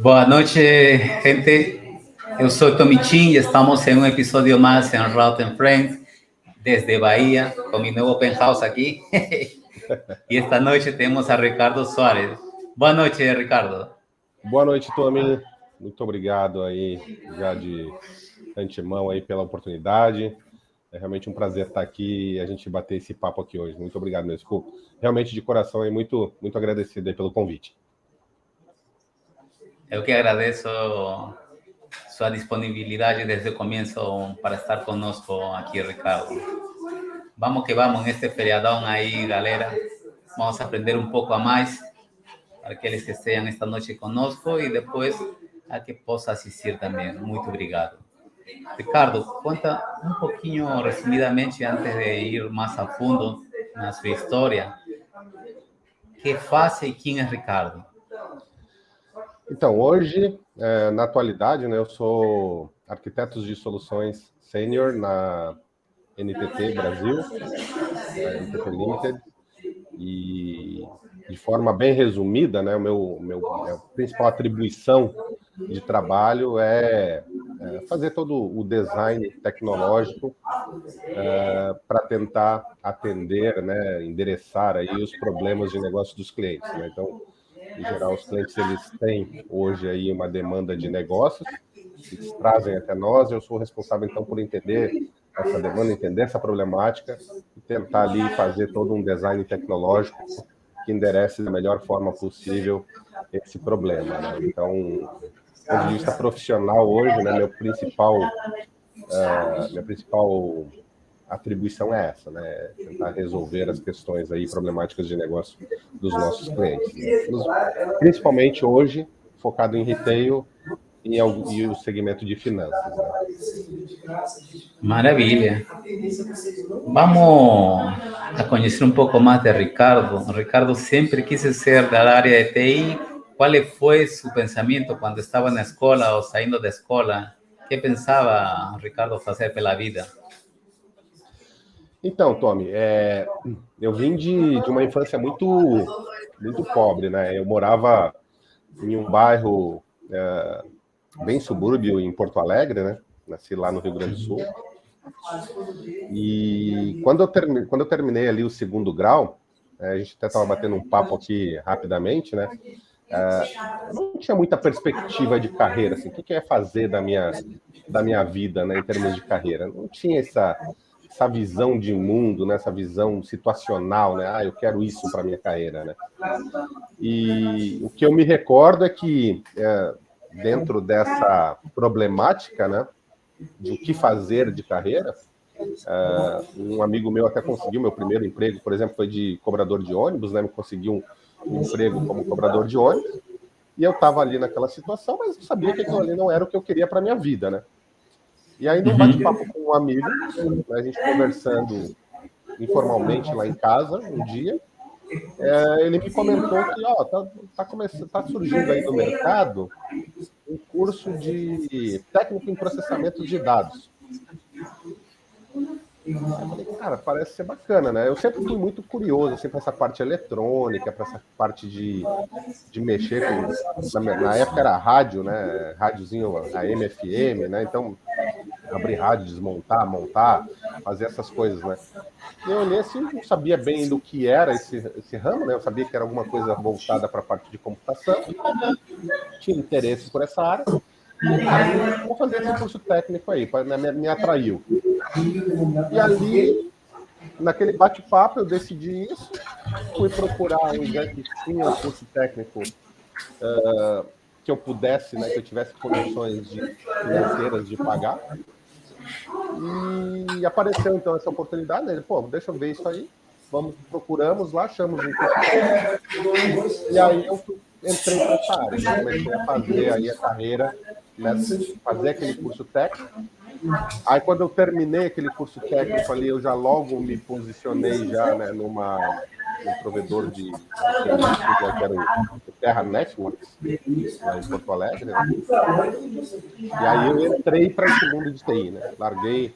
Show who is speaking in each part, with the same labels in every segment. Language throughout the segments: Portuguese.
Speaker 1: Boa noite, gente. Eu sou Tomichin e estamos em um episódio mais em Route Friends, desde Bahia, com meu novo penthouse aqui. E esta noite temos a Ricardo Soares. Boa noite, Ricardo.
Speaker 2: Boa noite, Tommy. Muito obrigado aí, já de antemão aí pela oportunidade. É realmente um prazer estar aqui e a gente bater esse papo aqui hoje. Muito obrigado mesmo. Fico realmente de coração aí muito agradecido aí pelo convite.
Speaker 1: Eu que agradeço sua disponibilidade desde o começo para estar conosco aqui, Ricardo. Vamos que vamos neste feriadão aí, galera. Vamos aprender um pouco a mais para aqueles que estejam esta noite conosco e depois a que possa assistir também. Muito obrigado. Ricardo, conta um pouquinho, resumidamente, antes de ir mais a fundo na sua história, que faz e quem é Ricardo?
Speaker 2: Então, hoje, na atualidade, né, eu sou arquiteto de soluções sênior na NTT Brasil, NTT Limited, e de forma bem resumida, né, minha principal atribuição de trabalho é fazer todo o design tecnológico para tentar atender, né, endereçar aí os problemas de negócio dos clientes, né? Então, em geral, os clientes eles têm hoje aí uma demanda de negócios, eles trazem até nós, eu sou responsável então por entender essa demanda, entender essa problemática e tentar ali fazer todo um design tecnológico que enderece da melhor forma possível esse problema, né? Então, do ponto de vista profissional hoje, né, minha principal atribuição é essa, né? Tentar resolver as questões aí, problemáticas de negócio dos nossos clientes, né? Principalmente hoje, focado em retail e o segmento de finanças, né?
Speaker 1: Maravilha. Vamos a conhecer um pouco mais de Ricardo. Ricardo sempre quis ser da área de TI. Qual foi seu pensamento quando estava na escola ou saindo da escola? O que pensava Ricardo fazer pela vida?
Speaker 2: Então, Tommy, eu vim de uma infância muito pobre, né? Eu morava em um bairro bem subúrbio em Porto Alegre, né? Nasci lá no Rio Grande do Sul. E quando eu terminei ali o segundo grau, a gente até estava batendo um papo aqui rapidamente, né? Eu não tinha muita perspectiva de carreira, assim, o que eu ia fazer da minha vida, né, em termos de carreira. Não tinha essa visão de mundo, né, essa visão situacional, né? Eu quero isso para minha carreira, né? E o que eu me recordo é que dentro dessa problemática, né, de o que fazer de carreira, um amigo meu até conseguiu meu primeiro emprego, por exemplo, foi de cobrador de ônibus, né? Me conseguiu um emprego como cobrador de ônibus, e eu estava ali naquela situação, mas eu sabia que aquilo ali não era o que eu queria para minha vida, né? E aí, num bate-papo com um amigo, né, a gente conversando informalmente lá em casa, um dia, ele me comentou que tá surgindo aí no mercado um curso de técnico em processamento de dados. Eu falei, cara, parece ser bacana, né? Eu sempre fui muito curioso, assim, para essa parte eletrônica, para essa parte de mexer com... Na época era rádio, né? Rádiozinho AM, FM, né? Então, abrir rádio, desmontar, montar, fazer essas coisas, né? E eu olhei assim, não sabia bem do que era esse ramo, né? Eu sabia que era alguma coisa voltada para a parte de computação, tinha interesse por essa área. Vou fazer esse curso técnico aí, me atraiu. E ali, naquele bate-papo, eu decidi isso, fui procurar um lugar que tinha um curso técnico que eu pudesse, né, que eu tivesse condições financeiras de pagar. E apareceu, então, essa oportunidade, né? Pô, deixa eu ver isso aí. Procuramos lá, achamos um curso técnico. E aí eu entrei para essa área, né? Comecei a fazer aí a carreira, né? Fazer aquele curso técnico. Aí quando eu terminei aquele curso técnico ali, eu já logo me posicionei já, né, num provedor de serviços, né, que era o Terra Networks, lá em Porto Alegre, né? E aí eu entrei para esse mundo de TI, né? Larguei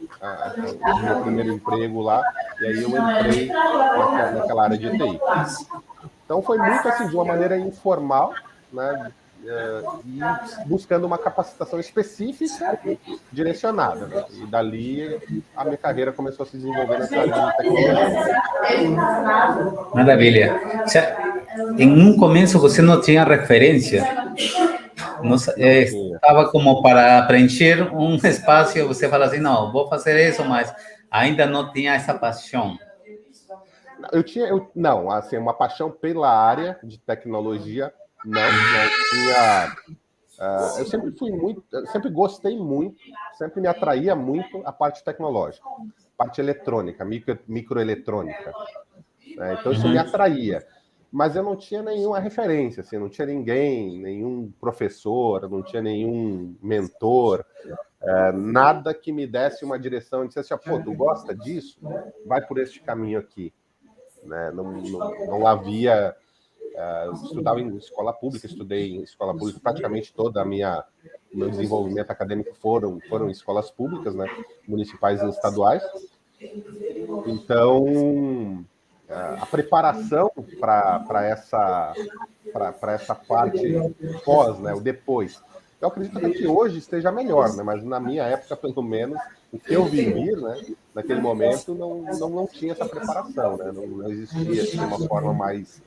Speaker 2: o meu primeiro emprego lá, e aí eu entrei naquela área de TI. Então foi muito assim, de uma maneira informal, né? e buscando uma capacitação específica direcionada, né? E dali a minha carreira começou a se desenvolver nessa área de tecnologia.
Speaker 1: Maravilha. O sea, em um começo você não tinha referência, não, estava como para preencher um espaço, você fala assim, não, vou fazer isso, mas ainda não tinha essa paixão.
Speaker 2: Não, assim, uma paixão pela área de tecnologia, não tinha. Eu sempre gostei muito, sempre me atraía muito a parte tecnológica, parte eletrônica, microeletrônica. Então isso me atraía, mas eu não tinha nenhuma referência, assim, não tinha ninguém, nenhum professor, não tinha nenhum mentor, nada que me desse uma direção e dissesse, pô, tu gosta disso? Vai por este caminho aqui. Né? Não havia... Eu estudava em escola pública, estudei em escola pública, praticamente todo meu desenvolvimento acadêmico foram em escolas públicas, né? Municipais e estaduais. Então, a preparação para essa parte pós, né? O depois. Eu acredito que hoje esteja melhor, né? Mas na minha época, pelo menos, o que eu vivi, né? Naquele momento, não tinha essa preparação, né? Não existia assim, uma forma mais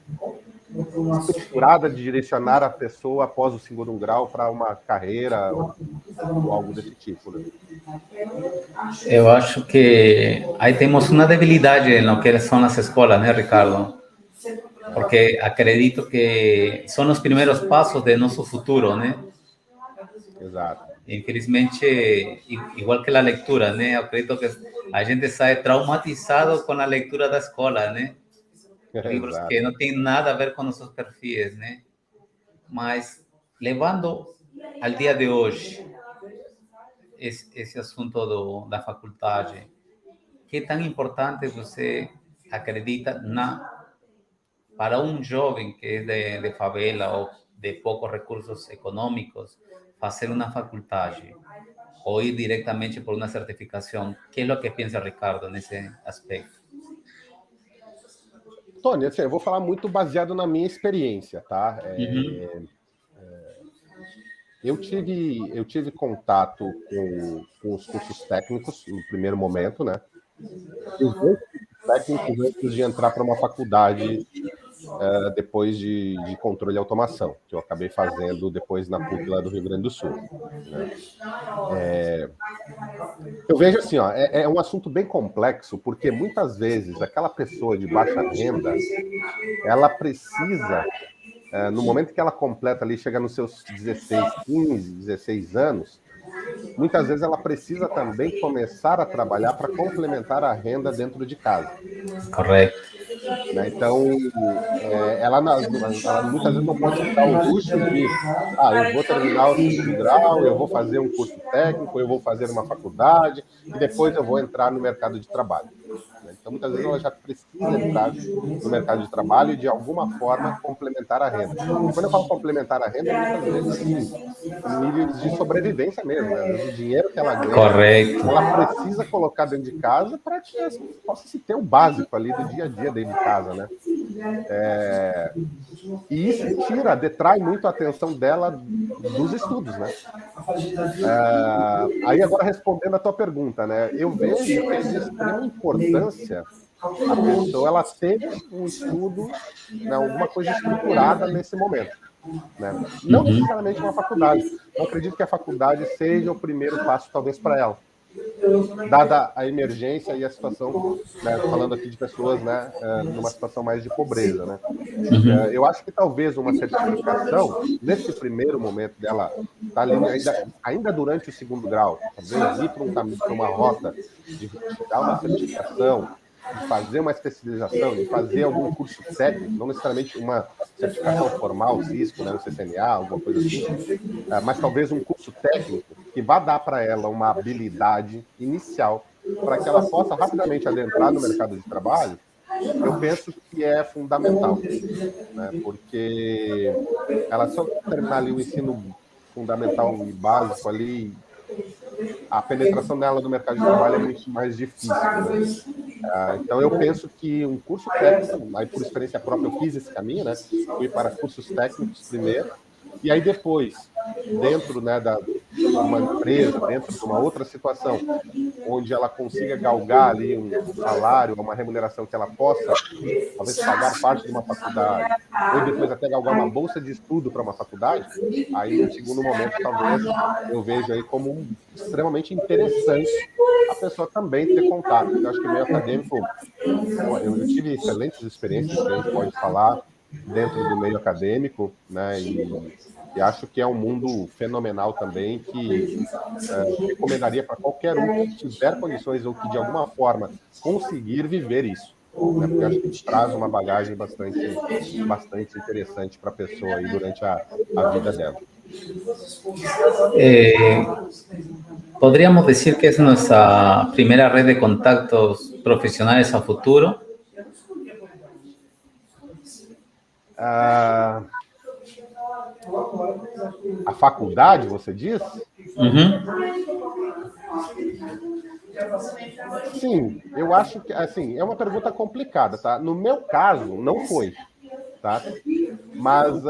Speaker 2: estruturada de direcionar a pessoa após o segundo grau para uma carreira ou algo desse tipo, né?
Speaker 1: Eu acho que aí temos uma debilidade no que são as escolas, né, Ricardo? Porque acredito que são os primeiros passos de nosso futuro, né?
Speaker 2: Exato.
Speaker 1: Infelizmente, igual que a leitura, né? Eu acredito que a gente sai traumatizado com a leitura da escola, né? Livros
Speaker 2: Exato.
Speaker 1: que não tem nada a ver com nossos perfis, né? Mas levando ao dia de hoje esse assunto da faculdade, que tão importante você acredita para um jovem que é de favela ou de poucos recursos econômicos fazer uma faculdade ou ir diretamente por uma certificação? Que é o que pensa Ricardo nesse aspecto?
Speaker 2: Tony, assim, eu vou falar muito baseado na minha experiência, tá? Eu tive contato com os cursos técnicos no primeiro momento, né? Os dois cursos técnicos antes de entrar para uma faculdade depois de controle e automação, que eu acabei fazendo depois na PUC lá do Rio Grande do Sul. Né? Eu vejo assim, é um assunto bem complexo, porque muitas vezes aquela pessoa de baixa renda, ela precisa, no momento que ela completa ali, chega nos seus 15, 16 anos, muitas vezes ela precisa também começar a trabalhar para complementar a renda dentro de casa.
Speaker 1: Correto.
Speaker 2: Né? Então, ela muitas vezes não pode se dar o luxo de eu vou terminar o segundo grau, eu vou fazer um curso técnico, eu vou fazer uma faculdade e depois eu vou entrar no mercado de trabalho. Então, muitas vezes ela já precisa entrar no mercado de trabalho e, de alguma forma, complementar a renda. E quando eu falo complementar a renda, muitas vezes, assim, níveis de sobrevivência mesmo. Né? Às vezes, o dinheiro que ela ganha,
Speaker 1: correto,
Speaker 2: ela precisa colocar dentro de casa para que possa se ter o básico ali do dia a dia dentro de casa, né? E isso detrai muito a atenção dela dos estudos, né? Aí agora respondendo a tua pergunta, né? Eu vejo que é de extrema importância a pessoa ela ter um estudo, né, alguma coisa estruturada nesse momento. Né? Não necessariamente uma faculdade. Eu acredito que a faculdade seja o primeiro passo, talvez, para ela. Dada a emergência e a situação, né, falando aqui de pessoas, né, numa situação mais de pobreza, né? Eu acho que talvez uma certificação, nesse primeiro momento dela, tá ali ainda durante o segundo grau, talvez ir para um caminho, para uma rota de dar uma certificação, de fazer uma especialização, de fazer algum curso técnico, não necessariamente uma certificação formal, Cisco, né, no CCNA, alguma coisa assim, mas talvez um curso técnico que vá dar para ela uma habilidade inicial para que ela possa rapidamente adentrar no mercado de trabalho. Eu penso que é fundamental, né, porque ela só terminar ali o ensino fundamental e básico ali, a penetração dela no mercado de trabalho é muito mais difícil. Né? Então, eu penso que um curso técnico, aí por experiência própria eu fiz esse caminho, né? Fui para cursos técnicos primeiro, E aí depois, dentro, né, de uma empresa, dentro de uma outra situação, onde ela consiga galgar ali um salário, uma remuneração que ela possa, talvez, pagar parte de uma faculdade, ou depois até galgar uma bolsa de estudo para uma faculdade, aí, num segundo momento, talvez eu vejo aí como extremamente interessante a pessoa também ter contato. Eu acho que o meio acadêmico, eu tive excelentes experiências que a gente pode falar dentro do meio acadêmico, né, e acho que é um mundo fenomenal também, que recomendaria para qualquer um que tiver condições ou que, de alguma forma, conseguir viver isso. Né, porque acho que traz uma bagagem bastante interessante para a pessoa aí durante a vida dela.
Speaker 1: ¿Podríamos decir que es nuestra primera red de contactos profesionales a futuro?
Speaker 2: A faculdade, você diz? Sim, eu acho que, assim, é uma pergunta complicada, tá? No meu caso, não foi, tá? Mas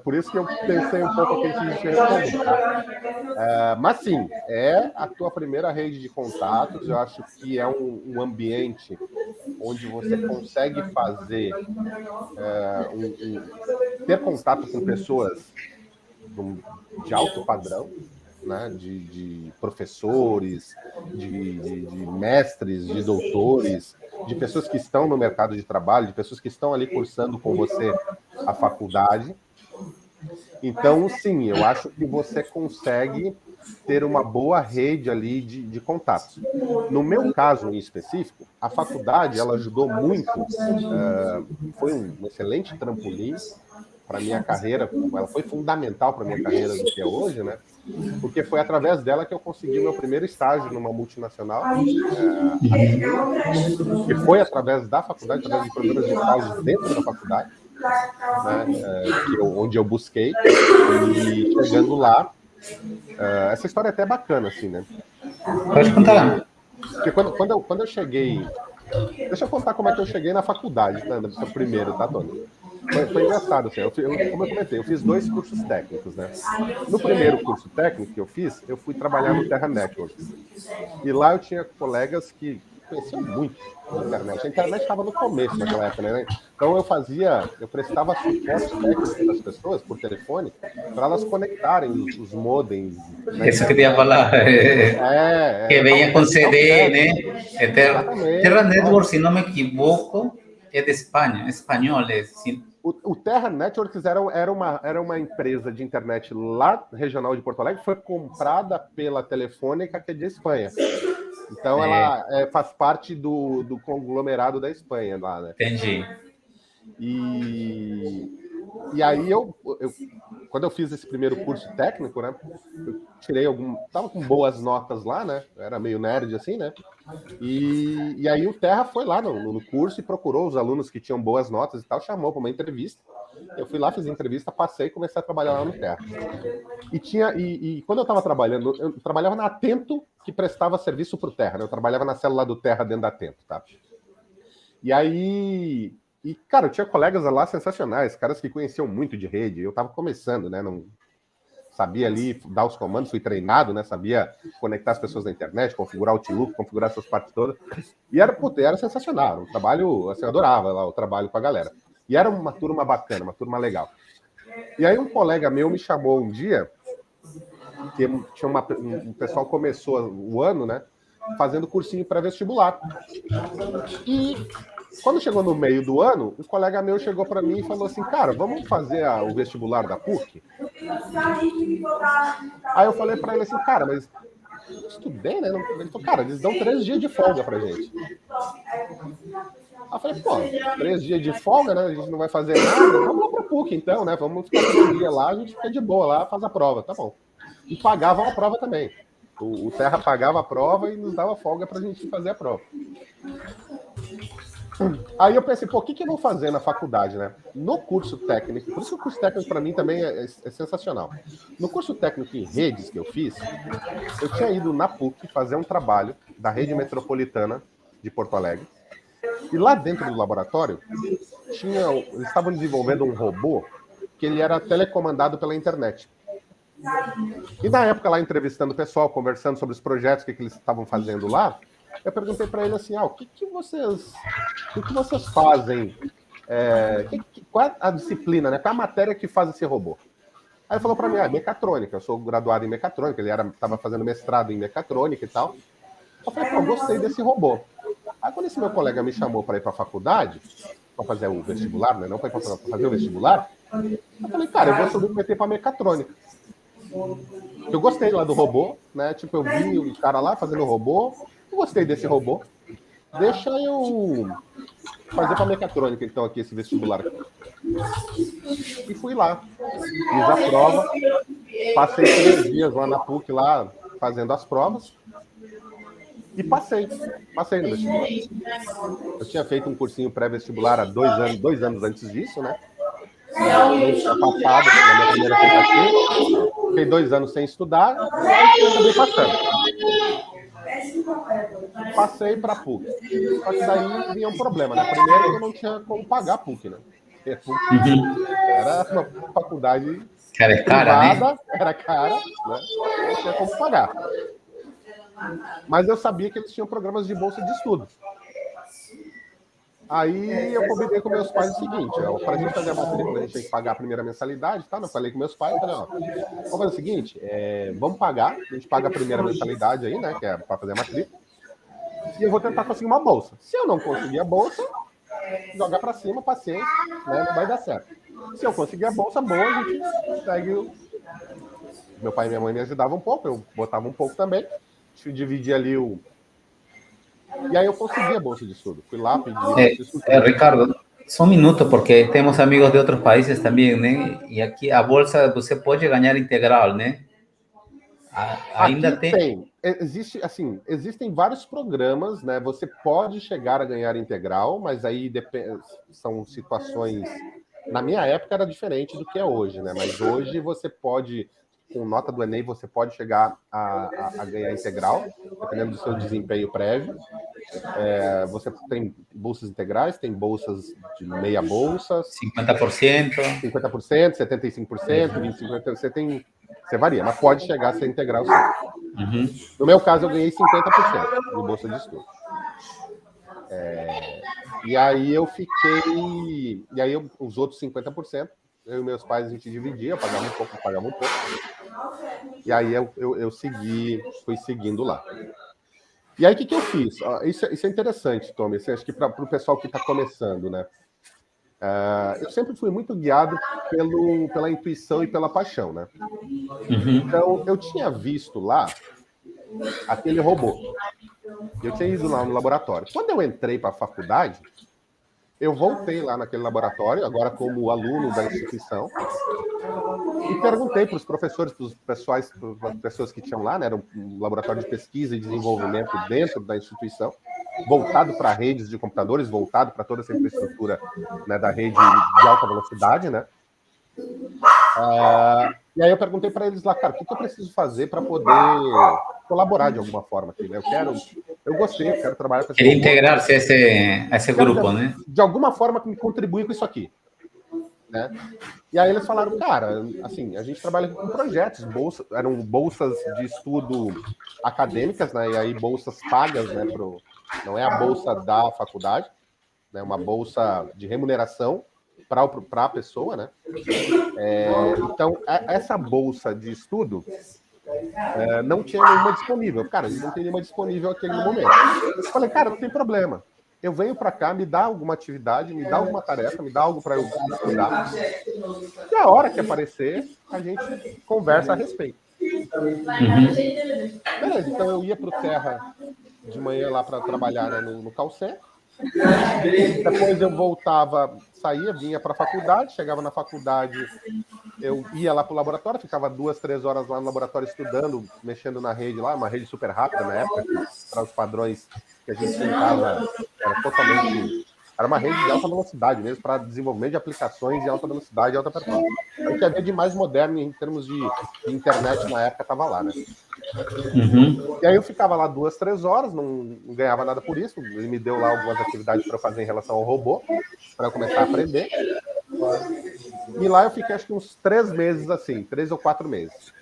Speaker 2: por isso que eu pensei um pouco aqui antes de responder, tá? Mas sim, é a tua primeira rede de contatos. Eu acho que é um ambiente onde você consegue fazer ter contato com pessoas de alto padrão, né, de professores, de mestres, de doutores, de pessoas que estão no mercado de trabalho, de pessoas que estão ali cursando com você a faculdade. Então, sim, eu acho que você consegue ter uma boa rede ali de contatos. No meu caso em específico, a faculdade ela ajudou muito, foi um excelente trampolim para minha carreira, ela foi fundamental para minha carreira do que é hoje, né? Porque foi através dela que eu consegui o meu primeiro estágio numa multinacional, que foi através da faculdade, através de programas de estágios dentro da faculdade, né? Onde eu busquei, e chegando lá, essa história é até bacana, assim, né?
Speaker 1: Pode contar.
Speaker 2: Porque quando eu cheguei... Deixa eu contar como é que eu cheguei na faculdade, né? Primeiro, tá, Tony? Foi engraçado, assim, como eu comentei, eu fiz 2 cursos técnicos, né? No primeiro curso técnico que eu fiz, eu fui trabalhar no Terra Networks. E lá eu tinha colegas que conheciam muito de internet. A internet estava no começo naquela época, né? Então eu prestava suporte técnico das pessoas por telefone para elas conectarem os modems. Né?
Speaker 1: Eso quería falar. Que venía con CD, né? Terra Networks, se não me equivoco, é de Espanha, espanhóis.
Speaker 2: O Terra Networks era uma empresa de internet lá regional de Porto Alegre, foi comprada pela Telefônica, que é de Espanha. Então ela faz parte do conglomerado da Espanha lá, né?
Speaker 1: Entendi.
Speaker 2: E aí quando eu fiz esse primeiro curso técnico, né? Eu tirei tava com boas notas lá, né? Eu era meio nerd assim, né? E aí o Terra foi lá no curso e procurou os alunos que tinham boas notas e tal, chamou para uma entrevista. Eu fui lá, fiz a entrevista, passei e comecei a trabalhar lá no Terra. E quando eu estava trabalhando, eu trabalhava na Atento, que prestava serviço para o Terra, né? Eu trabalhava na célula do Terra dentro da Atento, tá? E aí... cara, eu tinha colegas lá sensacionais, caras que conheciam muito de rede. Eu estava começando, né? Não sabia ali dar os comandos, fui treinado, né? Sabia conectar as pessoas na internet, configurar o Outlook, configurar essas partes todas. E era sensacional. Um trabalho, assim, eu adorava lá o trabalho com a galera. E era uma turma bacana, uma turma legal. E aí um colega meu me chamou um dia, que tinha um pessoal começou o ano, né? Fazendo cursinho pré-vestibular. E quando chegou no meio do ano, um colega meu chegou para mim e falou assim, cara, vamos fazer o vestibular da PUC? Aí eu falei para ele assim, cara, mas eu estudei, né? Ele falou, cara, eles dão 3 dias de folga pra gente. Aí eu falei, pô, 3 dias de folga, né? A gente não vai fazer nada, vamos lá pra PUC então, né? Vamos ficar 3 dias lá, a gente fica de boa lá, faz a prova, tá bom. E pagavam a prova também. O Terra pagava a prova e nos dava folga pra gente fazer a prova. Aí eu pensei, pô, o que eu vou fazer na faculdade, né? No curso técnico, por isso que o curso técnico para mim também é sensacional. No curso técnico em redes que eu fiz, eu tinha ido na PUC fazer um trabalho da rede metropolitana de Porto Alegre. E lá dentro do laboratório, eles estavam desenvolvendo um robô que que ele era telecomandado pela internet. E na época, lá entrevistando o pessoal, conversando sobre os projetos, o que eles estavam fazendo lá, eu perguntei para ele assim, o que vocês fazem? Qual é a disciplina, né? Qual é a matéria que faz esse robô? Aí ele falou para mim, mecatrônica, eu sou graduado em mecatrônica, ele estava fazendo mestrado em mecatrônica e tal. Eu falei, pô, gostei desse robô. Aí quando esse meu colega me chamou para ir para a faculdade, para fazer o vestibular, né? Não para fazer o vestibular, eu falei, cara, eu vou submeter para mecatrônica. Eu gostei lá do robô, né? Tipo, eu vi o cara lá fazendo o robô, eu gostei desse robô. Deixa eu fazer para mecatrônica, então, aqui, esse vestibular aqui. E fui lá. Fiz a prova. Passei 3 dias lá na PUC, lá, fazendo as provas. E passei no vestibular. Eu tinha feito um cursinho pré-vestibular há 2 anos antes disso, né? Não tinha passado na minha primeira tentativa. Fiquei 2 anos sem estudar e acabei passando. Passei para a PUC. Só que daí vinha um problema, né? Primeiro que eu não tinha como pagar a PUC, né? Porque a PUC era uma faculdade privada, né? Era cara, né? Não tinha como pagar. Mas eu sabia que eles tinham programas de bolsa de estudo. Aí eu combinei com meus pais o seguinte, para a gente fazer a matrícula, a gente tem que pagar a primeira mensalidade, tá? Eu falei com meus pais, falei, vamos fazer o seguinte, vamos pagar, a gente paga a primeira mensalidade aí, né, que é para fazer a matrícula, e eu vou tentar conseguir uma bolsa. Se eu não conseguir a bolsa, jogar para cima, paciência, né, não vai dar certo. Se eu conseguir a bolsa, boa, a gente segue. Meu pai e minha mãe me ajudavam um pouco, eu botava um pouco também, a gente dividia ali o... E aí eu consegui a bolsa de estudo. Fui lá, pedi bolsa de estudo.
Speaker 1: Ricardo, só um minuto, porque temos amigos de outros países também, né? E aqui a bolsa você pode ganhar integral, né? Ainda
Speaker 2: aqui tem. Existem vários programas, né? Você pode chegar a ganhar integral, mas aí são situações... Na minha época era diferente do que é hoje, né? Mas hoje você pode... Com nota do Enem, você pode chegar a ganhar integral, dependendo do seu desempenho prévio. Você tem bolsas integrais, tem bolsas de meia bolsa.
Speaker 1: 50%.
Speaker 2: 50%, 75%, 25%. Você varia, mas pode chegar a ser integral, sim. No meu caso, eu ganhei 50% de bolsa de estudo. E aí eu fiquei... E aí os outros 50%, eu e meus pais, a gente dividia, pagava um pouco. E aí eu fui seguindo lá. E aí o que eu fiz? Isso é interessante, Tommy, acho que para o pessoal que está começando, né? Eu sempre fui muito guiado pela intuição e pela paixão, né? Então, eu tinha visto lá aquele robô. Eu tinha ido lá no laboratório. Quando eu entrei para a faculdade, eu voltei lá naquele laboratório, agora como aluno da instituição, e perguntei para os professores, para as pessoas que tinham lá, né? Era um laboratório de pesquisa e desenvolvimento dentro da instituição, voltado para redes de computadores, voltado para toda essa infraestrutura, né, da rede de alta velocidade, né? E aí eu perguntei para eles lá, cara, o que eu preciso fazer para poder colaborar de alguma forma aqui, né? Eu gostei, eu quero trabalhar com esse
Speaker 1: Queria integrar-se a esse grupo, né?
Speaker 2: De alguma forma que me contribui com isso aqui, né? E aí eles falaram, cara, assim, a gente trabalha com projetos, eram bolsas de estudo acadêmicas, né? E aí bolsas pagas, né? Não é a bolsa da faculdade, né? Uma bolsa de remuneração para a pessoa, né? Então, essa bolsa de estudo não tinha nenhuma disponível. Cara, a gente não tem nenhuma disponível naquele momento. Eu falei, cara, não tem problema. Eu venho para cá, me dá alguma atividade, me dá alguma tarefa, me dá algo para eu estudar. E a hora que aparecer, a gente conversa a respeito. Beleza, então eu ia para o Terra de manhã lá para trabalhar, né, no Calcé. Depois eu voltava, saía, vinha para a faculdade, chegava na faculdade, eu ia lá para o laboratório, ficava 2, 3 horas lá no laboratório estudando, mexendo na rede lá, uma rede super rápida na época, para os padrões que a gente tinha em casa, era uma rede de alta velocidade mesmo, para desenvolvimento de aplicações de alta velocidade e alta performance. O que havia de mais moderno em termos de internet na época estava lá, né? E aí eu ficava lá 2, 3 horas, não ganhava nada por isso. Ele me deu lá algumas atividades para fazer em relação ao robô, para eu começar a aprender. E lá eu fiquei acho que uns 3 meses assim, 3 ou 4 meses.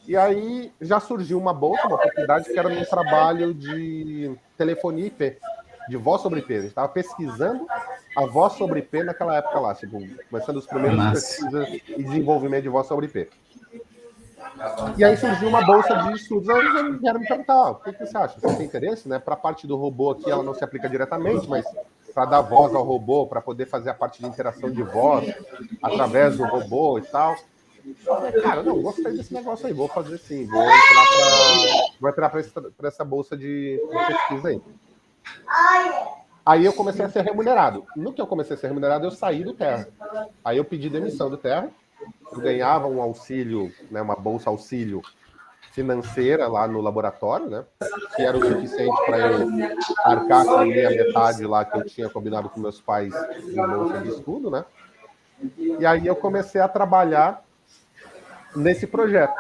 Speaker 2: E aí já surgiu uma bolsa, uma oportunidade que era num trabalho de telefonia IP, de voz sobre IP. A gente estava pesquisando a voz sobre IP naquela época lá, tipo, começando os primeiros pesquisas e desenvolvimento de voz sobre IP. E aí surgiu uma bolsa de estudos, eles vieram me perguntar, o que você acha? Você tem interesse, né? Para a parte do robô aqui, ela não se aplica diretamente, mas para dar voz ao robô, para poder fazer a parte de interação de voz através do robô e tal. Eu falei, cara, não, gostei desse negócio aí, vou fazer sim, vou entrar para essa bolsa de pesquisa aí. Aí eu comecei a ser remunerado. No que eu comecei a ser remunerado, eu saí do Terra. Aí eu pedi demissão do Terra, eu ganhava um auxílio, né, uma bolsa auxílio financeira lá no laboratório, né, que era o suficiente para eu arcar com a minha metade lá que eu tinha combinado com meus pais em bolsa de estudo, né. E aí eu comecei a trabalhar nesse projeto.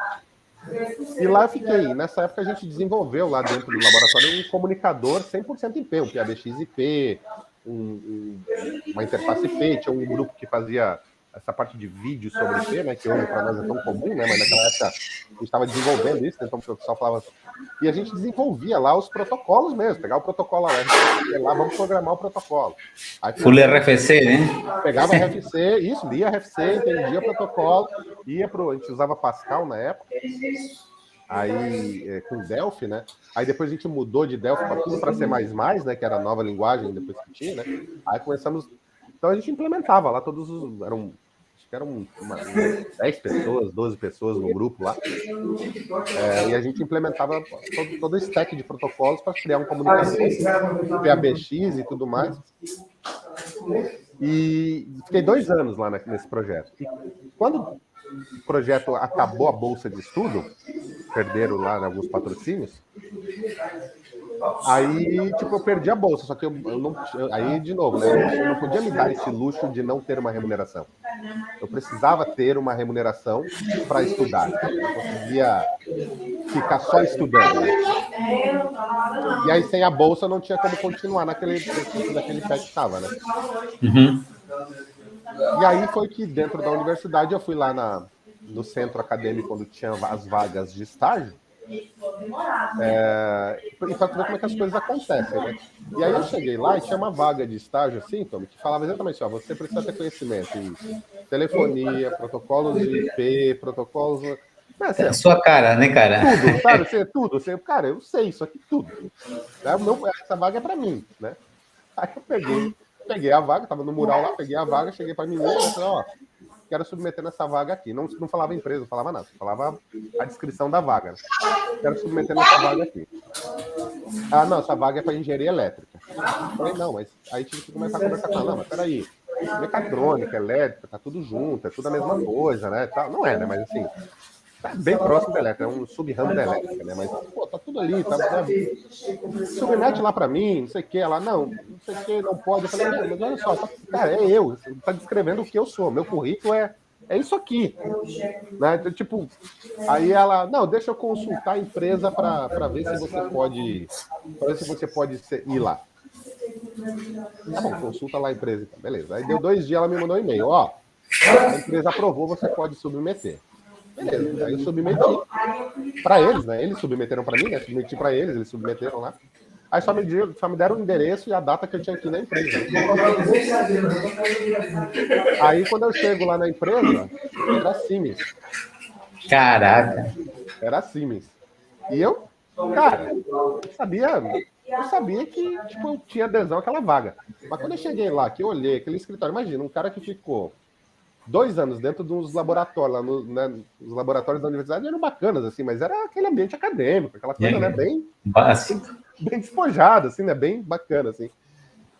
Speaker 2: E lá eu fiquei. Nessa época a gente desenvolveu lá dentro do laboratório um comunicador 100% IP, um PABX IP, uma interface IP, tinha um grupo que fazia essa parte de vídeo sobre IP, né, que hoje para nós é tão comum, né, mas naquela época a gente estava desenvolvendo isso, então o pessoal falava... E a gente desenvolvia lá os protocolos mesmo, pegar o protocolo lá, vamos programar o protocolo. Aí,
Speaker 1: Full RFC, né?
Speaker 2: Pegava RFC, isso, lia RFC, entendia o protocolo, a gente usava Pascal na época, aí com Delphi, né? Aí depois a gente mudou de Delphi para tudo para C++, né? Que era a nova linguagem depois que tinha, né? Aí começamos... Então a gente implementava lá todos os... Eram 10 pessoas, 12 pessoas no grupo lá. E a gente implementava todo o stack de protocolos para criar um comunicador, PABX e tudo mais. E fiquei 2 anos lá nesse projeto. E quando o projeto acabou a bolsa de estudo, perderam lá alguns patrocínios, aí, tipo, eu perdi a bolsa, só que eu não... Aí, de novo, né, eu não podia me dar esse luxo de não ter uma remuneração. Eu precisava ter uma remuneração para estudar. Eu não conseguia ficar só estudando. Né? E aí, sem a bolsa, eu não tinha como continuar naquele pé que estava, né?
Speaker 1: Uhum.
Speaker 2: E aí foi que, dentro da universidade, eu fui lá no centro acadêmico, quando tinha as vagas de estágio, e para ver como é que as coisas acontecem, né? E aí eu cheguei lá e tinha uma vaga de estágio, assim, Tom, que falava exatamente assim, ó, você precisa ter conhecimento em telefonia, protocolos de IP, protocolos... Mas, assim,
Speaker 1: Sua cara, né, cara?
Speaker 2: Tudo, sabe? Tudo. Cara, eu sei isso aqui tudo. Essa vaga é para mim, né? Aí eu peguei a vaga, tava no mural lá, peguei a vaga, cheguei para a menina e falei, ó, quero submeter nessa vaga aqui. Não falava empresa, não falava nada, falava a descrição da vaga. Né? Quero submeter nessa vaga aqui. Ah, não, essa vaga é para engenharia elétrica. Eu falei, não, mas aí tive que começar a conversar com ela. Não, mas peraí, mecatrônica, elétrica, tá tudo junto, é tudo a mesma coisa, né? Não é, né? Mas assim, tá bem próximo da elétrica, é um sub-ramo da elétrica, né? Mas, pô, tá tudo ali, tá, submete lá para mim, não sei o que, ela, não sei o que, não pode. Eu falei, não, mas olha só, cara, é eu, você tá descrevendo o que eu sou, meu currículo é isso aqui, né? Então, tipo, aí ela, não, deixa eu consultar a empresa para ver se você pode, ir lá. Tá bom, consulta lá a empresa, então, beleza. Aí deu 2 dias, ela me mandou um e-mail, ó, a empresa aprovou, você pode submeter. Beleza, aí eu submeti para eles, né? Eles submeteram para mim, né? Submeti para eles submeteram lá. Aí só me deram o endereço e a data que eu tinha aqui na empresa. Aí quando eu chego lá na empresa, era Siemens.
Speaker 1: Caraca.
Speaker 2: Era Siemens. E eu, cara, eu sabia que tipo, eu tinha adesão àquela vaga. Mas quando eu cheguei lá, que eu olhei aquele escritório, imagina, um cara que ficou 2 anos dentro dos laboratórios, lá os laboratórios da universidade eram bacanas, assim, mas era aquele ambiente acadêmico, aquela coisa, né, bem despojada, assim, né, bem bacana, assim.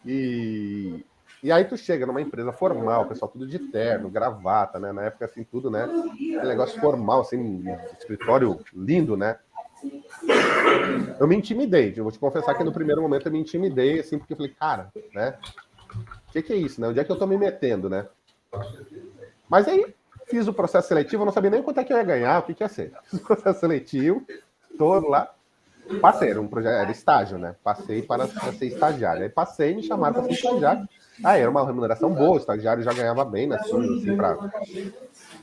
Speaker 2: E aí tu chega numa empresa formal, pessoal tudo de terno, gravata, né, na época, assim, tudo, né, aquele negócio formal, assim, escritório lindo, né. Eu me intimidei, eu vou te confessar que no primeiro momento eu me intimidei, assim, porque eu falei, cara, né, o que é isso, né, onde é que eu tô me metendo, né. Mas aí fiz o processo seletivo, eu não sabia nem quanto é que eu ia ganhar, o que ia ser. Fiz o processo seletivo, todo lá. Passei, era um projeto, era estágio, né? Passei para ser estagiário. Aí passei, me chamaram para ser estagiário. Era uma remuneração boa, o estagiário já ganhava bem nas coisas, assim,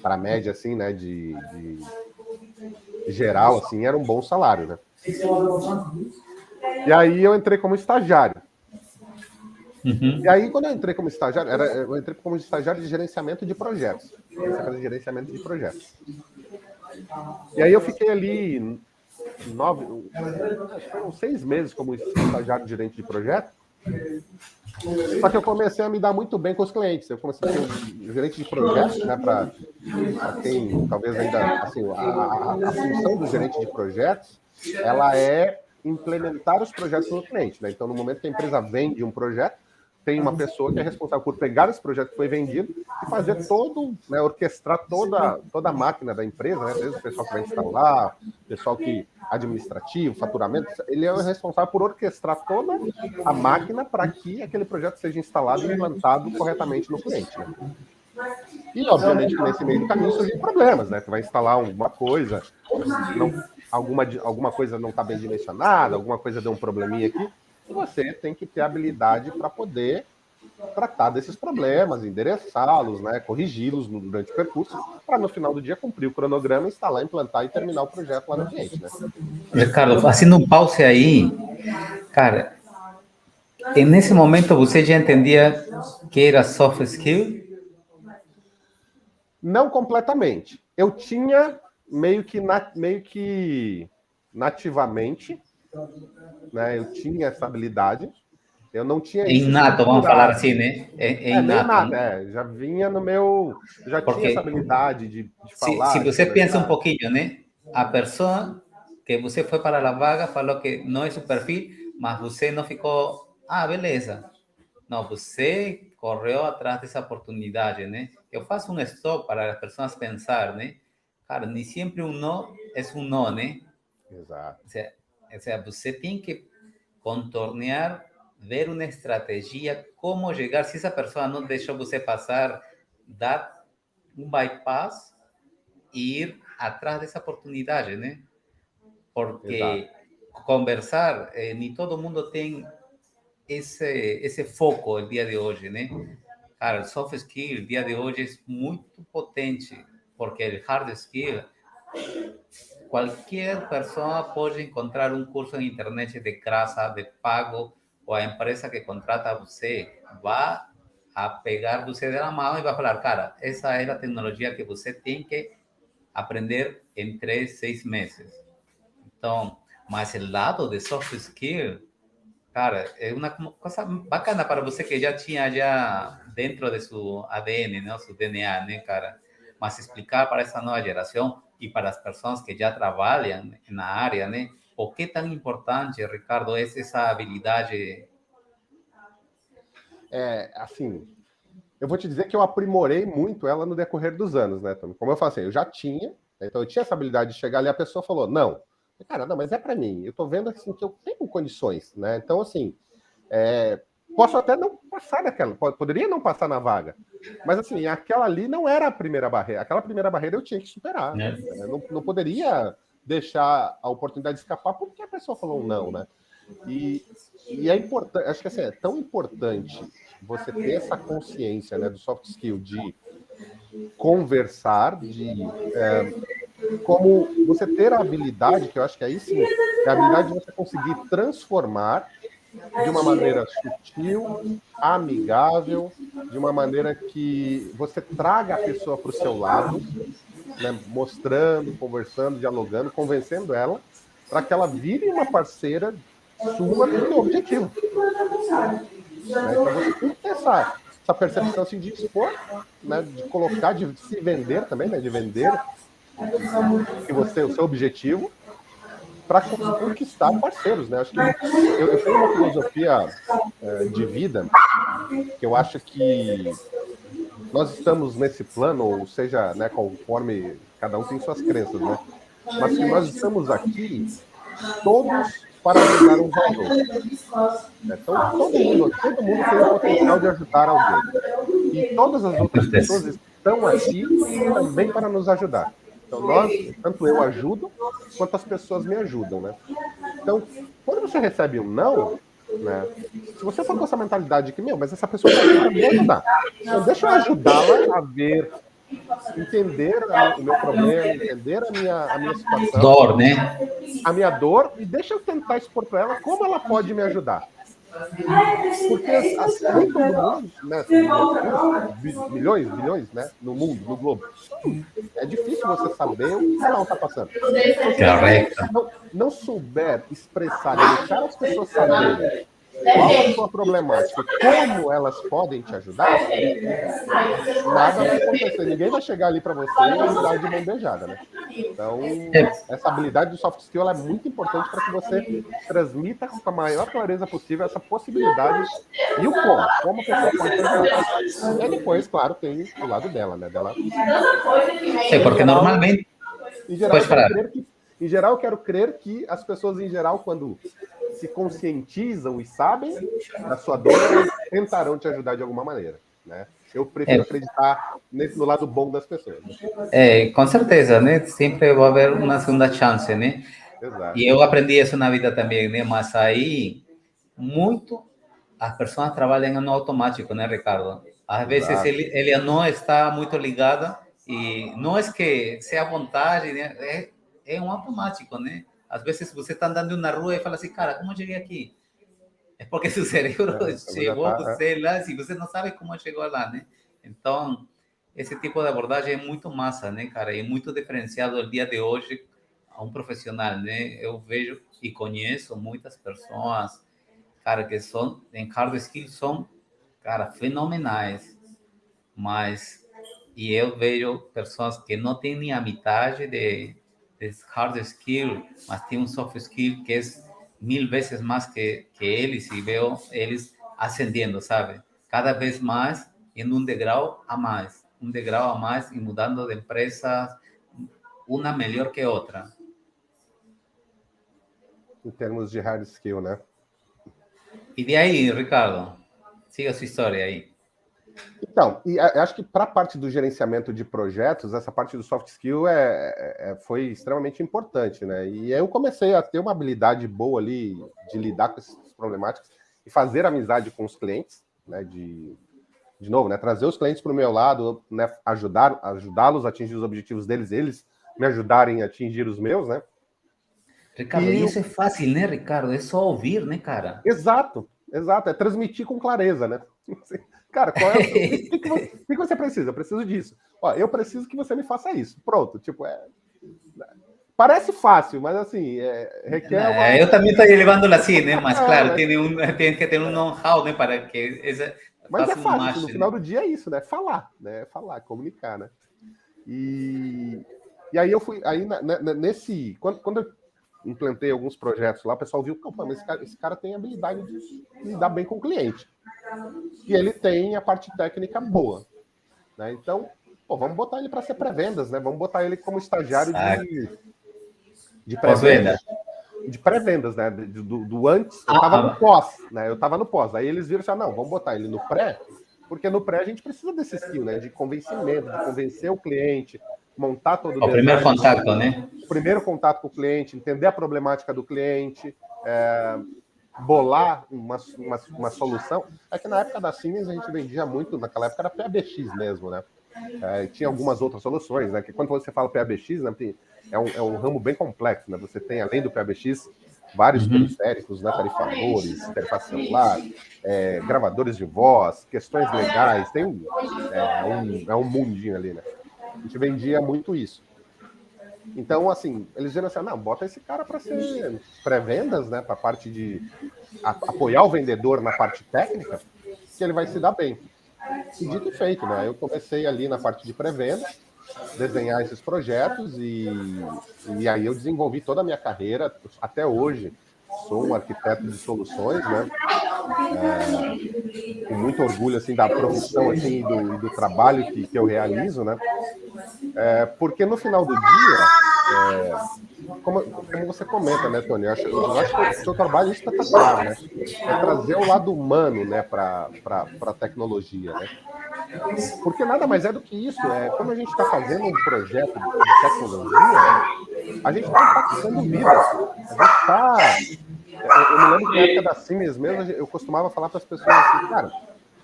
Speaker 2: para a média, assim, né, de geral, assim, era um bom salário, né? E aí eu entrei como estagiário. E aí, quando eu entrei como estagiário, eu entrei como estagiário de gerenciamento de projetos. Fazer gerenciamento de projetos. E aí eu fiquei ali foram 6 meses como estagiário de gerente de projeto. Só que eu comecei a me dar muito bem com os clientes. Eu comecei a ser um gerente de projetos, né, para quem talvez ainda, assim, a função do gerente de projetos, ela é implementar os projetos no cliente, né? Então, no momento que a empresa vende um projeto, tem uma pessoa que é responsável por pegar esse projeto que foi vendido e fazer todo, né, orquestrar toda a máquina da empresa, né, desde o pessoal que vai instalar, pessoal que administrativo, faturamento, ele é o responsável por orquestrar toda a máquina para que aquele projeto seja instalado e implantado corretamente no cliente, né? E, obviamente, que nesse meio do caminho surgem problemas, né? Tu vai instalar alguma coisa, alguma coisa não está bem dimensionada, alguma coisa deu um probleminha aqui, você tem que ter habilidade para poder tratar desses problemas, endereçá-los, né, corrigi-los durante o percurso, para no final do dia cumprir o cronograma, instalar, implantar e terminar o projeto lá no cliente, né?
Speaker 1: Ricardo, fazendo um pause aí, cara, e nesse momento você já entendia que era soft skill?
Speaker 2: Não completamente. Eu tinha meio que nativamente, né? Eu tinha essa habilidade. Eu não tinha isso
Speaker 1: Innato, vamos falar assim, né? É
Speaker 2: meio
Speaker 1: innato.
Speaker 2: nada, já vinha no meu... Já tinha essa habilidade de falar,
Speaker 1: se
Speaker 2: de
Speaker 1: você pensa um
Speaker 2: conversar.
Speaker 1: pouquinho, né? A pessoa que você foi para a vaga falou que não é seu perfil, mas você não ficou... Ah, beleza. Não, você correu atrás dessa oportunidade, né? Eu faço um stop para as pessoas pensar, né? Cara, nem sempre um não é um não, né?
Speaker 2: Exato.
Speaker 1: Ou seja, você tem que contornar, ver uma estratégia, como chegar. Se essa pessoa não deixou você passar, dar um bypass e ir atrás dessa oportunidade, né? Porque conversar, nem todo mundo tem esse foco el dia de hoje, né? Cara, o soft skill, el dia de hoje, é muito potente, porque o hard skill, qualquer pessoa pode encontrar um curso na internet de graça, de pago, ou a empresa que contrata você vai a pegar você da mão e vai falar, cara, essa é a tecnologia que você tem que aprender em 3, 6 meses. Então, mas o lado de soft skill, cara, é uma coisa bacana para você que já tinha já dentro de seu ADN, né, seu DNA, né, cara? Mas explicar para essa nova geração e para as pessoas que já trabalham na área, né? Por que tão importante, Ricardo, é essa habilidade?
Speaker 2: Assim, eu vou te dizer que eu aprimorei muito ela no decorrer dos anos, né, Tony? Como eu falei, eu já tinha, então eu tinha essa habilidade de chegar ali, a pessoa falou, não. Cara, não, mas é para mim. Eu tô vendo assim que eu tenho condições, né? Então, assim, posso até não passar naquela, poderia não passar na vaga, mas assim, aquela ali não era a primeira barreira. Aquela primeira barreira eu tinha que superar. Né? Não poderia deixar a oportunidade de escapar porque a pessoa falou não, né? E é importante, acho que assim, é tão importante você ter essa consciência, né, do soft skill, de conversar, de como você ter a habilidade, que eu acho que aí sim, é a habilidade de você conseguir transformar de uma maneira sutil, amigável, de uma maneira que você traga a pessoa para o seu lado, né, mostrando, conversando, dialogando, convencendo ela, para que ela vire uma parceira sua do seu objetivo. Né? Então você tem que ter essa percepção assim, de expor, né, de colocar, de se vender também, né, de vender o seu objetivo, para conquistar parceiros, né? Acho que eu tenho uma filosofia de vida que eu acho que nós estamos nesse plano, ou seja, né, conforme cada um tem suas crenças, né? Mas que nós estamos aqui todos para ajudar uns aos outros. Então, todo mundo tem o potencial de ajudar alguém. E todas as outras pessoas estão aqui também para nos ajudar. Então, tanto eu ajudo, quanto as pessoas me ajudam, né? Então, quando você recebe um não, né, se você for com essa mentalidade de que, mas essa pessoa está para me ajudar, então deixa eu ajudá-la a ver, entender o meu problema, entender a minha situação,
Speaker 1: Dor, né?
Speaker 2: a minha dor, e deixa eu tentar expor para ela como ela pode me ajudar. Porque nem todo mundo, né, milhões, bilhões, né, no mundo, no globo. É difícil você saber o que cada um está passando. Então, se você não souber expressar, deixar as pessoas saberem qual é a sua problemática, como elas podem te ajudar, nada vai acontecer. Ninguém vai chegar ali para você e ajudar de mão beijada, né? Então, essa habilidade do soft skill ela é muito importante para que você transmita com a maior clareza possível essa possibilidade e o como a pessoa pode te ajudar. E aí depois, claro, tem o lado dela, né?
Speaker 1: Porque normalmente...
Speaker 2: Em geral, eu quero crer que as pessoas, em geral, quando se conscientizam e sabem da sua dor, elas tentarão te ajudar de alguma maneira, né? Eu prefiro acreditar no lado bom das pessoas.
Speaker 1: Com certeza, né? Sempre vai haver uma segunda chance, né?
Speaker 2: Exato.
Speaker 1: E eu aprendi isso na vida também, né? Mas aí, muito, as pessoas trabalham no automático, né, Ricardo? Às vezes ele não está muito ligado e não é que seja vontade, né? É um automático, né? Às vezes você está andando na rua e fala assim, cara, como eu cheguei aqui? É porque seu cérebro chegou, você lá, se você não sabe como chegou lá, né? Então, esse tipo de abordagem é muito massa, né, cara? E muito diferenciado no dia de hoje a um profissional, né? Eu vejo e conheço muitas pessoas, cara, que são, em hard skills, são, cara, fenomenais. Mas, e eu vejo pessoas que não têm nem a metade de hard skill, mas tem um soft skill que é 1000 vezes mais que eles, e veo eles ascendendo, sabe? Cada vez mais, em um degrau a mais e mudando de empresas, uma melhor que outra.
Speaker 2: Em termos de hard skill, né?
Speaker 1: E de aí, Ricardo, siga a sua história aí.
Speaker 2: Então, e acho que para a parte do gerenciamento de projetos, essa parte do soft skill foi extremamente importante, né? E aí eu comecei a ter uma habilidade boa ali de lidar com essas problemáticas e fazer amizade com os clientes, né? De novo, né? Trazer os clientes para o meu lado, né? Ajudá-los a atingir os objetivos deles, eles me ajudarem a atingir os meus, né?
Speaker 1: Ricardo, e isso é fácil, né, Ricardo? É só ouvir, né, cara?
Speaker 2: Exato. É transmitir com clareza, né? Cara, o que você precisa? Eu preciso disso. Ó, eu preciso que você me faça isso. Pronto, tipo, parece fácil, mas assim, requer
Speaker 1: eu também estou levando assim, né? Mas claro, tem que ter um know-how, né? Para que
Speaker 2: mas é fácil, no final do dia é isso, né? Falar, comunicar, né? E aí eu fui, quando eu implantei alguns projetos lá, o pessoal viu, mas esse cara tem habilidade de lidar bem com o cliente. E ele tem a parte técnica boa, né? Então, vamos botar ele para ser pré-vendas, né? Vamos botar ele como estagiário de pré-vendas. De pré-vendas, né? Do antes, eu estava no pós, né? Eu estava no pós. Aí eles viram assim, não, vamos botar ele no pré, porque no pré a gente precisa desse skill, né? De convencimento, de convencer o cliente, montar todo o
Speaker 1: primeiro contato, né?
Speaker 2: O primeiro contato com o cliente, entender a problemática do cliente, bolar uma solução. É que na época da Siemens a gente vendia muito, naquela época era PABX mesmo, né? Tinha algumas outras soluções, né? Que quando você fala PABX, né, é um ramo bem complexo, né? Você tem, além do PABX, vários periféricos, né? Tarifadores, tarifa celular, gravadores de voz, questões legais, tem um mundinho ali, né? A gente vendia muito isso. Então, assim, eles viram assim, não, bota esse cara para ser pré-vendas, né? Para a parte de apoiar o vendedor na parte técnica, que ele vai se dar bem. E dito e feito, né? Eu comecei ali na parte de pré-venda, desenhar esses projetos e aí eu desenvolvi toda a minha carreira, até hoje sou um arquiteto de soluções, né? Com muito orgulho, assim, da profissão, assim, e do trabalho que eu realizo, né? Porque no final do dia, como você comenta, né, Tony? Eu acho que o seu trabalho é espetacular, né? É trazer o lado humano, né, para a tecnologia, né? Porque nada mais é do que isso. Quando a gente está fazendo um projeto de tecnologia, a gente está impactando vidas. A gente está... Eu me lembro que na época da Siemens mesmo, eu costumava falar para as pessoas assim, cara, se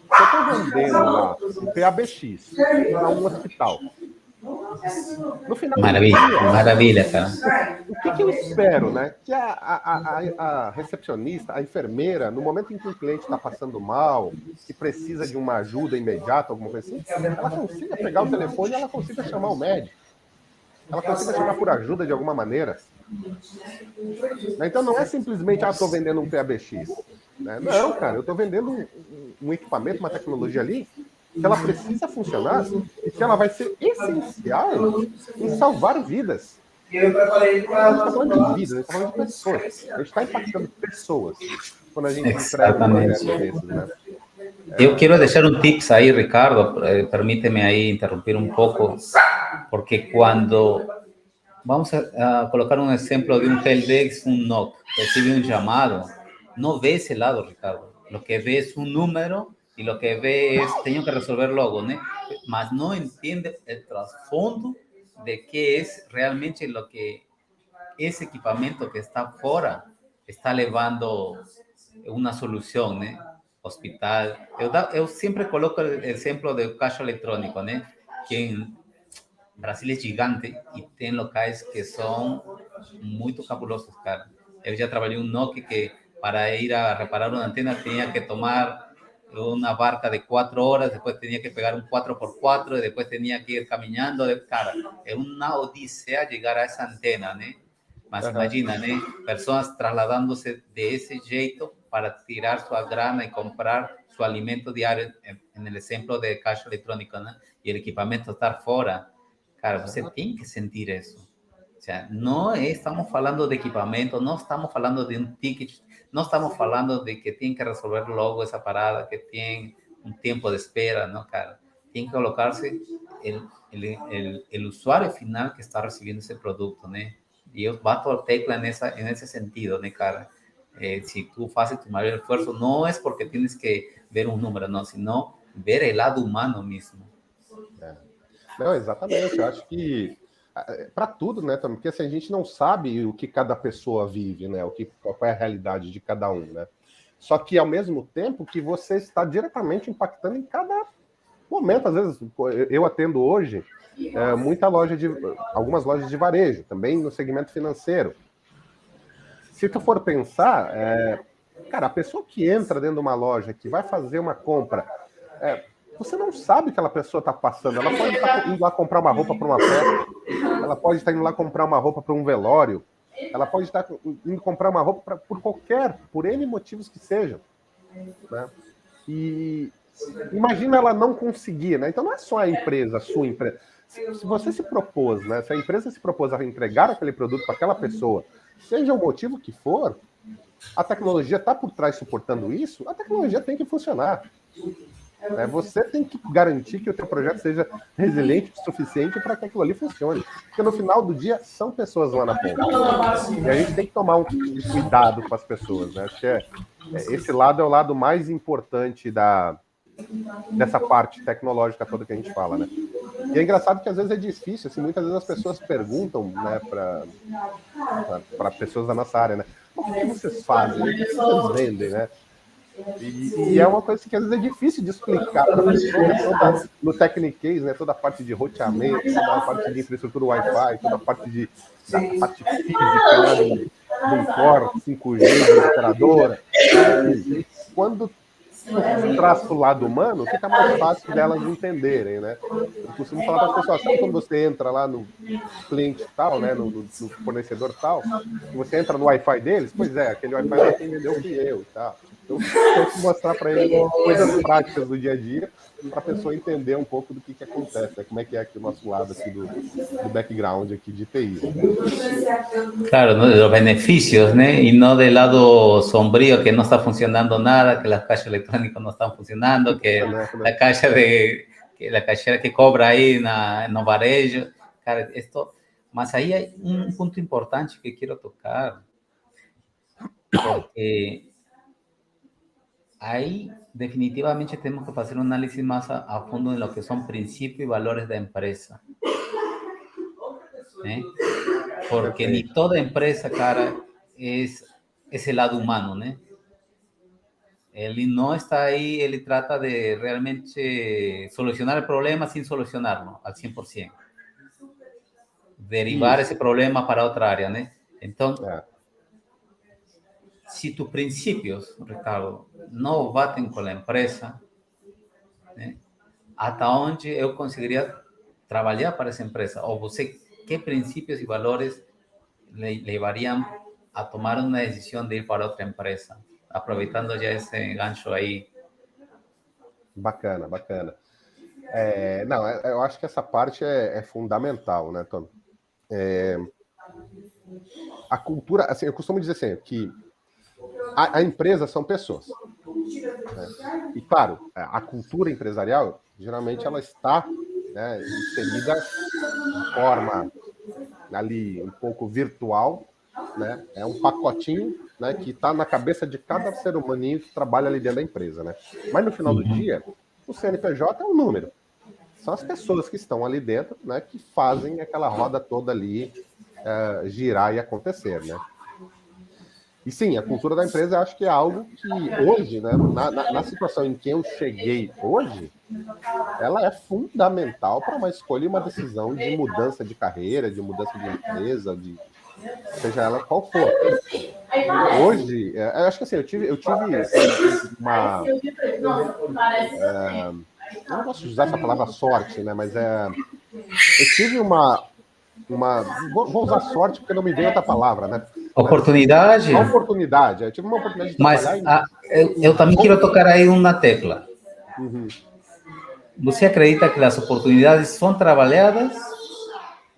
Speaker 2: eu estou vendendo lá um PABX para um hospital, no final do
Speaker 1: Maravilha,
Speaker 2: dia,
Speaker 1: maravilha, cara.
Speaker 2: o que eu espero, né? Que a recepcionista, a enfermeira, no momento em que o cliente está passando mal, que precisa de uma ajuda imediata, alguma coisa assim, ela consiga pegar o telefone e ela consiga chamar o médico. Ela consiga chamar por ajuda de alguma maneira. Então não é simplesmente, estou vendendo um PABX. Né? Não, cara, eu estou vendendo um equipamento, uma tecnologia ali, que ela precisa funcionar e que ela vai ser essencial em salvar vidas. A gente está falando de vidas, a gente está falando de pessoas. A gente está impactando pessoas quando a gente entrega um projeto desses, né?
Speaker 1: Eu quero deixar um tips aí, Ricardo, permíteme aí interromper um pouco, porque quando vamos a colocar um exemplo de um Heldex, um NOC, recibe um chamado, no ve ese lado, Ricardo. Lo que ve es un número y lo que ve es, tengo que resolver logo, ¿no? Mas no entiende el trasfondo de qué es realmente lo que ese equipamiento que está fuera está levando una solución, ¿no? Hospital. Eu sempre coloco o exemplo do caixa eletrônico, né? Que em Brasil é gigante e tem locais que são muito cabulosos, cara. Eu já trabalhei em um Nokia que para ir a reparar uma antena tinha que tomar uma barca de 4 horas, depois tinha que pegar um 4x4 e depois tinha que ir caminhando. Cara, é uma odisseia chegar a essa antena, né? Mas imagina, né? Pessoas trasladándose de esse jeito para tirar sua grana e comprar seu alimento diário, no exemplo de caixa eletrônica, né? E o equipamento estar fora. Cara, você tem que sentir isso. O sea, no estamos falando de equipamento, no estamos falando de un ticket, no estamos falando de que tienen que resolver logo esa parada, que tiene un tiempo de espera, ¿no, cara? Tiene que colocarse el usuario final que está recibiendo ese producto, ¿no? Y yo bato la tecla en ese sentido, ¿no, cara? Si tú haces tu mayor esfuerzo, no es porque tienes que ver un número, no, sino ver el lado humano mismo.
Speaker 2: Não, exatamente. Eu acho que para tudo, né, também, porque assim, a gente não sabe o que cada pessoa vive, né, qual é a realidade de cada um, né. Só que ao mesmo tempo que você está diretamente impactando em cada momento. Às vezes, eu atendo hoje algumas lojas de varejo, também no segmento financeiro. Se tu for pensar, cara, a pessoa que entra dentro de uma loja, que vai fazer uma compra, você não sabe o que aquela pessoa está passando. Ela pode estar indo lá comprar uma roupa para uma festa, ela pode estar indo lá comprar uma roupa para um velório, ela pode estar indo comprar uma roupa por N motivos que sejam. Né? E imagina ela não conseguir, né? Então não é só a empresa, a sua empresa. Se você se propôs, né? Se a empresa se propôs a entregar aquele produto para aquela pessoa, seja o motivo que for, a tecnologia está por trás suportando isso, a tecnologia tem que funcionar. Você tem que garantir que o teu projeto seja resiliente o suficiente para que aquilo ali funcione. Porque no final do dia, são pessoas lá na ponta. E a gente tem que tomar um cuidado com as pessoas. Né? Acho que esse lado é o lado mais importante dessa parte tecnológica toda que a gente fala. Né? E é engraçado que às vezes é difícil. Assim, muitas vezes as pessoas perguntam, né, para pessoas da nossa área, né? O que vocês fazem? O que vocês vendem, né? E é uma coisa que às vezes é difícil de explicar para a pessoa no Technic, né? Toda a parte de roteamento, toda a parte de infraestrutura Wi-Fi, toda a parte da parte física, né? de um core 5G, de operadora. Quando traz para o lado humano, fica mais fácil delas entenderem, né? Eu costumo falar para as pessoas, sabe quando você entra lá no cliente tal, né? No fornecedor tal, e você entra no Wi-Fi deles? Pois é, aquele Wi-Fi lá quem vendeu fui eu e tal. Então, eu tenho que mostrar para ele coisas práticas do dia a dia, para a pessoa entender um pouco do que acontece, né? Como é que é aqui o nosso lado aqui do background aqui de TI.
Speaker 1: Claro, ¿no? De los beneficios, ¿no? Y no del lado sombrío, que no está funcionando nada, que las cajas electrónicas no están funcionando, que la caixa que cobra ahí no varejo. Cara, esto, Mas aí há um ponto importante que quero tocar, porque aí definitivamente temos que fazer uma análise mais a fundo de lo que são princípios e valores da empresa, né? Porque nem toda empresa, cara, é esse lado humano, né? Ele não está aí, ele trata de realmente solucionar o problema sem solucioná-lo al 100%. Derivar esse problema para outra área, né? Então, se tus princípios, Ricardo, não batem com a empresa, né? Até onde eu conseguiria trabalhar para essa empresa? Ou você, que princípios e valores levariam a tomar uma decisão de ir para outra empresa? Aproveitando já esse gancho aí.
Speaker 2: Bacana, bacana. Não, eu acho que essa parte é fundamental, né, Tom? A cultura, assim, eu costumo dizer assim, que a empresa são pessoas. Né? E, claro, a cultura empresarial, geralmente, ela está, né, inserida de forma ali um pouco virtual, né? É um pacotinho, né, que está na cabeça de cada ser humaninho que trabalha ali dentro da empresa, né? Mas no final do dia, o CNPJ é um número. São as pessoas que estão ali dentro, né, que fazem aquela roda toda ali girar e acontecer, né? E sim, a cultura da empresa eu acho que é algo que hoje, né, na situação em que eu cheguei hoje, ela é fundamental para uma escolha e uma decisão de mudança de carreira, de mudança de empresa, seja ela qual for. Hoje, eu acho que assim, eu tive uma... eu não posso usar essa palavra sorte, né, mas eu tive uma vou usar sorte porque não me veio outra palavra, né?
Speaker 1: Oportunidade?
Speaker 2: Uma oportunidade. Eu tive uma oportunidade de trabalhar
Speaker 1: Mas eu também quero tocar aí uma tecla.
Speaker 2: Uhum.
Speaker 1: Você acredita que as oportunidades são trabalhadas?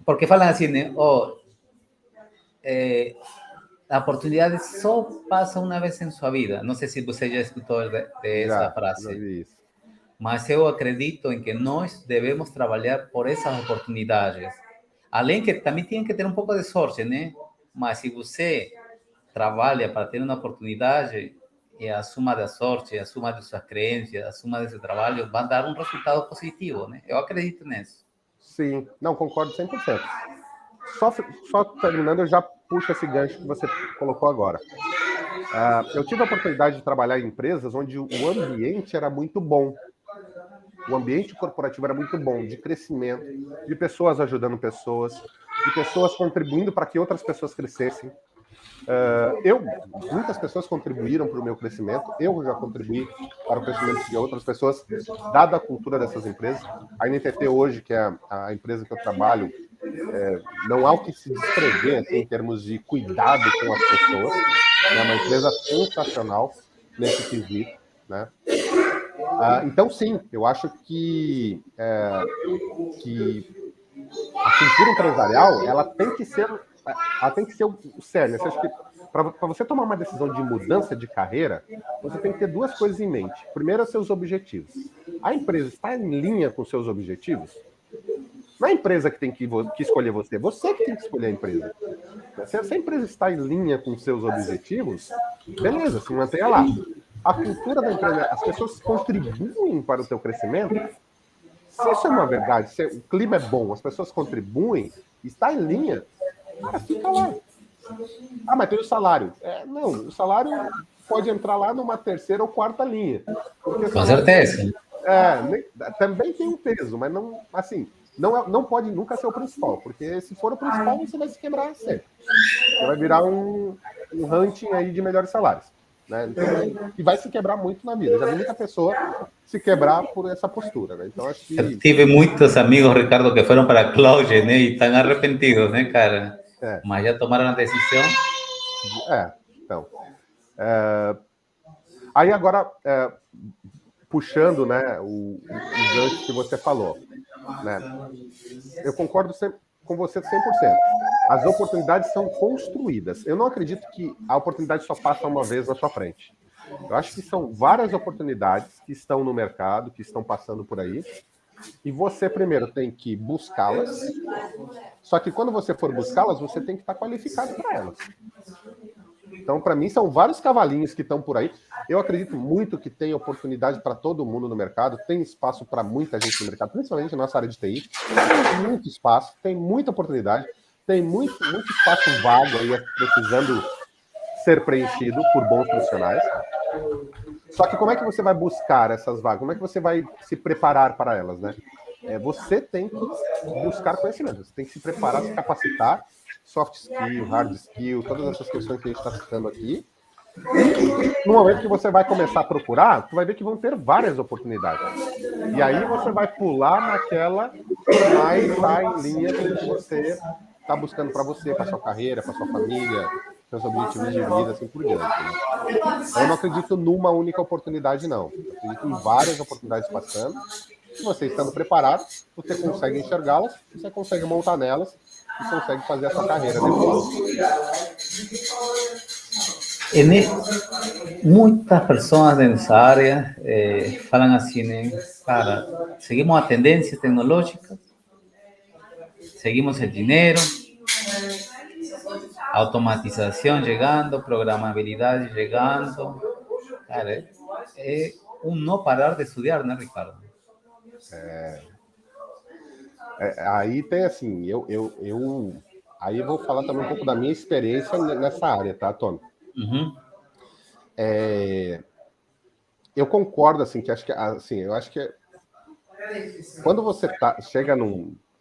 Speaker 1: Porque falam assim, né? A oportunidade só passa uma vez em sua vida. Não sei se você já escutou essa frase.
Speaker 2: Já vi isso.
Speaker 1: Mas eu acredito em que nós devemos trabalhar por essas oportunidades. Além que também tem que ter um pouco de sorte, né? Mas se você trabalha para ter uma oportunidade, e a suma da sorte, a suma de suas crenças, a suma desse trabalho, vai dar um resultado positivo, né? Eu acredito nisso.
Speaker 2: Sim, não, concordo 100%. Só terminando, eu já puxo esse gancho que você colocou agora. Eu tive a oportunidade de trabalhar em empresas onde o ambiente era muito bom. O ambiente corporativo era muito bom, de crescimento, de pessoas ajudando pessoas, de pessoas contribuindo para que outras pessoas crescessem. Muitas pessoas contribuíram para o meu crescimento, eu já contribuí para o crescimento de outras pessoas, dada a cultura dessas empresas. A NTT hoje, que é a empresa que eu trabalho, não há o que se descrever assim, em termos de cuidado com as pessoas. É uma empresa sensacional nesse quesito, né? Então, sim, eu acho que a cultura empresarial ela tem que ser o cerne. Eu acho que para você tomar uma decisão de mudança de carreira, você tem que ter duas coisas em mente. Primeiro, seus objetivos. A empresa está em linha com seus objetivos? Não é a empresa que tem que escolher você, você que tem que escolher a empresa. Se a empresa está em linha com seus objetivos, beleza, se mantenha lá. A cultura da empresa, as pessoas contribuem para o teu crescimento. Se isso é uma verdade, se o clima é bom, as pessoas contribuem, está em linha, cara, fica lá. Mas tem o salário. Não, o salário pode entrar lá numa terceira ou quarta linha.
Speaker 1: Com certeza.
Speaker 2: Também tem um peso, mas não, assim, não pode nunca ser o principal, porque se for o principal, você vai se quebrar sempre. Você vai virar um ranking aí de melhores salários. Né? Então, e vai se quebrar muito na vida. Já vi muita pessoa se quebrar por essa postura. Né? Então, acho que...
Speaker 1: Eu tive muitos amigos, Ricardo, que foram para a Cloud, né? E estão arrependidos, né, cara? Mas já tomaram a decisão.
Speaker 2: Então. Aí agora, puxando, né, o gancho que você falou, né? Eu concordo com você 100%. As oportunidades são construídas. Eu não acredito que a oportunidade só passa uma vez na sua frente. Eu acho que são várias oportunidades que estão no mercado, que estão passando por aí, e você primeiro tem que buscá-las, Só que quando você for buscá-las, você tem que estar qualificado para elas. Então, para mim, são vários cavalinhos que estão por aí. Eu acredito muito que tem oportunidade para todo mundo no mercado, tem espaço para muita gente no mercado, principalmente na nossa área de TI. Tem muito espaço, tem muita oportunidade, tem muito espaço vago aí precisando ser preenchido por bons profissionais. Só que como é que você vai buscar essas vagas? Como é que você vai se preparar para elas, né? Você tem que buscar conhecimento, você tem que se preparar, se capacitar, soft skill, hard skill, todas essas questões que a gente está citando aqui. E no momento que você vai começar a procurar, você vai ver que vão ter várias oportunidades. E aí você vai pular naquela que mais está em linha com o que você está buscando para você, para sua carreira, para sua família, seus objetivos de vida, assim por diante. Né? Eu não acredito numa única oportunidade, não. Eu acredito em várias oportunidades passando. Se você estando preparado, você consegue enxergá-las, você consegue montar nelas e consegue fazer a sua carreira depois.
Speaker 1: Muitas pessoas nessa área falam assim, né? Cara, seguimos a tendências tecnológicas, seguimos el dinero, automatización llegando, programabilidad llegando. Cara, é um não parar de estudar, né, Ricardo?
Speaker 2: Aí tem assim, aí eu vou falar também um pouco da minha experiência nessa área, tá, Tony?
Speaker 1: Uhum.
Speaker 2: Eu concordo, assim, que eu acho que quando você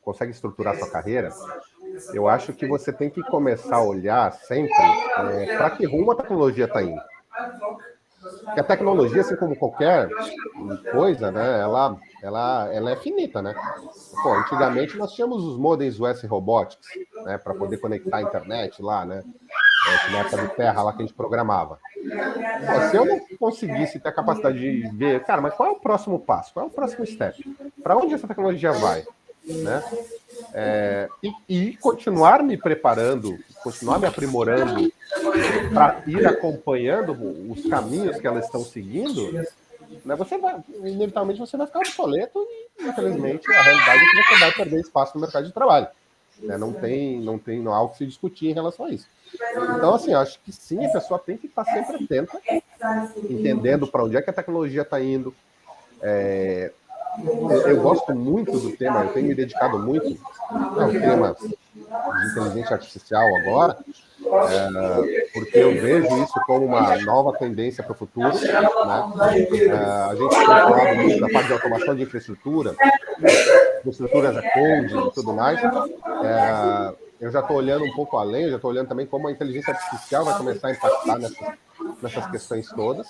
Speaker 2: consegue estruturar sua carreira, eu acho que você tem que começar a olhar sempre para que rumo a tecnologia está indo. Porque a tecnologia, assim como qualquer coisa, né, ela é finita, né? Pô, antigamente nós tínhamos os modems US Robotics, né, para poder conectar a internet lá, né? Na época de terra lá que a gente programava. Pô, se eu não conseguisse ter a capacidade de ver, cara, mas qual é o próximo passo? Qual é o próximo step? Para onde essa tecnologia vai? Né? E continuar me preparando, continuar me aprimorando para ir acompanhando os caminhos que elas estão seguindo, né? Inevitavelmente você vai ficar obsoleto e, infelizmente, a realidade é que você vai perder espaço no mercado de trabalho. Né? Não tem algo que se discutir em relação a isso. Então, assim, eu acho que sim, a pessoa tem que estar sempre atenta, entendendo para onde é que a tecnologia está indo. Eu gosto muito do tema, eu tenho me dedicado muito ao tema de inteligência artificial agora, porque eu vejo isso como uma nova tendência para o futuro. Né? A gente tem falado muito da parte de automação de infraestruturas a code e tudo mais. Eu já estou olhando um pouco além, eu já estou olhando também como a inteligência artificial vai começar a impactar nessas questões todas.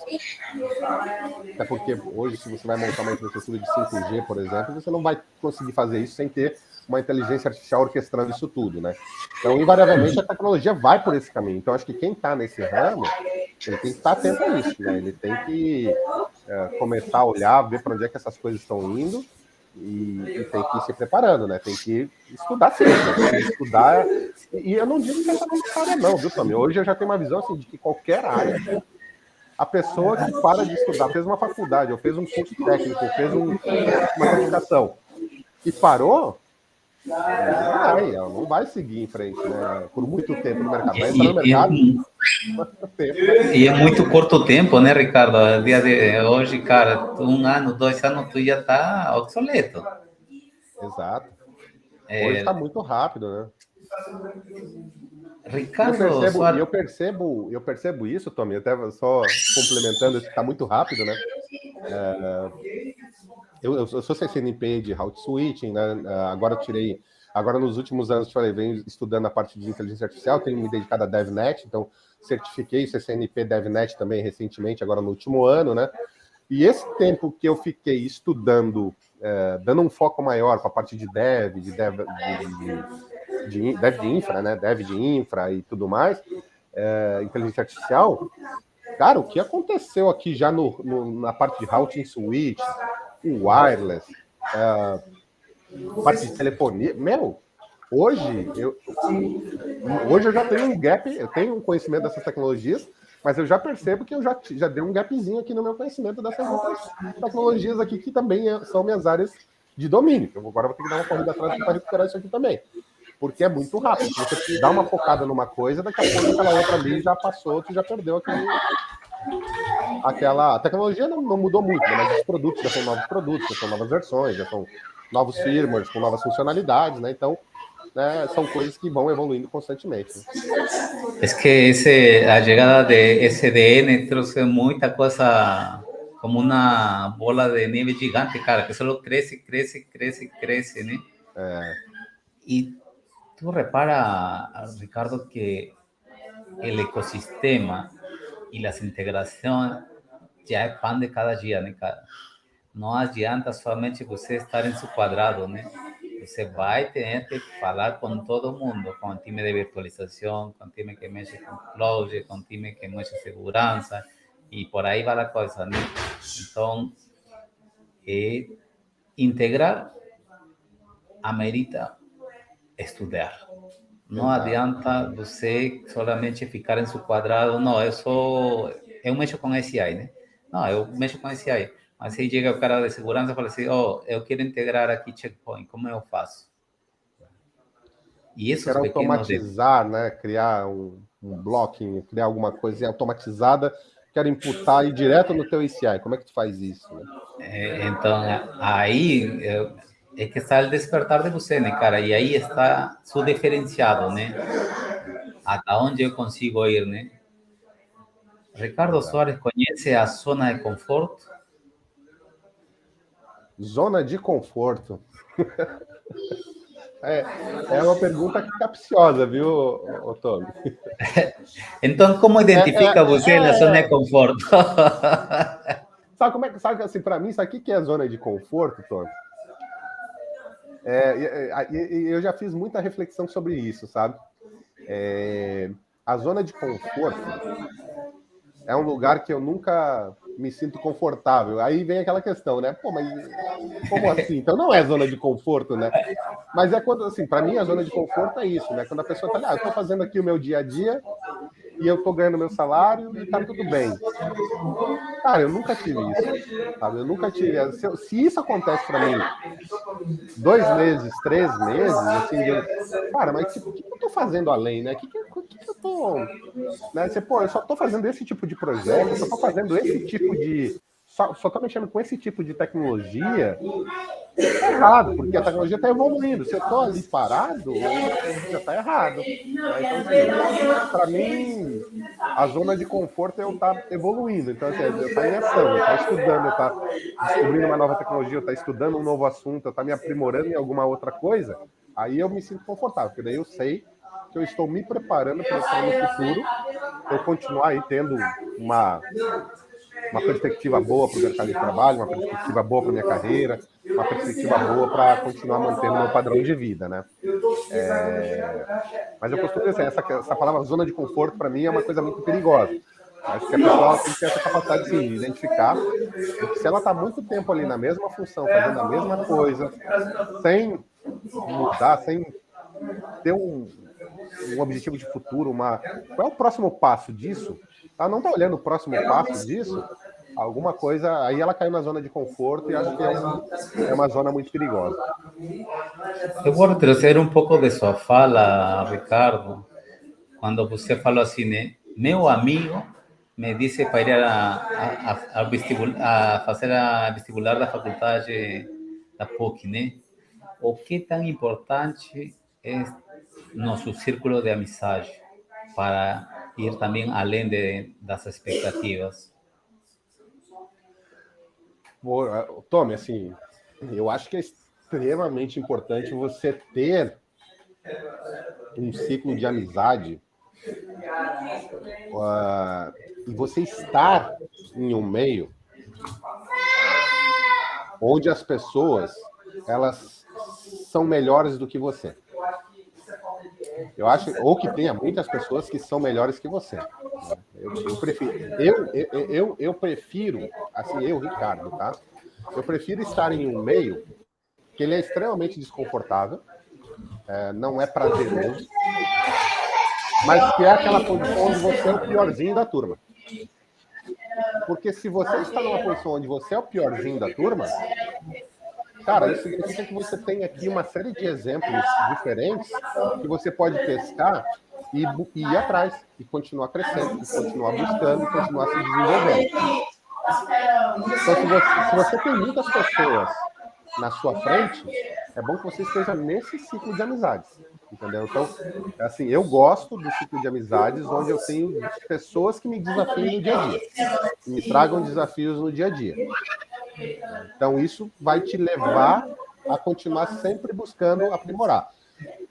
Speaker 2: Até porque hoje, se você vai montar uma infraestrutura de 5G, por exemplo, você não vai conseguir fazer isso sem ter uma inteligência artificial orquestrando isso tudo, né? Então, invariavelmente, a tecnologia vai por esse caminho. Então, acho que quem está nesse ramo, ele tem que estar atento a isso, né? Ele tem que começar a olhar, ver para onde é que essas coisas estão indo e tem que ir se preparando, né? Tem que estudar sempre, né? Tem que estudar. E eu não digo que essa área não, viu, Tommy? Hoje eu já tenho uma visão assim, de que qualquer área, a pessoa que para de estudar, fez uma faculdade, ou fez um curso técnico, ou fez uma qualificação, e parou, ela não vai seguir em frente, né? Por muito tempo no mercado. Vai entrar no mercado.
Speaker 1: E é muito curto tempo, né, Ricardo? O dia de hoje, cara, 1 ano, 2 anos, tu já está obsoleto.
Speaker 2: Exato. Hoje está muito rápido, né?
Speaker 1: Ricardo,
Speaker 2: eu percebo isso, Tommy, até só complementando, isso que está muito rápido, né? Eu sou CCNP de route switching, né? Agora nos últimos anos, venho estudando a parte de inteligência artificial, tenho me dedicado a DevNet, então certifiquei o CCNP DevNet também recentemente, agora no último ano, né? E esse tempo que eu fiquei estudando, dando um foco maior para a parte de dev de infra, né? Dev de infra e tudo mais, inteligência artificial, cara, o que aconteceu aqui já na parte de routing switch, o wireless, parte de telefonia, hoje eu já tenho um gap, eu tenho um conhecimento dessas tecnologias, mas eu já percebo que eu já dei um gapzinho aqui no meu conhecimento dessas outras tecnologias aqui, que também são minhas áreas de domínio. Agora eu vou ter que dar uma corrida atrás para recuperar isso aqui também. porque é muito rápido. Se você dá uma focada numa coisa, daqui a pouco aquela outra ali já passou, tu já perdeu aquela... A tecnologia não mudou muito, né? Mas os produtos já são novos produtos, já são novas versões, já são novos firmwares com novas funcionalidades, né? Então, né, são coisas que vão evoluindo constantemente. Né?
Speaker 1: Es que a llegada de SDN trouxe muita coisa, como uma bola de neve gigante, cara, que só cresce, né? E tu repara, Ricardo, que el ecosistema y las integraciones ya expande cada día, né, cara? Não adianta somente você estar em seu quadrado, né? Você vai ter que falar com todo mundo, com o time de virtualização, com o time que mexe com cloud, com o time que mexe com segurança, e por aí vai a coisa, né? Então, integrar amerita estudar. Não adianta você solamente ficar em seu quadrado. Não, eu mexo com SI, né? Não, eu mexo com SI. Mas aí chega o cara de segurança e fala assim, eu quero integrar aqui checkpoint, como eu faço? E esses
Speaker 2: quero automatizar, né? Criar um blocking, criar alguma coisa automatizada, quero imputar e direto no teu ACI. Como é que tu faz isso? Né?
Speaker 1: Então, aí é que está o despertar de você, né, cara? E aí está seu diferenciado, né? Até onde eu consigo ir, né? Ricardo Soares conhece a zona de conforto?
Speaker 2: Zona de conforto. É uma pergunta capciosa, viu, Otônio?
Speaker 1: Então, como identifica você na zona de conforto?
Speaker 2: Sabe assim, para mim, sabe o que é zona de conforto, Tony? Eu já fiz muita reflexão sobre isso, sabe? A zona de conforto é um lugar que eu nunca me sinto confortável. Aí vem aquela questão, né? Pô, mas como assim? Então não é zona de conforto, né? Mas é quando, assim, para mim a zona de conforto é isso, né? Quando a pessoa fala, eu tô fazendo aqui o meu dia a dia e eu tô ganhando meu salário e tá tudo bem. Cara, eu nunca tive isso, sabe? Eu nunca tive. Se isso acontece para mim 2 meses, 3 meses, assim, cara, mas o que eu tô fazendo além, né? O que eu tô... Né? Eu só tô fazendo esse tipo de projeto, eu só tô fazendo esse tipo de... Só tô mexendo com esse tipo de tecnologia, tá errado, porque a tecnologia está evoluindo. Se eu tô ali parado, já tá errado. Né? Então, assim, para mim, a zona de conforto é eu estar evoluindo. Então, assim, eu estar em ação, eu estar estudando, eu estar descobrindo uma nova tecnologia, eu estar estudando um novo assunto, eu estar me aprimorando em alguma outra coisa, aí eu me sinto confortável, porque daí eu sei que eu estou me preparando para no futuro eu continuar aí tendo uma perspectiva boa para o mercado de trabalho, uma perspectiva boa para minha carreira, uma perspectiva boa para continuar mantendo meu padrão de vida, né? Mas eu costumo dizer, essa palavra zona de conforto, para mim, é uma coisa muito perigosa. Acho que a pessoa tem que ter essa capacidade de identificar, porque se ela está muito tempo ali na mesma função, fazendo a mesma coisa, sem mudar, sem ter um objetivo de futuro, qual é o próximo passo disso? Ela não está olhando o próximo passo disso, alguma coisa, aí ela caiu na zona de conforto e acho que é uma zona muito perigosa.
Speaker 1: Eu vou trazer um pouco de sua fala, Ricardo, quando você falou assim, né? Meu amigo me disse para ir a fazer a vestibular da faculdade da PUC, né? O que tão importante é nosso círculo de amizade para ir também além das expectativas.
Speaker 2: Tommy, assim, eu acho que é extremamente importante você ter um ciclo de amizade e você estar em um meio onde as pessoas elas são melhores do que você. Eu acho, ou que tenha muitas pessoas que são melhores que você. Eu prefiro, assim, Ricardo, tá? Eu prefiro estar em um meio que ele é extremamente desconfortável, não é prazeroso, mas que é aquela posição onde você é o piorzinho da turma. Porque se você está numa posição onde você é o piorzinho da turma, cara, isso significa que você tem aqui uma série de exemplos diferentes que você pode testar e ir atrás, e continuar crescendo, e continuar buscando, e continuar se desenvolvendo. Então, se você tem muitas pessoas na sua frente, é bom que você esteja nesse ciclo de amizades, entendeu? Então, assim, eu gosto do ciclo de amizades onde eu tenho pessoas que me desafiem no dia a dia, que me tragam desafios no dia a dia. Então, isso vai te levar a continuar sempre buscando aprimorar.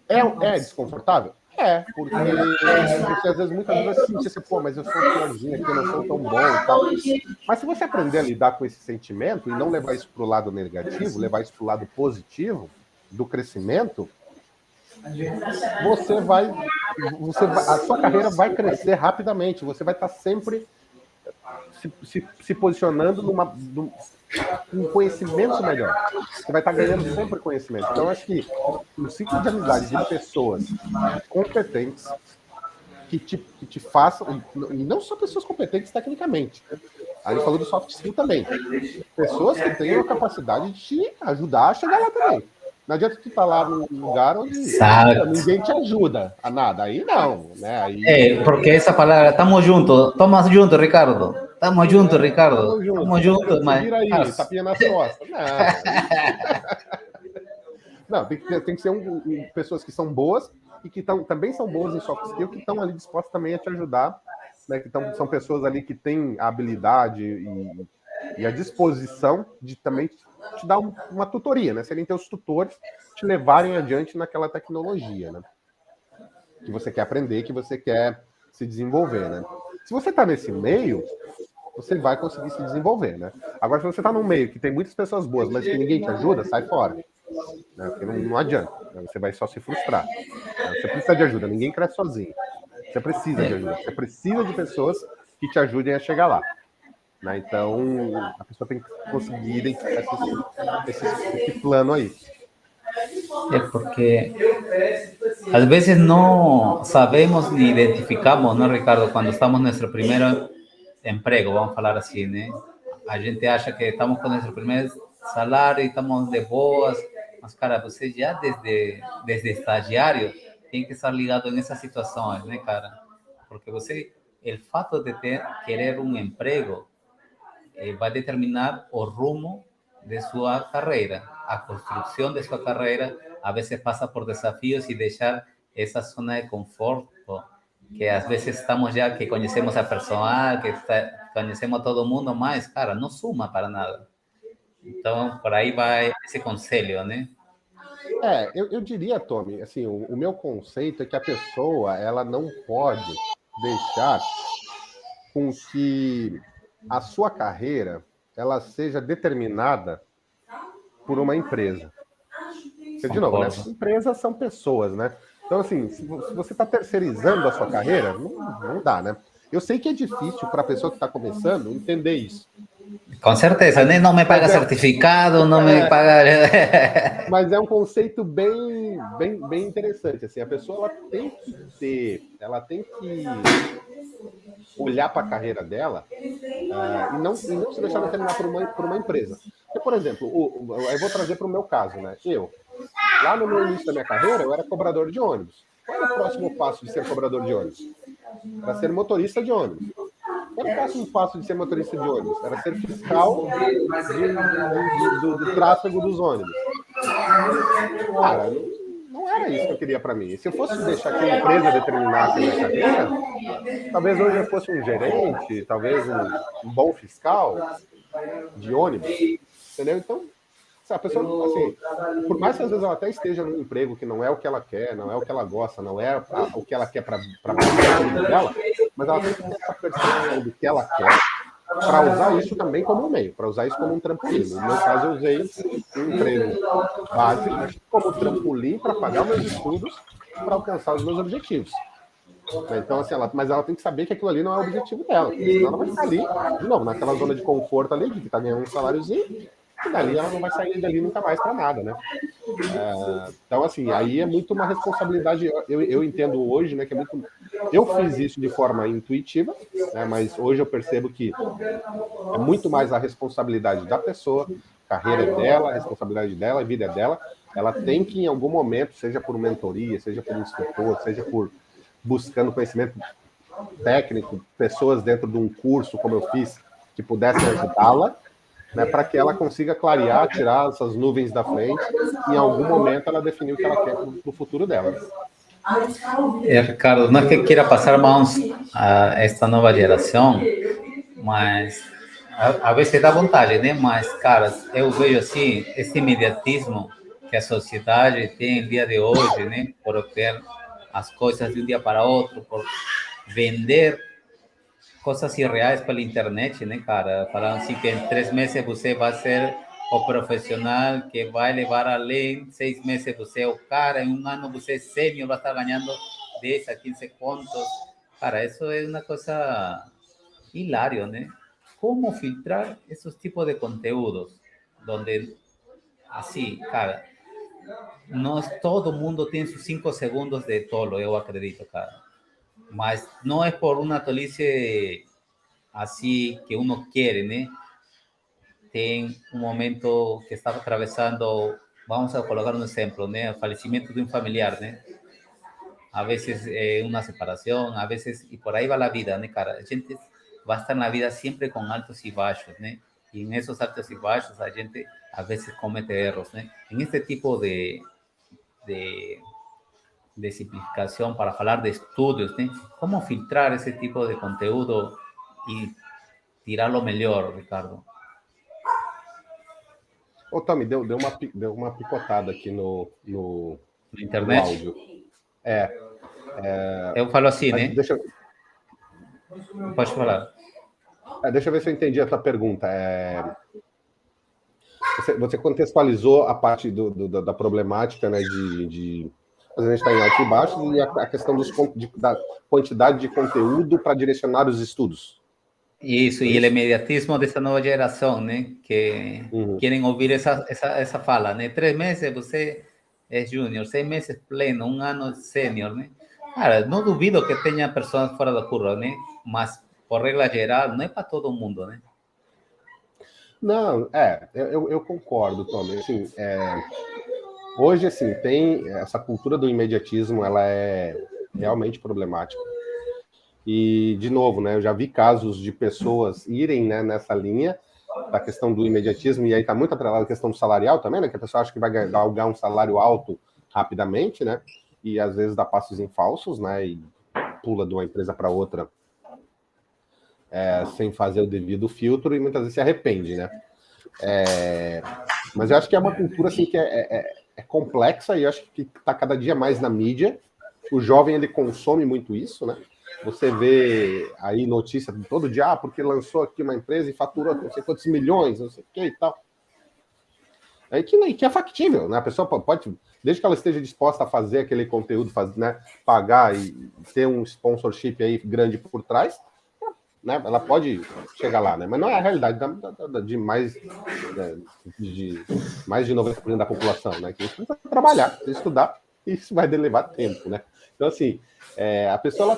Speaker 2: É desconfortável? É, porque você às vezes, muitas vezes, sente assim, pô, mas eu sou piorzinho aqui, eu não sou tão bom e tal. Mas se você aprender a lidar com esse sentimento e não levar isso para o lado negativo, levar isso para o lado positivo do crescimento, a sua carreira vai crescer rapidamente, você vai estar sempre se posicionando com um conhecimento melhor. Você vai estar ganhando sempre conhecimento. Então, acho que um ciclo de amizade de pessoas competentes que te façam, e não só pessoas competentes tecnicamente. A gente falou do soft skill também. Pessoas que tenham a capacidade de te ajudar a chegar lá também. Não adianta tu estar lá num lugar onde ninguém te ajuda a nada. Aí não, né? Aí...
Speaker 1: porque essa palavra, estamos juntos, Ricardo. Estamos juntos, Ricardo. Estamos juntos, mas...
Speaker 2: Vira aí, tapinha nas costas. Não, tem que ser pessoas que são boas e que também são boas em soft skill, que estão ali dispostas também a te ajudar, né? Que são pessoas ali que têm a habilidade e a disposição de também te dar uma tutoria, né? Serem teus tutores, te levarem adiante naquela tecnologia, né? Que você quer aprender, que você quer se desenvolver, né? Se você está nesse meio, você vai conseguir se desenvolver, né? Agora, se você está num meio que tem muitas pessoas boas, mas que ninguém te ajuda, sai fora. Né? Porque não adianta, né? Você vai só se frustrar. Né? Você precisa de ajuda, ninguém cresce sozinho. Você precisa de ajuda, você precisa de pessoas que te ajudem a chegar lá. Né? Então, a pessoa tem que conseguir identificar esse plano aí.
Speaker 1: Porque às vezes no sabemos ni identificamos, ¿no, Ricardo? Cuando estamos en nuestro primer empleo, vamos a hablar así, ¿no? A gente acha que estamos con nuestro primer salário e estamos de boas, mas, cara, você já desde estagiário tem que estar ligado nessas situações, né, cara? Porque você, o fato de querer um emprego vai determinar o rumo de sua carreira. A construção de sua carreira a vezes passa por desafios e deixar essa zona de conforto, que às vezes estamos já que conhecemos a pessoa, que conhecemos a todo mundo, mas, cara, não suma para nada. Então, por aí vai esse conselho, né?
Speaker 2: Eu diria, Tommy, assim, o meu conceito é que a pessoa, ela não pode deixar com que a sua carreira, ela seja determinada por uma empresa. Porque, de novo, né? Empresas são pessoas, né? Então, assim, se você está terceirizando a sua carreira, não dá, né? Eu sei que é difícil para a pessoa que está começando entender isso.
Speaker 1: Com certeza, né? Não me paga certificado, não me paga...
Speaker 2: Mas é um conceito bem interessante, assim, a pessoa ela tem que olhar para a carreira dela e não se deixar determinar por uma empresa. Porque, por exemplo, eu vou trazer para o meu caso, né? Lá no meu início da minha carreira, eu era cobrador de ônibus. Qual era o próximo passo de ser cobrador de ônibus? Era ser motorista de ônibus. Qual era o próximo passo de ser motorista de ônibus? Era ser fiscal do tráfego dos ônibus. Cara, não era isso que eu queria para mim. E se eu fosse deixar que a empresa determinasse a minha carreira, talvez hoje eu fosse um gerente, talvez um bom fiscal de ônibus. Entendeu? Então, a pessoa, assim, por mais que às vezes ela até esteja num emprego que não é o que ela quer, não é o que ela gosta, não é o que ela quer para a vida dela, mas ela tem que ter essa percepção do que ela quer para usar isso também como um meio, para usar isso como um trampolim. No meu caso, eu usei um emprego básico como trampolim para pagar meus estudos, para alcançar os meus objetivos. Então, assim, mas ela tem que saber que aquilo ali não é o objetivo dela, senão ela vai ficar ali, de novo, naquela zona de conforto ali, que está ganhando um saláriozinho, e dali ela não vai sair dali nunca mais para nada, né? Então, assim, aí é muito uma responsabilidade, eu entendo hoje, né, que é muito... Eu fiz isso de forma intuitiva, né, mas hoje eu percebo que é muito mais a responsabilidade da pessoa carreira é dela, a responsabilidade dela, a vida é dela. Ela tem que, em algum momento, seja por mentoria, seja por instrutor, seja por buscando conhecimento técnico, pessoas dentro de um curso, como eu fiz, que pudessem ajudá-la, né, para que ela consiga clarear, tirar essas nuvens da frente, e em algum momento ela definir o que ela quer para o futuro dela.
Speaker 1: Ricardo, no es que quiera pasar más a esta nueva generación, mas a veces dá vontade, né? Mas, cara, eu vejo assim, esse imediatismo que a sociedade tem no dia de hoje, né? Por obter as coisas de um dia para outro, por vender coisas irreais pela internet, né, cara? Falando assim que em 3 meses você vai ser o profissional que vai levar além, 6 meses você é o cara, em 1 ano você é sênior, vai estar ganhando 10 a 15 contos. Cara, isso é uma coisa hilário, né? Como filtrar esses tipos de conteúdos, donde, assim, cara, nós, todo mundo tem seus 5 segundos de tolo, eu acredito, cara. Mas não é por uma tolice assim que uno quer, né? Tem um momento que está atravessando, vamos a colocar um exemplo, né? O falecimento de um familiar, né? A veces una separación, a veces, y por ahí va la vida, ¿no, cara? La gente va a estar en la vida siempre con altos y bajos, ¿no? Y en esos altos y bajos la gente a veces comete errores, ¿no? En este tipo de simplificación para hablar de estudios, ¿no? ¿Cómo filtrar ese tipo de contenido y tirarlo mejor, Ricardo?
Speaker 2: Ô, Tommy, deu uma picotada aqui no
Speaker 1: internet?
Speaker 2: No áudio.
Speaker 1: Eu falo assim, né? Pode falar.
Speaker 2: Deixa eu ver se eu entendi a tua pergunta. Você contextualizou a parte da problemática, né, de a gente está em alto e baixo, e a questão da quantidade de conteúdo para direcionar os estudos.
Speaker 1: Isso, e o imediatismo dessa nova geração, né? Que querem ouvir essa fala, né? 3 meses você é júnior, 6 meses pleno, 1 ano sênior, né? Cara, não duvido que tenha pessoas fora do curso, né? Mas, por regra geral, não é para todo mundo, né?
Speaker 2: Não, eu concordo, Tommy. Assim, hoje, assim, tem essa cultura do imediatismo, ela é realmente problemática. E, de novo, né, eu já vi casos de pessoas irem, né, nessa linha da questão do imediatismo, e aí está muito atrelado a questão do salarial também, né, que a pessoa acha que vai galgar um salário alto rapidamente, né, e às vezes dá passos em falsos, né, e pula de uma empresa para outra sem fazer o devido filtro, e muitas vezes se arrepende, né. Mas eu acho que é uma cultura assim, que é complexa, e eu acho que está cada dia mais na mídia. O jovem, ele consome muito isso, né. Você vê aí notícia todo dia, porque lançou aqui uma empresa e faturou não sei quantos milhões, não sei o que e tal. Aí que é factível, né? A pessoa pode, desde que ela esteja disposta a fazer aquele conteúdo, né, pagar e ter um sponsorship aí grande por trás, né? Ela pode chegar lá, né? Mas não é a realidade de mais de 90% da população, né? Que precisa trabalhar, precisa estudar, e isso vai levar tempo, né? Então, assim, a pessoa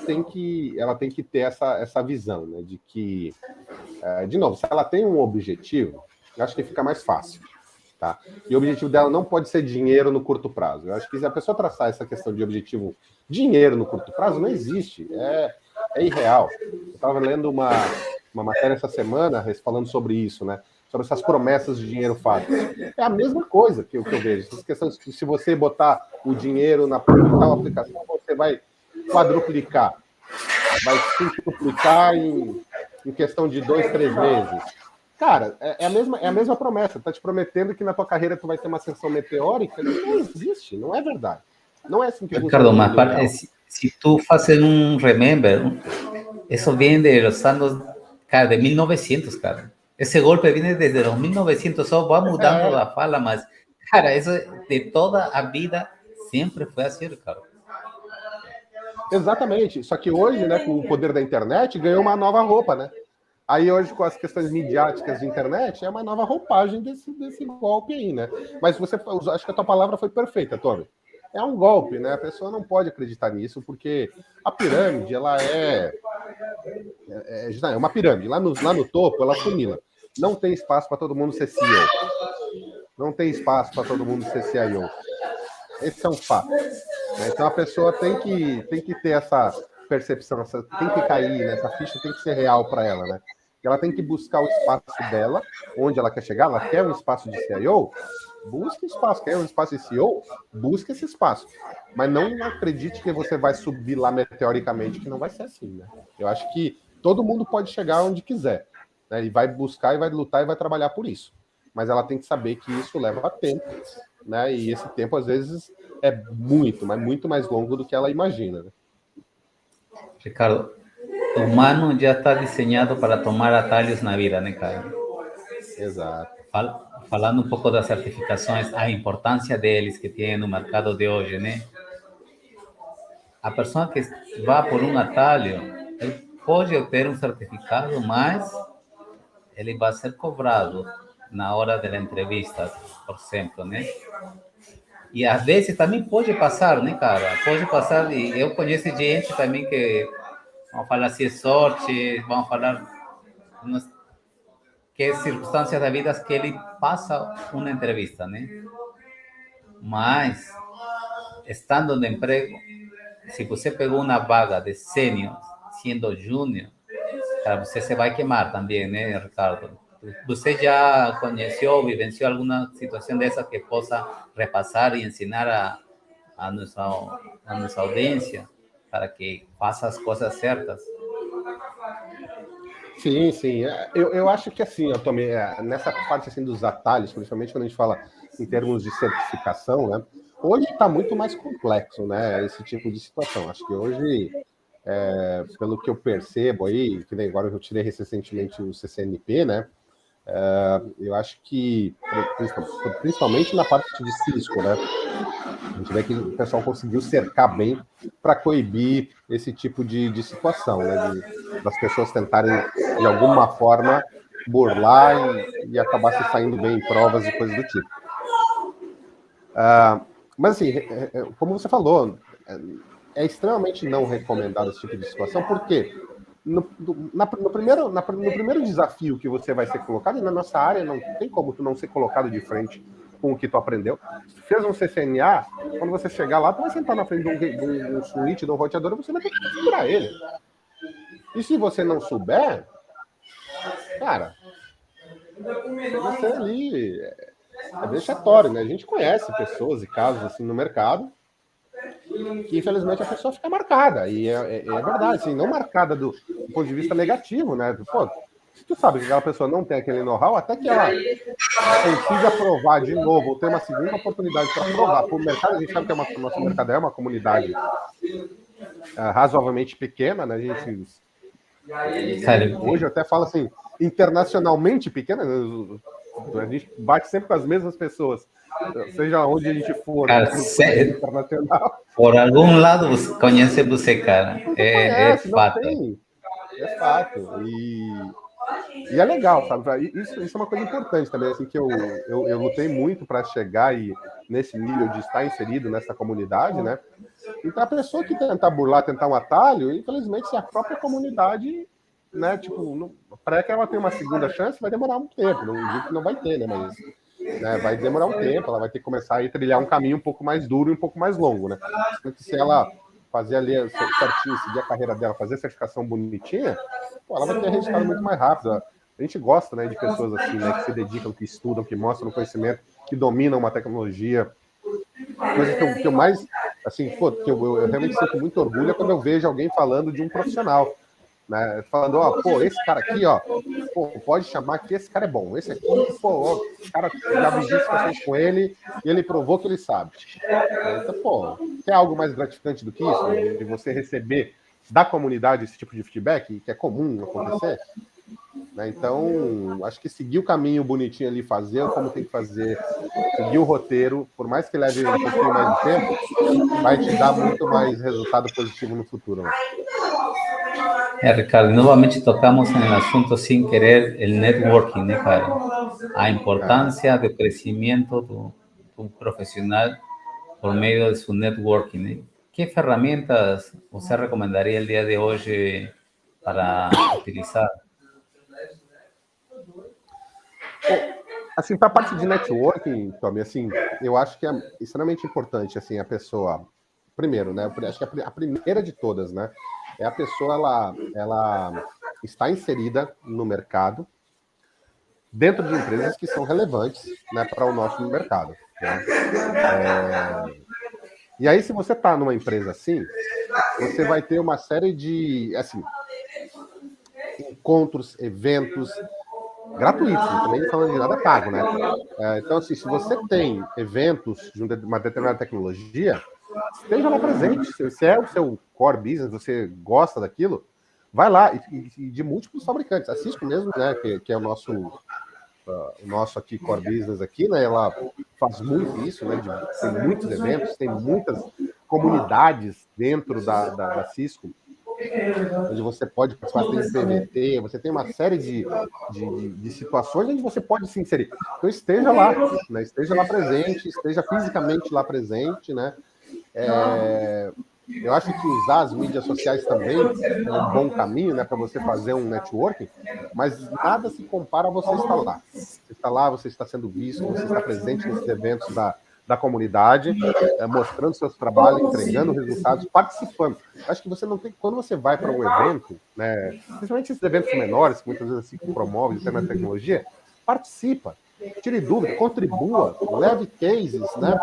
Speaker 2: ela tem que ter essa visão, né, de que, de novo, se ela tem um objetivo, eu acho que fica mais fácil, tá? E o objetivo dela não pode ser dinheiro no curto prazo. Eu acho que se a pessoa traçar essa questão de objetivo dinheiro no curto prazo, não existe, é irreal. Eu estava lendo uma matéria essa semana falando sobre isso, né? Sobre essas promessas de dinheiro fácil. É a mesma coisa que eu vejo. Essas questões que se você botar o dinheiro na tal aplicação, você vai quadruplicar, vai quintuplicar em questão de 2, 3 meses. Cara, é a mesma promessa. Tá te prometendo que na tua carreira tu vai ter uma ascensão meteórica. Não existe, não é verdade. Não é assim que
Speaker 1: Ricardo, mas se tu fazes um remember, isso vem de los anos, cara, de 1900, cara. Esse golpe vem desde os 1900, só vai mudando a fala, mas, cara, isso de toda a vida sempre foi assim, Ricardo.
Speaker 2: Exatamente. Só que hoje, né, com o poder da internet, ganhou uma nova roupa, né? Aí hoje, com as questões midiáticas de internet, é uma nova roupagem desse golpe aí, né? Mas acho que a tua palavra foi perfeita, Tony. É um golpe, né? A pessoa não pode acreditar nisso, porque a pirâmide, ela é uma pirâmide. Lá no topo, ela funila. Não tem espaço para todo mundo ser CEO. não tem espaço para todo mundo ser CIO. Esse é um fato. Né? Então a pessoa tem que ter essa percepção, tem que cair, né? Essa ficha tem que ser real para ela, né? Ela tem que buscar o espaço dela, onde ela quer chegar. Ela quer um espaço de CIO, busque espaço. Quer um espaço de CEO, busque esse espaço. Mas não acredite que você vai subir lá meteoricamente, que não vai ser assim, né? Eu acho que todo mundo pode chegar onde quiser, né? E vai buscar, e vai lutar, e vai trabalhar por isso. Mas ela tem que saber que isso leva tempo, né? E esse tempo, às vezes, é muito, mas muito mais longo do que ela imagina, né?
Speaker 1: Ricardo, o humano já está desenhado para tomar atalhos na vida, né, cara?
Speaker 2: Exato.
Speaker 1: Falando um pouco das certificações, a importância deles que tem no mercado de hoje, né? A pessoa que vá por um atalho, ele pode ter um certificado, mas ele vai ser cobrado na hora da entrevista, por exemplo, né? E às vezes também pode passar, né, cara? Pode passar, e eu conheço gente também que, vamos falar assim, é sorte, vamos falar que circunstâncias da vida que ele passa uma entrevista, né? Mas, estando no emprego, se você pegou uma vaga de sênior, sendo júnior, cara, você se vai queimar também, né, Ricardo? Você já conheceu, vivenciou alguma situação dessa que possa repassar e ensinar a nossa audiência para que faça as coisas certas?
Speaker 2: Sim, sim. Eu acho que assim, eu tomei nessa parte assim dos atalhos, principalmente quando a gente fala em termos de certificação, né? Hoje está muito mais complexo, né? Esse tipo de situação. Acho que hoje, pelo que eu percebo aí, que nem agora eu tirei recentemente o CCNP, né? Eu acho que, principalmente na parte de Cisco, né? A gente vê que o pessoal conseguiu cercar bem para coibir esse tipo de situação, né? Das pessoas tentarem, de alguma forma, burlar e acabar se saindo bem em provas e coisas do tipo. Mas, assim, como você falou, é extremamente não recomendado esse tipo de situação, porque no primeiro desafio que você vai ser colocado, e na nossa área não tem como tu não ser colocado de frente com o que tu aprendeu. Se tu fez um CCNA, quando você chegar lá, tu vai sentar na frente de um switch, de um roteador, e você vai ter que configurar ele. E se você não souber, cara, você ali é vexatório, né? A gente conhece pessoas e casos assim no mercado que, infelizmente, a pessoa fica marcada. E é verdade, assim, não marcada do ponto de vista negativo, né? Pô, se tu sabe que aquela pessoa não tem aquele know-how, até que ela consiga provar de novo, ou ter uma segunda oportunidade para provar para o mercado, a gente sabe que o nosso mercado é uma comunidade razoavelmente pequena, né? A gente hoje eu até falo assim, internacionalmente pequena, a gente bate sempre com as mesmas pessoas, seja onde a gente for,
Speaker 1: Cara,
Speaker 2: internacional.
Speaker 1: por algum lado você conhece você, cara. É fato.
Speaker 2: É fato. E é legal, sabe? Isso é uma coisa importante também, assim, que eu lutei muito para chegar nesse nível de estar inserido nessa comunidade, né? Então, a pessoa que tentar burlar, tentar um atalho, infelizmente, se a própria comunidade, né, tipo, para que ela tenha uma segunda chance, vai demorar um tempo. Não digo que não vai ter, né? Mas vai demorar um tempo, ela vai ter que começar a trilhar um caminho um pouco mais duro e um pouco mais longo, né? Porque se ela fazer ali certinho, seguir a carreira dela, fazer a certificação bonitinha, pô, ela vai ter resultado muito mais rápido. A gente gosta, né, de pessoas assim, né, que se dedicam, que estudam, que mostram conhecimento, que dominam uma tecnologia. Coisa que eu mais, assim, pô, que eu realmente sinto muito orgulho é quando eu vejo alguém falando de um profissional, né? Falando, ó, pô, esse cara aqui, ó, pô, pode chamar que esse cara é bom. Esse aqui, pô, ó, esse cara já vivi situações com ele e ele provou que ele sabe. Então, pô, quer algo mais gratificante do que isso? De você receber da comunidade esse tipo de feedback, que é comum acontecer? Né? Então, acho que seguir o caminho bonitinho ali, fazer como tem que fazer, seguir o roteiro, por mais que leve um pouquinho mais de tempo, vai te dar muito mais resultado positivo no futuro. Né?
Speaker 1: Ricardo, novamente tocamos en el asunto sin querer el networking, ¿no, cara? A importância do crescimento do profissional por meio de su networking. ¿Eh? ¿Qué ferramentas você recomendaría el día de hoy para utilizar?
Speaker 2: Assim, para a parte de networking, Tommy, assim, eu acho que é extremamente importante, assim, a pessoa... Primeiro, né? Eu acho que a primeira de todas, né? É a pessoa, ela está inserida no mercado dentro de empresas que são relevantes, né, para o nosso mercado, né? E aí, se você está numa empresa assim, você vai ter uma série de, assim, encontros, eventos gratuitos, não estou nem falando de nada pago, né? Então, assim, se você tem eventos de uma determinada tecnologia, esteja lá presente. Se é o seu core business, você gosta daquilo, vai lá, e de múltiplos fabricantes. A Cisco mesmo, né, que é o nosso aqui core business aqui, né, ela faz muito isso, né, tem muitos eventos, tem muitas comunidades dentro da Cisco, onde você pode participar, tem PVT, você tem uma série de situações onde você pode se inserir. Então esteja lá, né, esteja lá presente, esteja fisicamente lá presente, né. Eu acho que usar as mídias sociais também é um bom caminho, né, para você fazer um networking, mas nada se compara a você estar lá. Você está lá, você está sendo visto, você está presente nesses eventos da comunidade, mostrando seus trabalhos, entregando resultados, participando. Eu acho que você não tem... Quando você vai para um evento, né, principalmente esses eventos menores, que muitas vezes se promove até na tecnologia, participa. Tire dúvida, contribua, leve cases, né?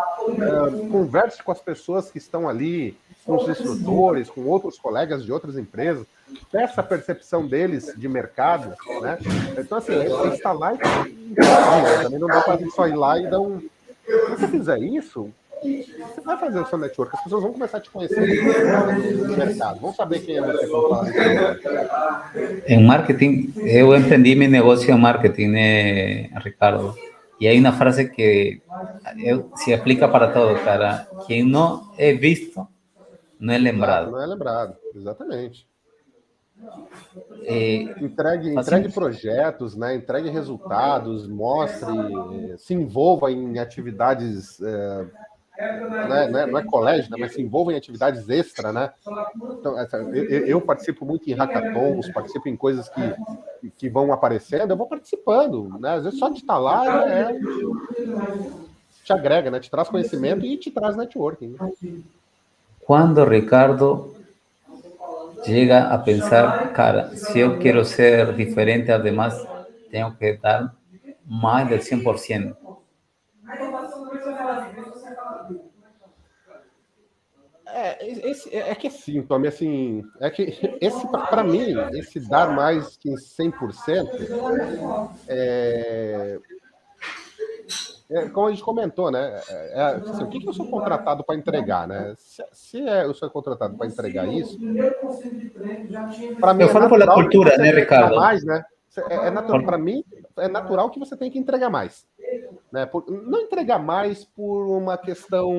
Speaker 2: Converse com as pessoas que estão ali, com os instrutores, com outros colegas de outras empresas, peça a percepção deles de mercado, né? Então, assim, você está lá e também não dá para só ir lá e dar um... Se você fizer isso, você vai fazer o seu network, as pessoas vão começar a te conhecer no mercado, vão saber quem é você quando falar nesse negócio.
Speaker 1: En marketing, yo emprendí mi negocio en marketing, Ricardo. Y hay una frase que se aplica para todo, cara. Quien no he visto, no he
Speaker 2: Exato,
Speaker 1: lembrado.
Speaker 2: não é lembrado, exatamente.
Speaker 1: Eh,
Speaker 2: Entregue projetos, né? Entregue resultados, mostre, se envolva em atividades, não é colégio, né? Mas se envolva em atividades extra, né? Então, eu participo muito em hackathons, participo em coisas que vão aparecendo, eu vou participando, né? Às vezes só de estar lá te agrega, né? Te traz conhecimento e te traz networking. Né?
Speaker 1: Quando Ricardo llega a pensar, cara, si yo quiero ser diferente, además tengo que dar más del 100%.
Speaker 2: É que assim, Tommy, assim, é que esse, para mim, esse dar mais que 100%, como a gente comentou, né? Assim, o que eu sou contratado para entregar, né? Se eu sou contratado para entregar isso, para mim
Speaker 1: Eu
Speaker 2: é
Speaker 1: falo por la
Speaker 2: natural que
Speaker 1: cultura,
Speaker 2: você
Speaker 1: né,
Speaker 2: entregar
Speaker 1: Ricardo?
Speaker 2: mais, né? Para mim, é natural que você tenha que entregar mais. Né? Não entregar mais por uma questão...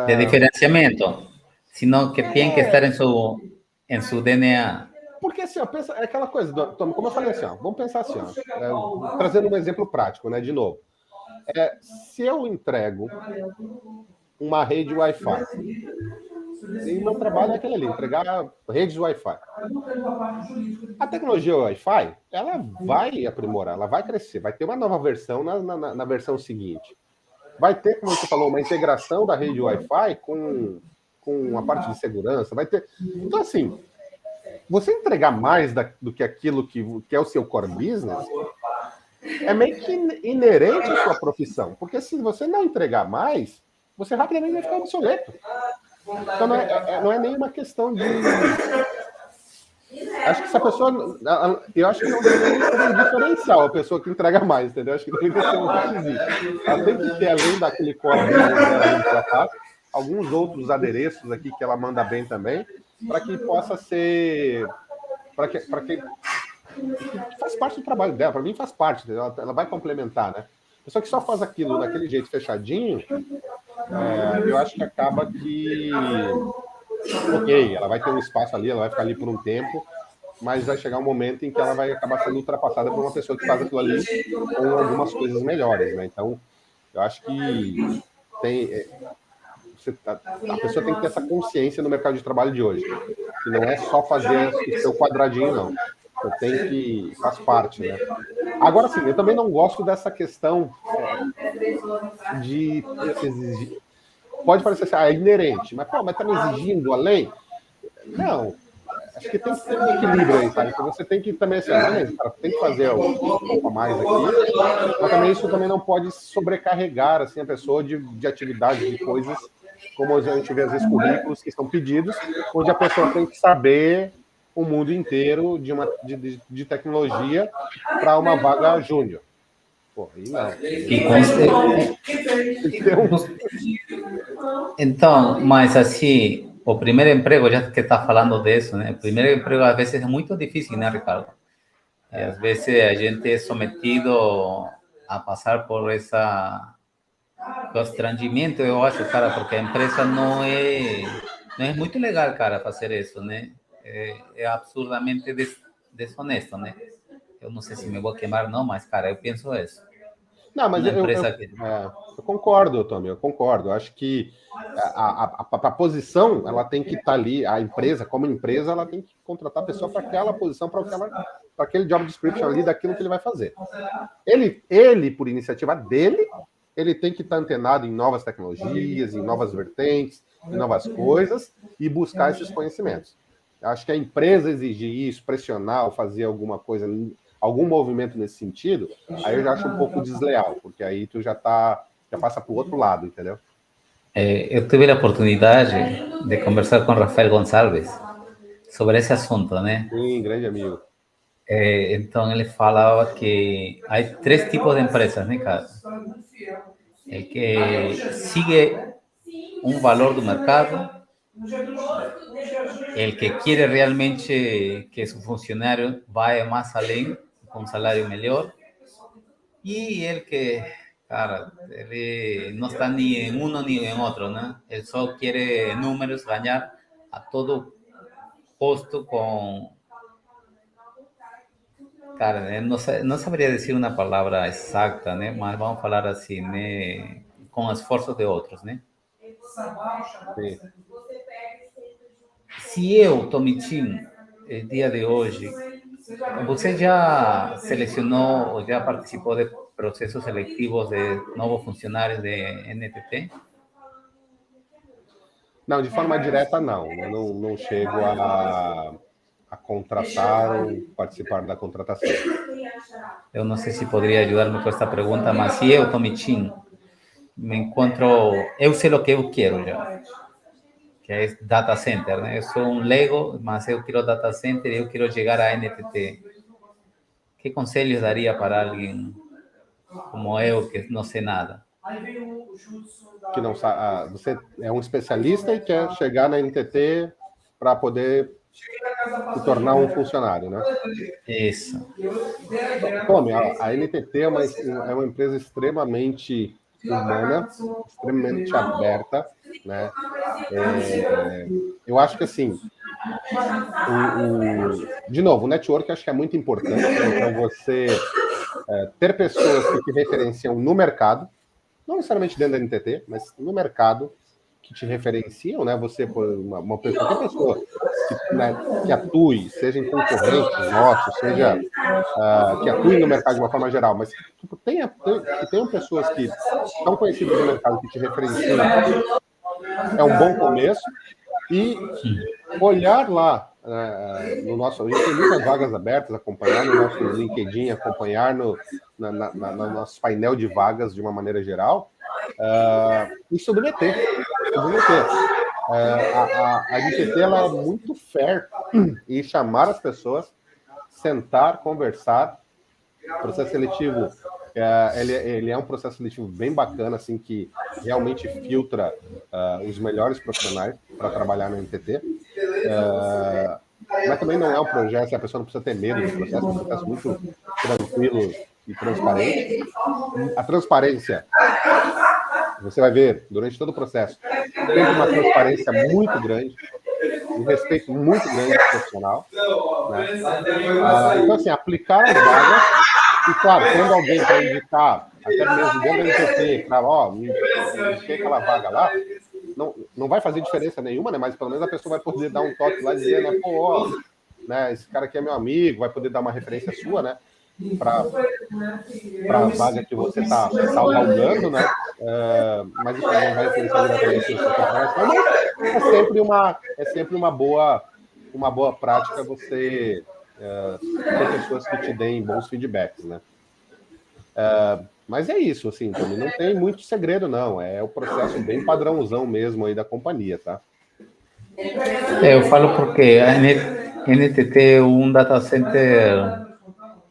Speaker 1: De diferenciamiento, sino que tienen que estar en su DNA.
Speaker 2: Porque assim, ó, pensa, é aquela coisa, Tom, como eu falei assim, ó, vamos pensar assim, ó, trazendo um exemplo prático, né, de novo. Se eu entrego uma rede Wi-Fi, e o meu trabalho é aquele ali, entregar redes Wi-Fi. A tecnologia Wi-Fi, ela vai aprimorar, ela vai crescer, vai ter uma nova versão na versão seguinte. Vai ter, como você falou, uma integração da rede Wi-Fi com a parte de segurança, vai ter... Então, assim, você entregar mais do que aquilo que é o seu core business é meio que inerente à sua profissão. Porque se você não entregar mais, você rapidamente vai ficar obsoleto. Então não é nenhuma questão de... Acho que essa pessoa... Eu acho que não deveria ser um diferencial a pessoa que entrega mais, entendeu? Acho que deveria ser um requisito. Ela tem que ter, além daquele core business dela que ela faz, alguns outros adereços aqui que ela manda bem também, para que possa ser... Para que faz parte do trabalho dela, para mim faz parte, ela vai complementar, né? A pessoa que só faz aquilo daquele jeito fechadinho, eu acho que acaba que, ok, ela vai ter um espaço ali, ela vai ficar ali por um tempo, mas vai chegar um momento em que ela vai acabar sendo ultrapassada por uma pessoa que faz aquilo ali com algumas coisas melhores, né? Então, eu acho que a pessoa tem que ter essa consciência no mercado de trabalho de hoje, que não é só fazer o seu quadradinho, não. Você tem que... faz parte, né? Agora, sim, eu também não gosto dessa questão de exigir. Pode parecer assim, é inerente, mas, pô, mas tá me exigindo além? Não, acho que tem que ter um equilíbrio aí, sabe? Então você tem que também, assim, beleza, cara, tem que fazer um pouco a mais aqui, mas também isso também não pode sobrecarregar, assim, a pessoa de atividades, de coisas, como a gente vê, às vezes, currículos que são pedidos, onde a pessoa tem que saber o mundo inteiro de tecnologia para uma vaga júnior. Pô, aí não.
Speaker 1: E então, mas assim, o primeiro emprego, já que está falando disso, né? O primeiro emprego às vezes é muito difícil, né, Ricardo? E às vezes a gente é sometido a passar por essa constrangimento, eu acho, cara, porque a empresa não é muito legal, cara, fazer isso, né? É absurdamente desonesto, né? Eu não sei se me vou queimar, não, mas, cara, eu penso isso.
Speaker 2: Não, mas eu concordo, Tommy, eu concordo. Eu acho que a posição, ela tem que estar ali, a empresa, como empresa, ela tem que contratar a pessoa para aquela posição, para aquele job description ali, daquilo que ele vai fazer. Ele, por iniciativa dele, ele tem que estar antenado em novas tecnologias, em novas vertentes, em novas coisas, e buscar esses conhecimentos. Eu acho que a empresa exigir isso, pressionar ou fazer alguma coisa, algum movimento nesse sentido, aí eu já acho um pouco desleal, porque aí tu já passa para o outro lado, entendeu?
Speaker 1: Eu tive a oportunidade de conversar com Rafael Gonçalves sobre esse assunto, né?
Speaker 2: Sim, grande amigo.
Speaker 1: Então ele falava que há três tipos de empresas, né, cara? El que sigue um valor do mercado, el que quiere realmente que su funcionario vaya más além, con un salario melhor, y el que, cara, ele não está ni en uno ni en otro, ¿no? Él solo quiere números, ganar a todo costo con... Cara, não saberia dizer uma palavra exata, né? Mas vamos falar assim, né? Com esforços de outros, né?
Speaker 2: Sim.
Speaker 1: Se eu, Tomitim, dia de hoje, você já selecionou ou já participou de processos seletivos de novos funcionários de NTT?
Speaker 2: Não, de forma direta, não. Eu não chego a contratar ou participar da contratação.
Speaker 1: Eu não sei se poderia ajudar-me com esta pergunta, mas se eu, Tomitim, me encontro... Eu sei o que eu quero já, que é data center, né? Eu sou um leigo, mas eu quero data center e eu quero chegar a NTT. Que conselhos daria para alguém como eu, que não sei nada?
Speaker 2: Que não sabe, você é um especialista e quer chegar na NTT para poder se tornar um funcionário, né?
Speaker 1: Isso.
Speaker 2: Tommy, a NTT é uma empresa extremamente humana, extremamente aberta, né? Eu acho que, assim, de novo, o network acho que é muito importante. Então, você ter pessoas que te referenciam no mercado, não necessariamente dentro da NTT, mas no mercado, que te referenciam, né? Você, qualquer pessoa que atue, seja em concorrentes nossos, seja que atue no mercado de uma forma geral, mas que tenham pessoas que são conhecidas no mercado, que te referenciam, é um bom começo. E olhar lá no nosso... A gente tem muitas vagas abertas, acompanhar no nosso LinkedIn, acompanhar no nosso painel de vagas de uma maneira geral, e submeter. A NTT ela é muito fair e chamar as pessoas, sentar, conversar. O processo seletivo, ele é um processo seletivo bem bacana, assim, que realmente filtra os melhores profissionais para trabalhar na NTT. Mas também não é um projeto, a pessoa não precisa ter medo do processo, é um processo muito tranquilo e transparente. A transparência, você vai ver durante todo o processo, tem uma transparência muito grande, um respeito muito grande do profissional, né? Então, assim, aplicar as vagas, e claro, quando alguém vai indicar, até mesmo dentro da NTT, para, me indiquei aquela vaga lá, não vai fazer diferença nenhuma, né? Mas pelo menos a pessoa vai poder dar um toque lá e dizer, né? Pô, né? Esse cara aqui é meu amigo, vai poder dar uma referência sua, né? Para a vaga que você está galgando, né? Mas isso não vai influenciar diretamente no seu contrato, mas é sempre uma boa prática você ter pessoas que te deem bons feedbacks, né? Mas é isso, assim, Tony, não tem muito segredo, não. É o processo bem padrãozão mesmo aí da companhia, tá?
Speaker 1: Eu falo porque a NTT é um data center,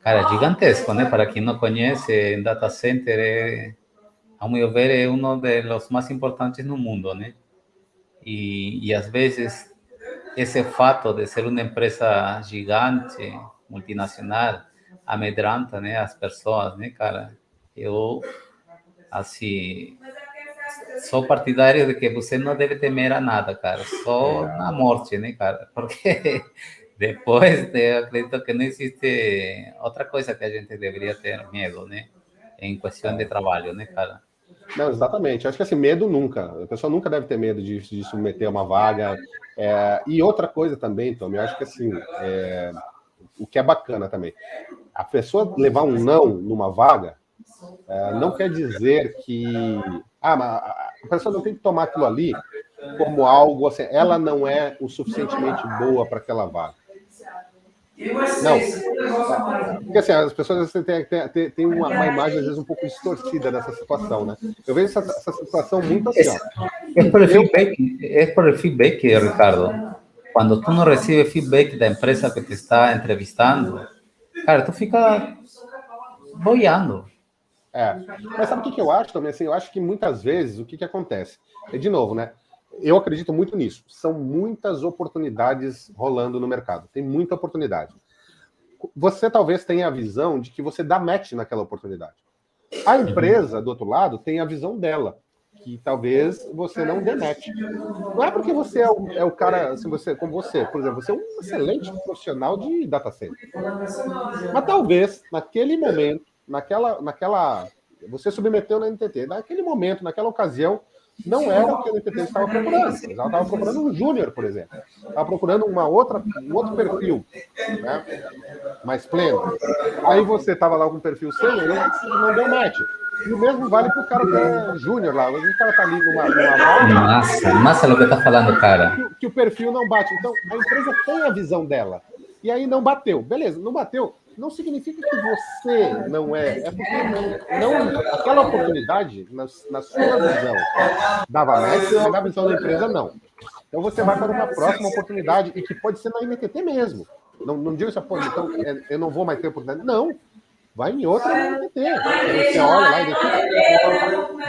Speaker 1: cara, gigantesco, né? Para quem não conhece, um data center a meu ver, é um dos mais importantes no mundo, né? E às vezes, esse fato de ser uma empresa gigante, multinacional, amedranta, né, as pessoas, né, cara? Eu, assim, sou partidário de que você não deve temer a nada, cara, só na morte, né, cara? Porque depois eu acredito que não existe outra coisa que a gente deveria ter medo, né? Em questão de trabalho, né, cara?
Speaker 2: Não, exatamente. Acho que assim, medo nunca. A pessoa nunca deve ter medo de submeter a uma vaga. E outra coisa também, Tom, eu acho que assim, o que é bacana também, a pessoa levar um não numa vaga não quer dizer que a pessoa não tem que tomar aquilo ali como algo assim, ela não é o suficientemente boa para aquela vaga. Não. Porque assim, as pessoas têm uma imagem, às vezes, um pouco distorcida dessa situação, né? Eu vejo essa situação muito assim, ó.
Speaker 1: É por el feedback, Ricardo. Quando tu não recebe feedback da empresa que te está entrevistando, cara, tu fica boiando.
Speaker 2: Mas sabe o que eu acho também? Assim, eu acho que muitas vezes o que acontece? De novo, né? Eu acredito muito nisso. São muitas oportunidades rolando no mercado. Tem muita oportunidade. Você talvez tenha a visão de que você dá match naquela oportunidade. A empresa, do outro lado, tem a visão dela, que talvez você não dê match. Não é porque você é o cara, assim, como você, por exemplo, você é um excelente profissional de data center. Mas talvez, naquele momento, você submeteu na NTT, naquele momento, naquela ocasião, não era o que a NTT estava procurando. Ela estava procurando um júnior, por exemplo. Estava procurando um outro perfil, né? Mais pleno. Aí você estava lá com um perfil sênior, não deu match. E o mesmo vale para o cara que é júnior lá. O cara está ali numa vaga.
Speaker 1: Massa o que está falando, cara.
Speaker 2: Que o perfil não bate. Então, a empresa tem a visão dela. E aí não bateu. Beleza, não bateu. Não significa que você não é. É porque aquela oportunidade, na sua visão, dava match, mas na visão da empresa, não. Então você vai para uma próxima oportunidade, e que pode ser na NTT mesmo. Não digo isso, então eu não vou mais ter oportunidade. Não. Vai em outra NTT. Você olha lá e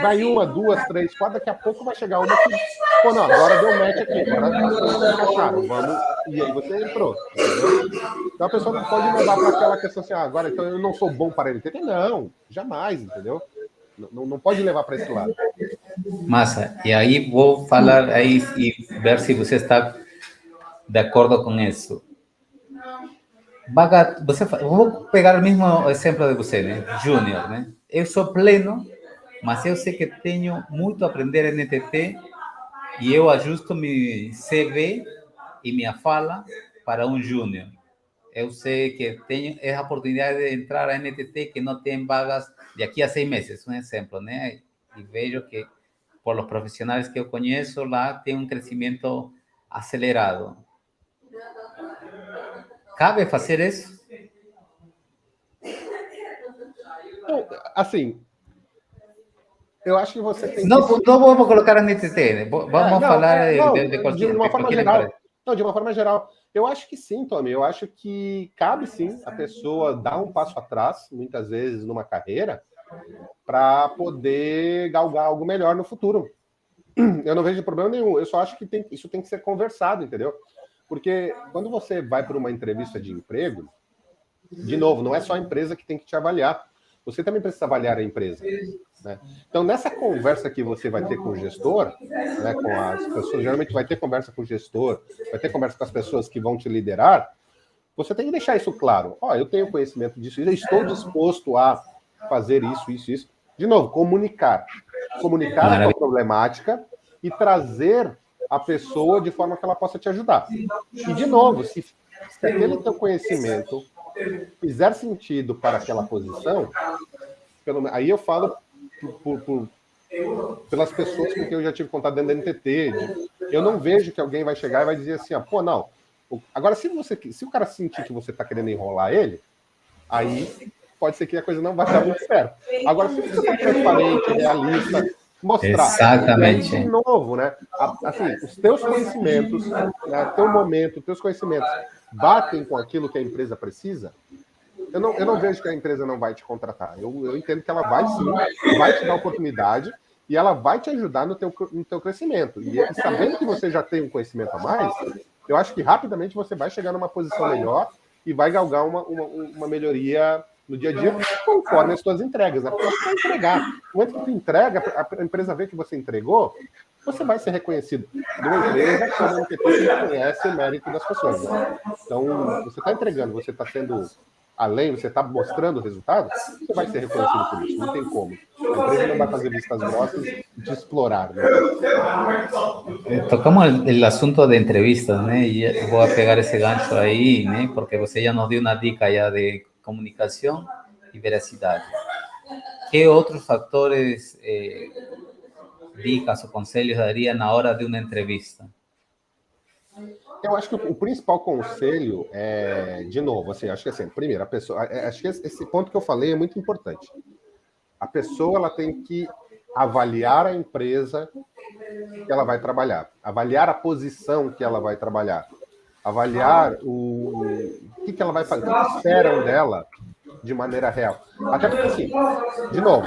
Speaker 2: vai uma, duas, três, quatro, daqui a pouco vai chegar uma que, pô, não, agora deu match aqui, agora as coisas se encaixaram, vamos, e aí você entrou, entendeu? Então a pessoa não pode levar para aquela questão assim, agora então eu não sou bom para a NTT. Não, jamais, entendeu? Não pode levar para esse lado.
Speaker 1: Massa, e aí vou falar aí e ver se você está de acordo com isso. Vou pegar o mesmo exemplo de você, né? Júnior, né? Eu sou pleno, mas eu sei que tenho muito a aprender em NTT e eu ajusto meu CV e minha fala para um júnior. Eu sei que tenho essa oportunidade de entrar a NTT que não tem vagas de aqui a 6 meses, um exemplo, né? E vejo que por los profissionais que eu conheço lá tem um crescimento acelerado. Cabe fazer isso?
Speaker 2: Então, assim, eu acho que você tem
Speaker 1: não,
Speaker 2: que...
Speaker 1: Não vamos colocar a NTT, né? Vamos falar
Speaker 2: de uma forma geral. Não, de uma forma geral. Eu acho que sim, Tommy. Eu acho que cabe sim a pessoa dar um passo atrás, muitas vezes numa carreira, para poder galgar algo melhor no futuro. Eu não vejo problema nenhum. Eu só acho que isso tem que ser conversado, entendeu? Porque quando você vai para uma entrevista de emprego, de novo, não é só a empresa que tem que te avaliar. Você também precisa avaliar a empresa. Né? Então, nessa conversa que você vai ter com o gestor, né, com as pessoas, geralmente vai ter conversa com o gestor, vai ter conversa com as pessoas que vão te liderar, você tem que deixar isso claro. Eu tenho conhecimento disso, eu estou disposto a fazer isso. De novo, comunicar. Comunicar a sua problemática e trazer a pessoa de forma que ela possa te ajudar. E, de novo, Se aquele teu conhecimento fizer sentido para aquela posição, aí eu falo pelas pessoas com quem eu já tive contato dentro da NTT. Eu não vejo que alguém vai chegar e vai dizer assim, pô, não. Agora, se o cara sentir que você está querendo enrolar ele, aí pode ser que a coisa não vai dar muito certo. Agora, se você for transparente, realista, mostrar.
Speaker 1: Exatamente.
Speaker 2: E aí, de novo, né? Assim, os teus conhecimentos, né, teu momento, teus conhecimentos batem com aquilo que a empresa precisa, eu não vejo que a empresa não vai te contratar. Eu entendo que ela vai sim, vai te dar oportunidade e ela vai te ajudar no teu crescimento. E sabendo que você já tem um conhecimento a mais, eu acho que rapidamente você vai chegar numa posição melhor e vai galgar uma melhoria no dia a dia, conforme as suas entregas, né? Porque você vai entregar. No momento que tu entrega, a empresa vê que você entregou, você vai ser reconhecido numa empresa como a NTT que reconhece o mérito das pessoas. Né? Então, você está entregando, você está sendo além, você está mostrando o resultado, você vai ser reconhecido por isso, não tem como. A empresa não vai fazer vistas grossas de explorar. Né?
Speaker 1: Tocamos el asunto de entrevistas, ¿no? Y voy a pegar ese gancho ahí, ¿no? Porque você ya nos dio una dica ya de comunicación y veracidad. ¿Qué otros factores, dicas o conselhos daria na hora de uma entrevista?
Speaker 2: Eu acho que o principal conselho é, de novo, assim, acho que assim, primeiro, a pessoa, acho que esse ponto que eu falei é muito importante. A pessoa, ela tem que avaliar a empresa que ela vai trabalhar, avaliar a posição que ela vai trabalhar, avaliar o que ela vai fazer, o que esperam dela de maneira real. Até porque, assim, de novo,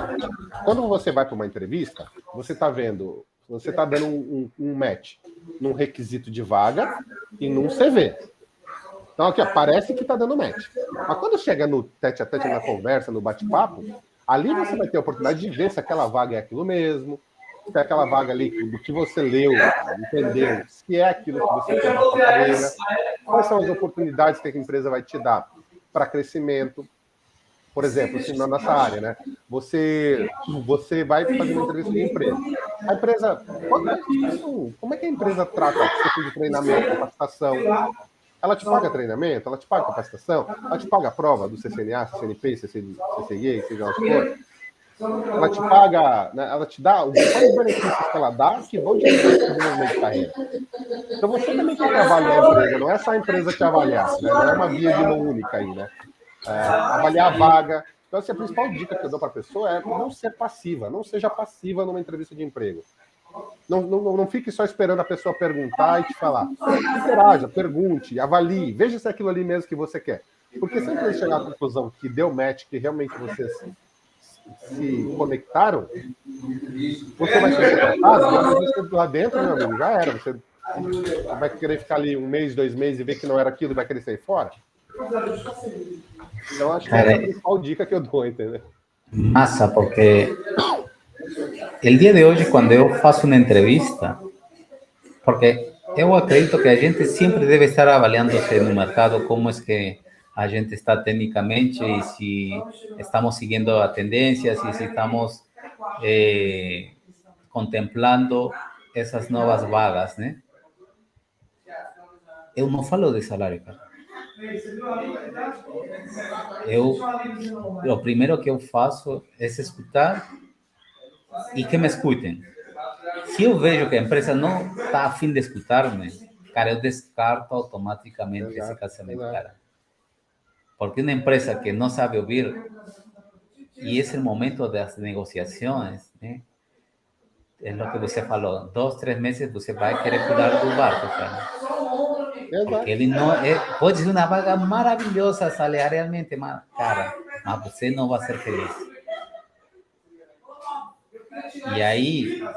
Speaker 2: quando você vai para uma entrevista, você está vendo, você está dando um match num requisito de vaga e num CV. Então, aqui, ó, parece que está dando match. Mas quando chega no tete-a-tete, na conversa, no bate-papo, ali você vai ter a oportunidade de ver se aquela vaga é aquilo mesmo, se é aquela vaga ali do que você leu, entendeu, se é aquilo que você quer para a sua carreira, quais são as oportunidades que a empresa vai te dar para crescimento. Por exemplo, assim, na nossa área, né? Você vai fazer uma entrevista de empresa. A empresa, como é que a empresa trata a questão de treinamento, capacitação? Ela te paga treinamento? Ela te paga capacitação? Ela te paga a prova do CCNA, CCNP, CCIE, seja lá o que for? Ela te paga, né? Ela te dá quais os benefícios que ela dá que vão te ajudar no desenvolvimento de carreira. Então você também tem que avaliar a empresa, não é só a empresa te avaliar, né? Não é uma via de mão única aí, né? Avaliar a vaga. Então, assim, a principal dica que eu dou para a pessoa é não ser passiva, não seja passiva numa entrevista de emprego. Não fique só esperando a pessoa perguntar e te falar. Interaja, pergunte, avalie, veja se é aquilo ali mesmo que você quer. Porque se a empresa chegar à conclusão que deu match, que realmente vocês se conectaram, você vai ser contratado, e você lá dentro, meu amigo, já era. Você vai querer ficar ali 1 mês, 2 meses e ver que não era aquilo e vai querer sair fora? Então, acho que essa é a principal dica que eu dou, entendeu?
Speaker 1: Massa, porque el día de hoje, quando eu faço uma entrevista, porque eu acredito que a gente sempre deve estar avaliando-se no mercado como é que a gente está tecnicamente e se estamos seguindo a tendência, se estamos contemplando essas novas vagas, né? Eu não falo de salário, cara. O primeiro que eu faço é escutar e que me escutem. Se eu vejo que a empresa não está a fim de escutar-me, cara, eu descarto automaticamente esse casamento, cara. Porque uma empresa que não sabe ouvir, e esse é o momento das negociações, né? É o que você falou, 2, 3 meses você vai querer pular do barco, cara. Porque ele não é, pode ser uma vaga maravilhosa salarialmente, mas, cara, mas você não vai ser feliz. E aí,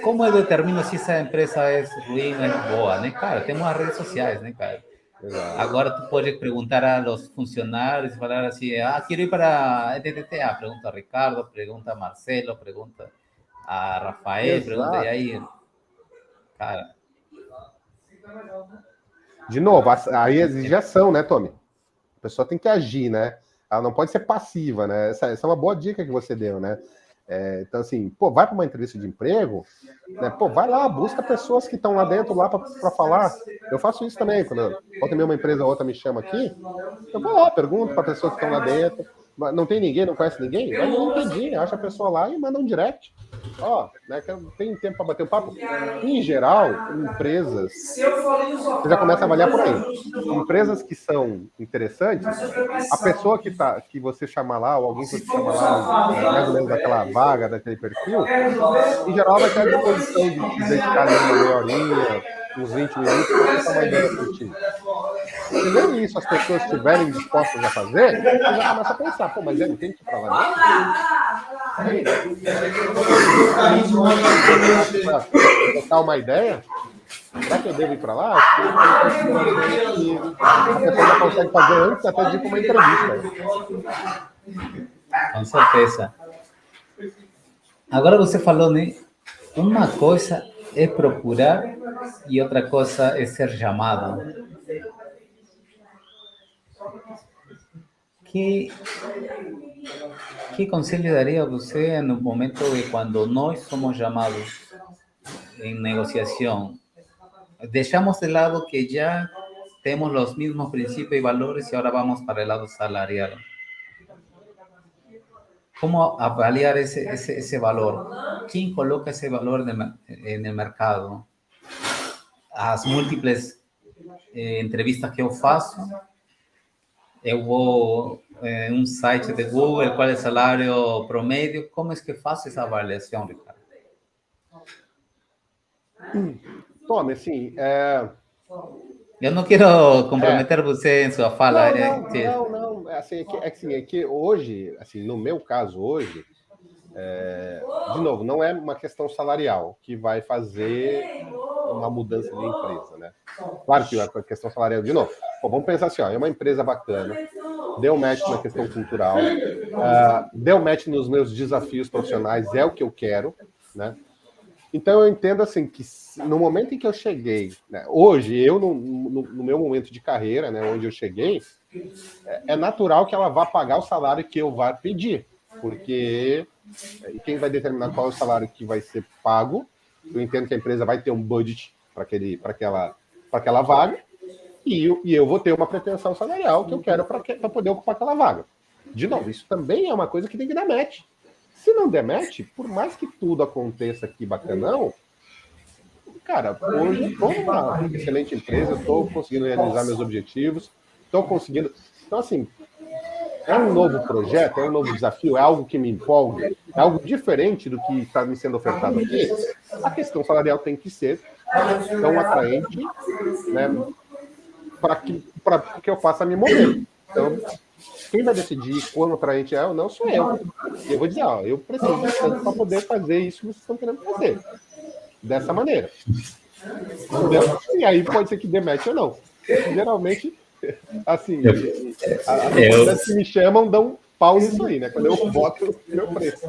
Speaker 1: como eu determino se essa empresa é ruim ou é boa, né, cara? Temos as redes sociais, né, cara? Exato. Agora tu pode perguntar a los funcionários, falar assim, quero ir para a ETT, pergunta a Ricardo, pergunta a Marcelo, pergunta a Rafael, exato. Pergunta, e aí, cara...
Speaker 2: De novo, aí exige ação, né, Tommy? A pessoa tem que agir, né? Ela não pode ser passiva, né? Essa é uma boa dica que você deu, né? Então, assim, pô, vai para uma entrevista de emprego, né? Pô, vai lá, busca pessoas que estão lá dentro lá para falar. Eu faço isso também, quando outra uma empresa ou outra me chama aqui, eu vou lá, pergunto para pessoas que estão lá dentro. Não tem ninguém, não conhece ninguém? Vai no LinkedIn, acha a pessoa lá e manda um direct. Né, tem tempo para bater um papo. Em geral, empresas, você já começa a avaliar por aí. Empresas que são interessantes, a pessoa que você chama lá, ou alguém que você chama lá, mais ou menos daquela vaga, daquele perfil, em geral vai ter a disposição de te dedicar ali uma meia horinha, uns 20 minutos, para trocar uma ideia contigo. Se nem isso as pessoas estiverem dispostas a fazer, você já começa a pensar, pô, mas eu não tenho que ir para lá mesmo? Trocar uma ideia, será que eu devo ir para lá? A pessoa já consegue fazer antes até de ir para uma entrevista.
Speaker 1: Com certeza. Agora você falou, né? Uma coisa é procurar e outra coisa é ser chamado. Que conselho daria você no momento de quando nós somos chamados em negociação? Deixamos de lado que já temos os mesmos princípios e valores e agora vamos para o lado salarial. ¿Cómo avaliar ese valor? ¿Quién coloca ese valor en el mercado? As múltiples entrevistas que eu faço, eu vou em um site de Google, qual é o salário promédio, como é que faço essa avaliação, Ricardo?
Speaker 2: Tome, assim,
Speaker 1: eu não quero comprometer você em sua fala.
Speaker 2: Não. É que hoje, assim, no meu caso hoje, de novo, não é uma questão salarial que vai fazer uma mudança de empresa, né? Claro que a questão salarial, de novo, vamos pensar assim, é uma empresa bacana, deu match na questão cultural, deu match nos meus desafios profissionais, é o que eu quero, né? Então eu entendo assim que no momento em que eu cheguei, né, hoje, eu no meu momento de carreira, né, onde eu cheguei, é natural que ela vá pagar o salário que eu vá pedir, porque quem vai determinar qual é o salário que vai ser pago, eu entendo que a empresa vai ter um budget para aquela vaga, e eu vou ter uma pretensão salarial que eu quero para poder ocupar aquela vaga. De novo, isso também é uma coisa que tem que dar match. Se não der match, por mais que tudo aconteça aqui bacanão, cara, hoje eu estou numa excelente empresa, eu estou conseguindo realizar meus objetivos, estou conseguindo... Então, assim, é um novo projeto, é um novo desafio, é algo que me empolga, é algo diferente do que está me sendo ofertado aqui. A questão salarial tem que ser tão atraente, né, para que eu faça me mover. Então, quem vai decidir quão atraente é ou não sou eu. Eu vou dizer, eu preciso de tanto para poder fazer isso que vocês estão querendo fazer. Dessa maneira. Entendeu? E aí pode ser que dê match ou não. Geralmente, assim, as pessoas que me chamam dão pau nisso aí, né? Quando eu boto o meu preço.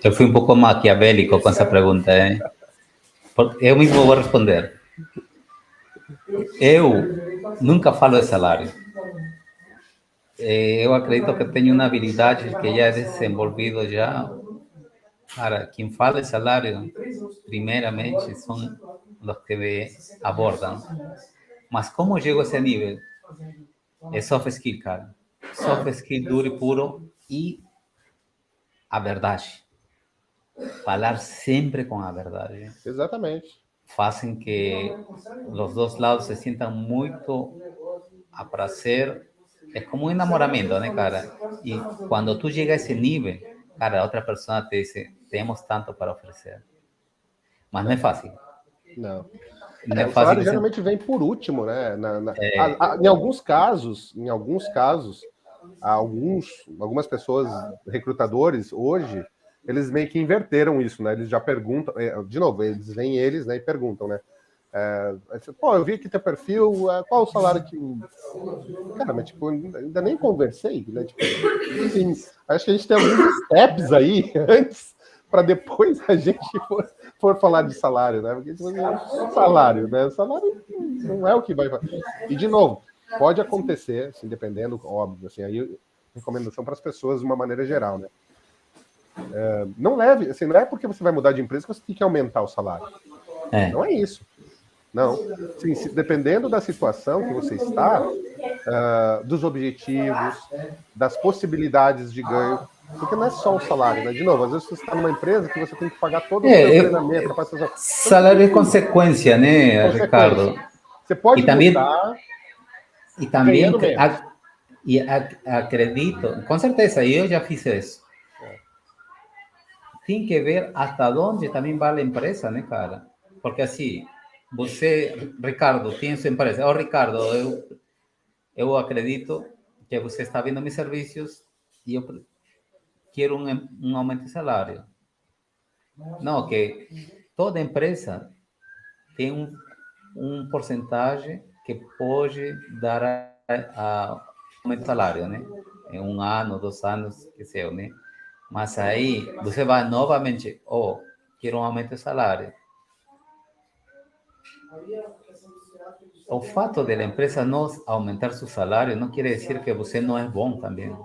Speaker 1: Eu fui um pouco maquiavélico com essa pergunta, hein? Eu mesmo vou responder. Eu nunca falo de salário. Eu acredito que tenho uma habilidade que já é desenvolvido já. Cara, quem fala de salário, primeiramente, são os que me abordam. Mas como eu chego a esse nível? É soft skill, cara. Soft skill duro e puro e a verdade. Falar sempre com a verdade.
Speaker 2: Exatamente.
Speaker 1: Fazem que os dois lados se sintam muito a prazer. É como um enamoramento, né, cara? E quando tu chega a esse nível, cara, a outra pessoa te diz, temos tanto para oferecer. Mas não é fácil.
Speaker 2: Não.
Speaker 1: Não é
Speaker 2: O
Speaker 1: fácil.
Speaker 2: salário geralmente vem por último, né? Em alguns casos, algumas pessoas, recrutadores, hoje, eles meio que inverteram isso, né? Eles já perguntam, de novo, eles vêm né, e perguntam, né? Eu vi aqui teu perfil, qual o salário que... Cara, mas tipo, ainda nem conversei, né? Tipo, assim, acho que a gente tem alguns steps aí antes para depois a gente for falar de salário, né? Porque salário, né? Salário não é o que vai... E, de novo, pode acontecer, assim, dependendo, óbvio, assim, aí recomendação para as pessoas de uma maneira geral, né? Não leve, assim, não é porque você vai mudar de empresa que você tem que aumentar o salário. Não é isso. Não. Sim, dependendo da situação que você está, dos objetivos, das possibilidades de ganho, porque não é só o salário, né? De novo, às vezes você está numa empresa que você tem que pagar todo o seu treinamento, capacitação.
Speaker 1: Salário é consequência, né, Ricardo?
Speaker 2: Você pode
Speaker 1: também,
Speaker 2: mudar
Speaker 1: e também
Speaker 2: menos.
Speaker 1: Acredito, com certeza, eu já fiz isso. Tem que ver até onde também vale a empresa, né, cara? Porque assim, você, Ricardo, tem sua empresa. Ricardo, eu acredito que você está vendo meus serviços e eu quero um aumento de salário. Não, que toda empresa tem um porcentagem que pode dar a aumento de salário, né? Em 1 ano, 2 anos, que seja, né? Mas aí você vai novamente, quero um aumento de salário. O fato de a empresa não aumentar seu salário não quer dizer que você não é bom também.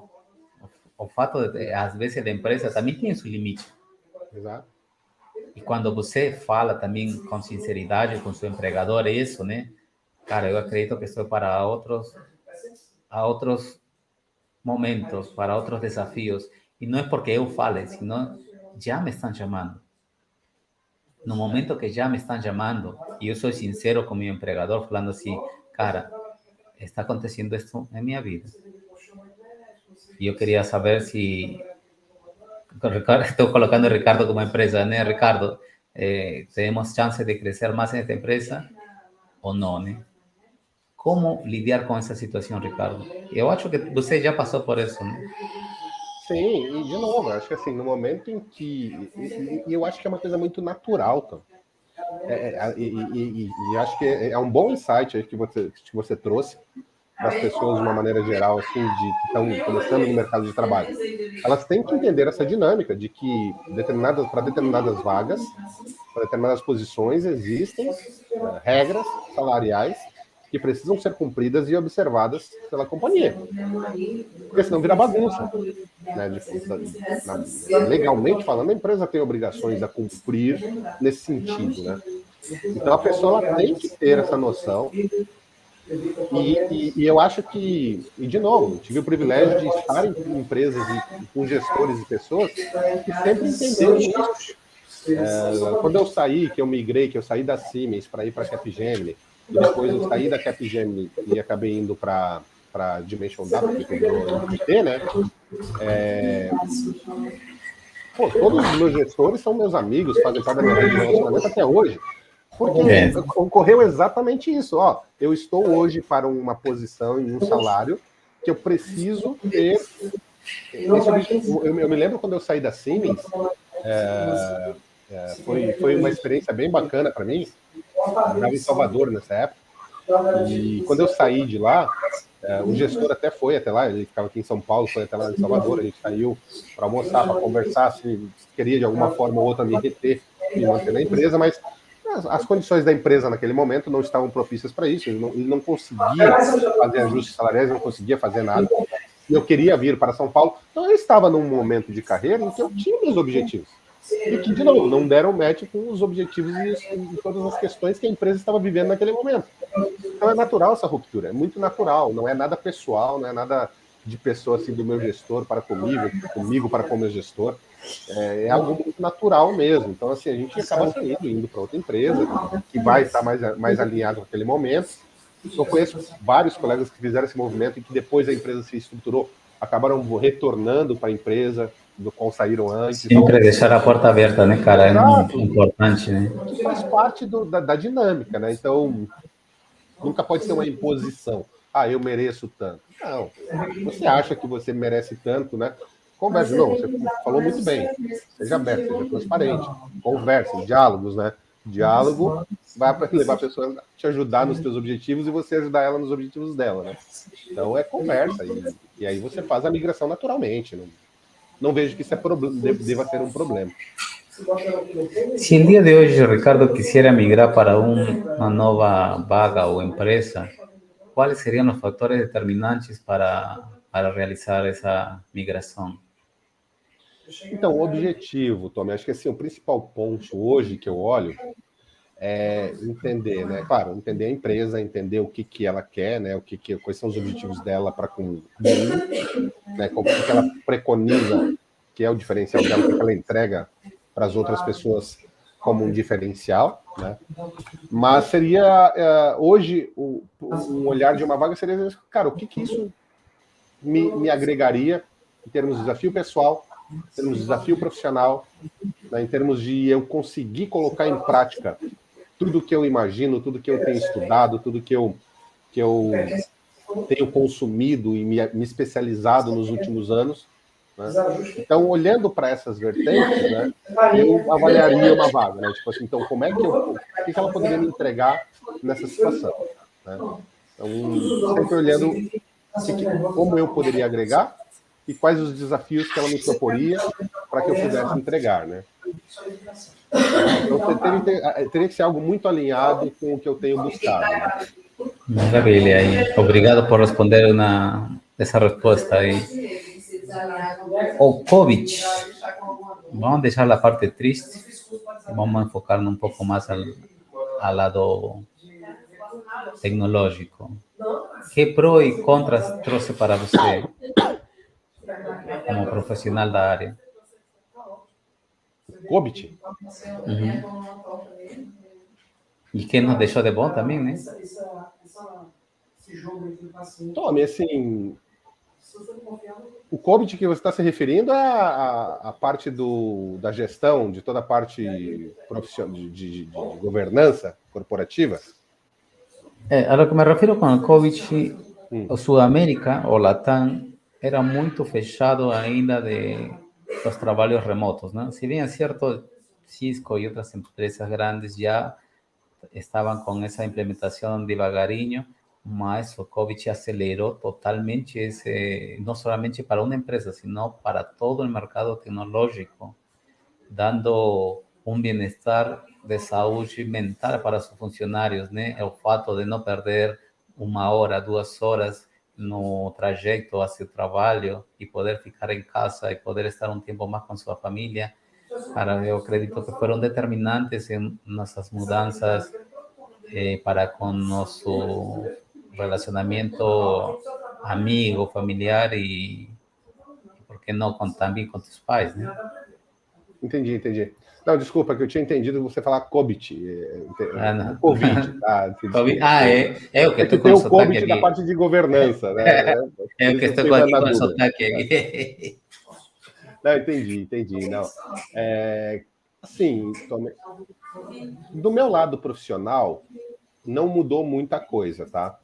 Speaker 1: O fato de, às vezes, a empresa também tem seu limite.
Speaker 2: Exato.
Speaker 1: E quando você fala também com sinceridade com seu empregador, é isso, né? Cara, eu acredito que estou para outros momentos, para outros desafios. E não é porque eu fale, senão já me estão chamando. No momento que já me estão chamando, e eu sou sincero com meu empregador, falando assim, cara, está acontecendo isso em minha vida. E eu queria saber se... Estou colocando a Ricardo como empresa, né, Ricardo? Temos chance de crescer mais nesta empresa ou não, né? Como lidar com essa situação, Ricardo? Eu acho que você já passou por isso, né?
Speaker 2: Sim, e de novo, acho que assim, no momento em que... E eu acho que é uma coisa muito natural, tá? E acho que é um bom insight aí que você trouxe das pessoas de uma maneira geral, assim, que estão começando no mercado de trabalho. Elas têm que entender essa dinâmica de que para determinadas vagas, para determinadas posições, existem regras salariais que precisam ser cumpridas e observadas pela companhia. Porque senão vira bagunça. Né? Legalmente falando, a empresa tem obrigações a cumprir nesse sentido. Né? Então a pessoa tem que ter essa noção. E eu acho que, e de novo, tive o privilégio de estar em empresas e com gestores e pessoas que sempre entenderam isso. Quando eu saí, que eu migrei, que eu saí da Siemens para ir para a Capgemini, e depois eu saí da Capgemini e acabei indo para Dimension Data, que virou NTT, né? Todos os meus gestores são meus amigos, fazem parte da minha rede de relacionamento até hoje. Porque ocorreu exatamente isso. Eu estou hoje para uma posição e um salário que eu preciso ter esse objetivo. Eu me lembro quando eu saí da Siemens, foi uma experiência bem bacana para mim. Eu estava em Salvador nessa época. E quando eu saí de lá, o gestor até foi até lá, ele ficava aqui em São Paulo, foi até lá em Salvador, a gente saiu para almoçar, para conversar, se queria de alguma forma ou outra me reter e manter na empresa, mas as condições da empresa naquele momento não estavam propícias para isso, ele não conseguia fazer ajustes salariais, não conseguia fazer nada. E eu queria vir para São Paulo, então eu estava num momento de carreira em que eu tinha meus objetivos. E que, de novo, não deram match com os objetivos e todas as questões que a empresa estava vivendo naquele momento. Então é natural essa ruptura, é muito natural, não é nada pessoal, não é nada de pessoa assim do meu gestor para comigo para com o meu gestor. É algo muito natural mesmo. Então, assim, a gente acaba saindo, indo para outra empresa, que vai estar mais alinhado com aquele momento. Eu conheço vários colegas que fizeram esse movimento e que depois a empresa se estruturou, acabaram retornando para a empresa, do qual saíram antes.
Speaker 1: Sempre deixar a porta aberta, né, cara? É importante, né?
Speaker 2: Que faz parte da dinâmica, né? Então, nunca pode ser uma imposição. Eu mereço tanto. Não, você acha que você merece tanto, né? Converse. Não, você falou muito bem. Seja aberto, seja transparente. Converse, diálogos, né? Diálogo vai para levar a pessoa a te ajudar nos teus objetivos e você ajudar ela nos objetivos dela, né? Então é conversa. E aí você faz a migração naturalmente. Não vejo que isso deva ser um problema.
Speaker 1: Se el día de hoy Ricardo quisiera migrar para una nueva vaga o empresa, ¿cuáles serían los factores determinantes para realizar esa migración?
Speaker 2: Então, o objetivo, Tommy, acho que assim, o principal ponto hoje que eu olho é entender, né? Claro, entender a empresa, entender o que ela quer, né? Quais são os objetivos dela para com o mundo, né? O que ela preconiza, que é o diferencial dela, o que ela entrega para as outras pessoas como um diferencial, né? Mas seria hoje um olhar de uma vaga seria, cara, o que isso me agregaria em termos de desafio pessoal, em termos de desafio profissional, né? Em termos de eu conseguir colocar em prática tudo que eu imagino, tudo que eu tenho estudado, tudo que eu tenho consumido e me especializado nos últimos anos. Né? Então, olhando para essas vertentes, né, eu avaliaria uma vaga. Né? Tipo assim, então, o que ela poderia me entregar nessa situação? Né? Então, sempre olhando como eu poderia agregar e quais os desafios que ela me proporia para que eu pudesse entregar, né? Então, teria que ser algo muito alinhado com o que eu tenho buscado. Né?
Speaker 1: Maravilha. E obrigado por responder essa resposta aí. O COVID. Vamos deixar a parte triste. Vamos enfocar um pouco mais ao lado tecnológico. Que pró e contras trouxe para você como profissional da área?
Speaker 2: COVID?
Speaker 1: Uhum. E que nos deixou de bom também, né?
Speaker 2: Tome, assim, o COVID que você está se referindo é a parte da gestão, de toda a parte profissional, de governança corporativa?
Speaker 1: A lo que me refiro com o COVID, o Sudamérica, o Latam, era muito fechado ainda de los trabalhos remotos, ¿no? Si bien es cierto, Cisco y otras empresas grandes ya estaban con esa implementación devagarinho, mas o COVID aceleró totalmente ese, no solamente para una empresa, sino para todo el mercado tecnológico, dando um bem-estar de saúde mental para os funcionários, né? O fato de não perder 1 hora, 2 horas no trajeto hacia o trabalho e poder ficar em casa e poder estar um tempo mais com sua família. Cara, eu acredito que foram determinantes em nossas mudanças para com nosso relacionamento amigo, familiar e, por que não, também com os pais, né?
Speaker 2: Entendi. Não, desculpa, que eu tinha entendido você falar COVID. Não. Covid, tá?
Speaker 1: COVID. É o que
Speaker 2: tem o COVID aqui da parte de governança, né?
Speaker 1: É o que estou aqui com o sotaque aqui.
Speaker 2: Não, entendi. Não. Assim, do meu lado profissional, não mudou muita coisa, tá?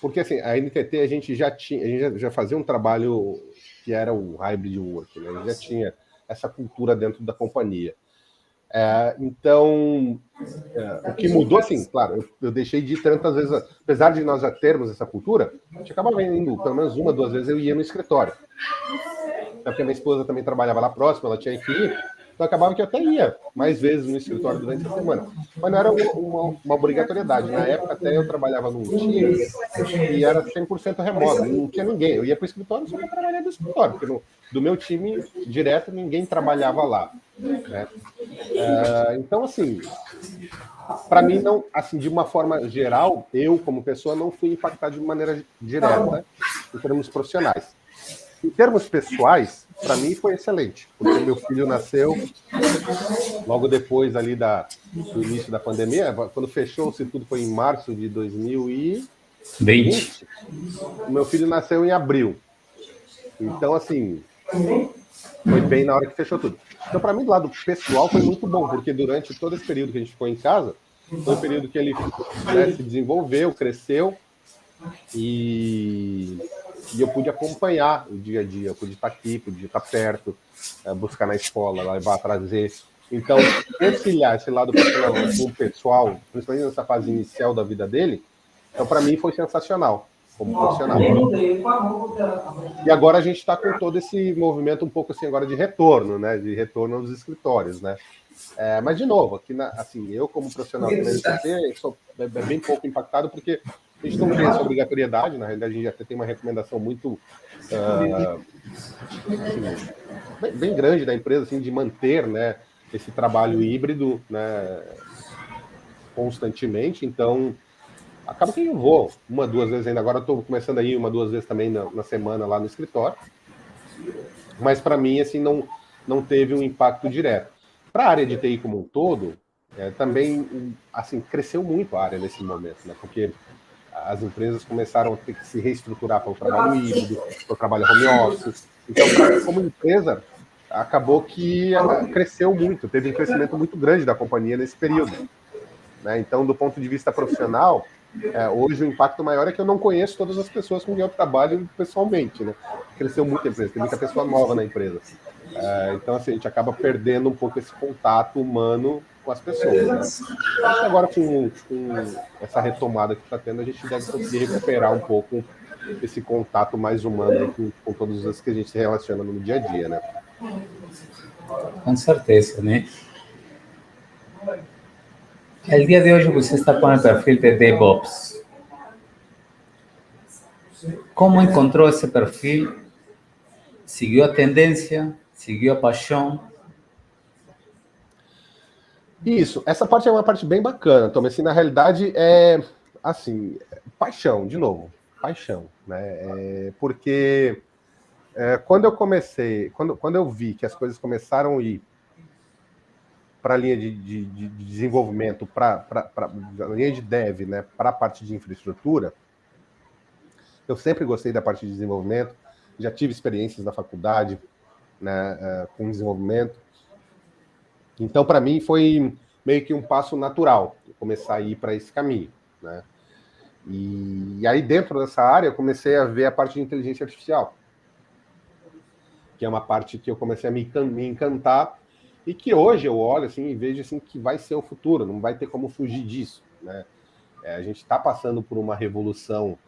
Speaker 2: Porque, assim, a NTT, a gente já fazia um trabalho que era o hybrid work, né? A gente já tinha essa cultura dentro da companhia. Então, o que mudou, assim, claro, eu deixei de ir tantas vezes, apesar de nós já termos essa cultura, a gente acabava indo, pelo menos 1, 2 vezes eu ia no escritório. Porque a minha esposa também trabalhava lá próximo, ela tinha que ir, então acabava que eu até ia mais vezes no escritório durante a semana. Mas não era uma obrigatoriedade. Na época, até eu trabalhava num time e era 100% remoto, não tinha ninguém. Eu ia para o escritório só para trabalhar do escritório, porque do meu time direto ninguém trabalhava lá. Né? Então, assim, para mim, não, assim, de uma forma geral, eu, como pessoa, não fui impactado de maneira direta em termos profissionais. Em termos pessoais, para mim foi excelente, porque meu filho nasceu logo depois ali do início da pandemia, quando fechou-se tudo foi em março de 2020. O meu filho nasceu em abril. Então, assim, foi bem na hora que fechou tudo. Então, para mim, do lado pessoal, foi muito bom, porque durante todo esse período que a gente ficou em casa, foi um período que ele, né, se desenvolveu, cresceu, e eu pude acompanhar o dia a dia, eu pude estar aqui, pude estar perto, buscar na escola, levar, trazer. Então, conciliar esse lado profissional com o pessoal, principalmente nessa fase inicial da vida dele, então, para mim, foi sensacional, como profissional. E agora a gente está com todo esse movimento um pouco assim agora de retorno, né? De retorno aos escritórios, né? Mas, de novo, aqui assim, eu como profissional da NTT, sou bem pouco impactado, porque A gente não tem essa obrigatoriedade, na realidade a gente até tem uma recomendação muito assim, bem grande da empresa, assim, de manter, né, esse trabalho híbrido, né, constantemente. Então, acaba que eu vou 1, 2 vezes ainda. Agora eu estou começando a ir 1, 2 vezes também na semana lá no escritório. Mas para mim, assim, não teve um impacto direto. Para a área de TI como um todo, também, assim, cresceu muito a área nesse momento, né? Porque as empresas começaram a ter que se reestruturar para o trabalho híbrido, para o trabalho home office. Então, como empresa, acabou que cresceu muito, teve um crescimento muito grande da companhia nesse período, né? Então, do ponto de vista profissional, hoje o impacto maior é que eu não conheço todas as pessoas com quem eu trabalho pessoalmente, né? Cresceu muito a empresa, tem muita pessoa nova na empresa. Então, assim, a gente acaba perdendo um pouco esse contato humano com as pessoas, né? Acho que agora, com essa retomada que está tendo, a gente deve conseguir recuperar um pouco esse contato mais humano aí com todos os que a gente se relaciona no dia a dia, né?
Speaker 1: Com certeza, né? El día de hoy você está con el perfil de DevOps. ¿Cómo encontró ese perfil? ¿Siguió a tendencia? ¿Siguió a paixão?
Speaker 2: Isso, essa parte é uma parte bem bacana, Tom. Assim, na realidade, assim, paixão, de novo, paixão, né? Porque quando eu comecei, quando eu vi que as coisas começaram a ir para a linha de desenvolvimento, para a linha de dev, né, para a parte de infraestrutura, eu sempre gostei da parte de desenvolvimento, já tive experiências na faculdade, né, com desenvolvimento. Então, para mim, foi meio que um passo natural começar a ir para esse caminho, né? E aí, dentro dessa área, eu comecei a ver a parte de inteligência artificial, que é uma parte que eu comecei a me encantar e que hoje eu olho assim e vejo assim que vai ser o futuro, não vai ter como fugir disso, né? A gente está passando por uma revolução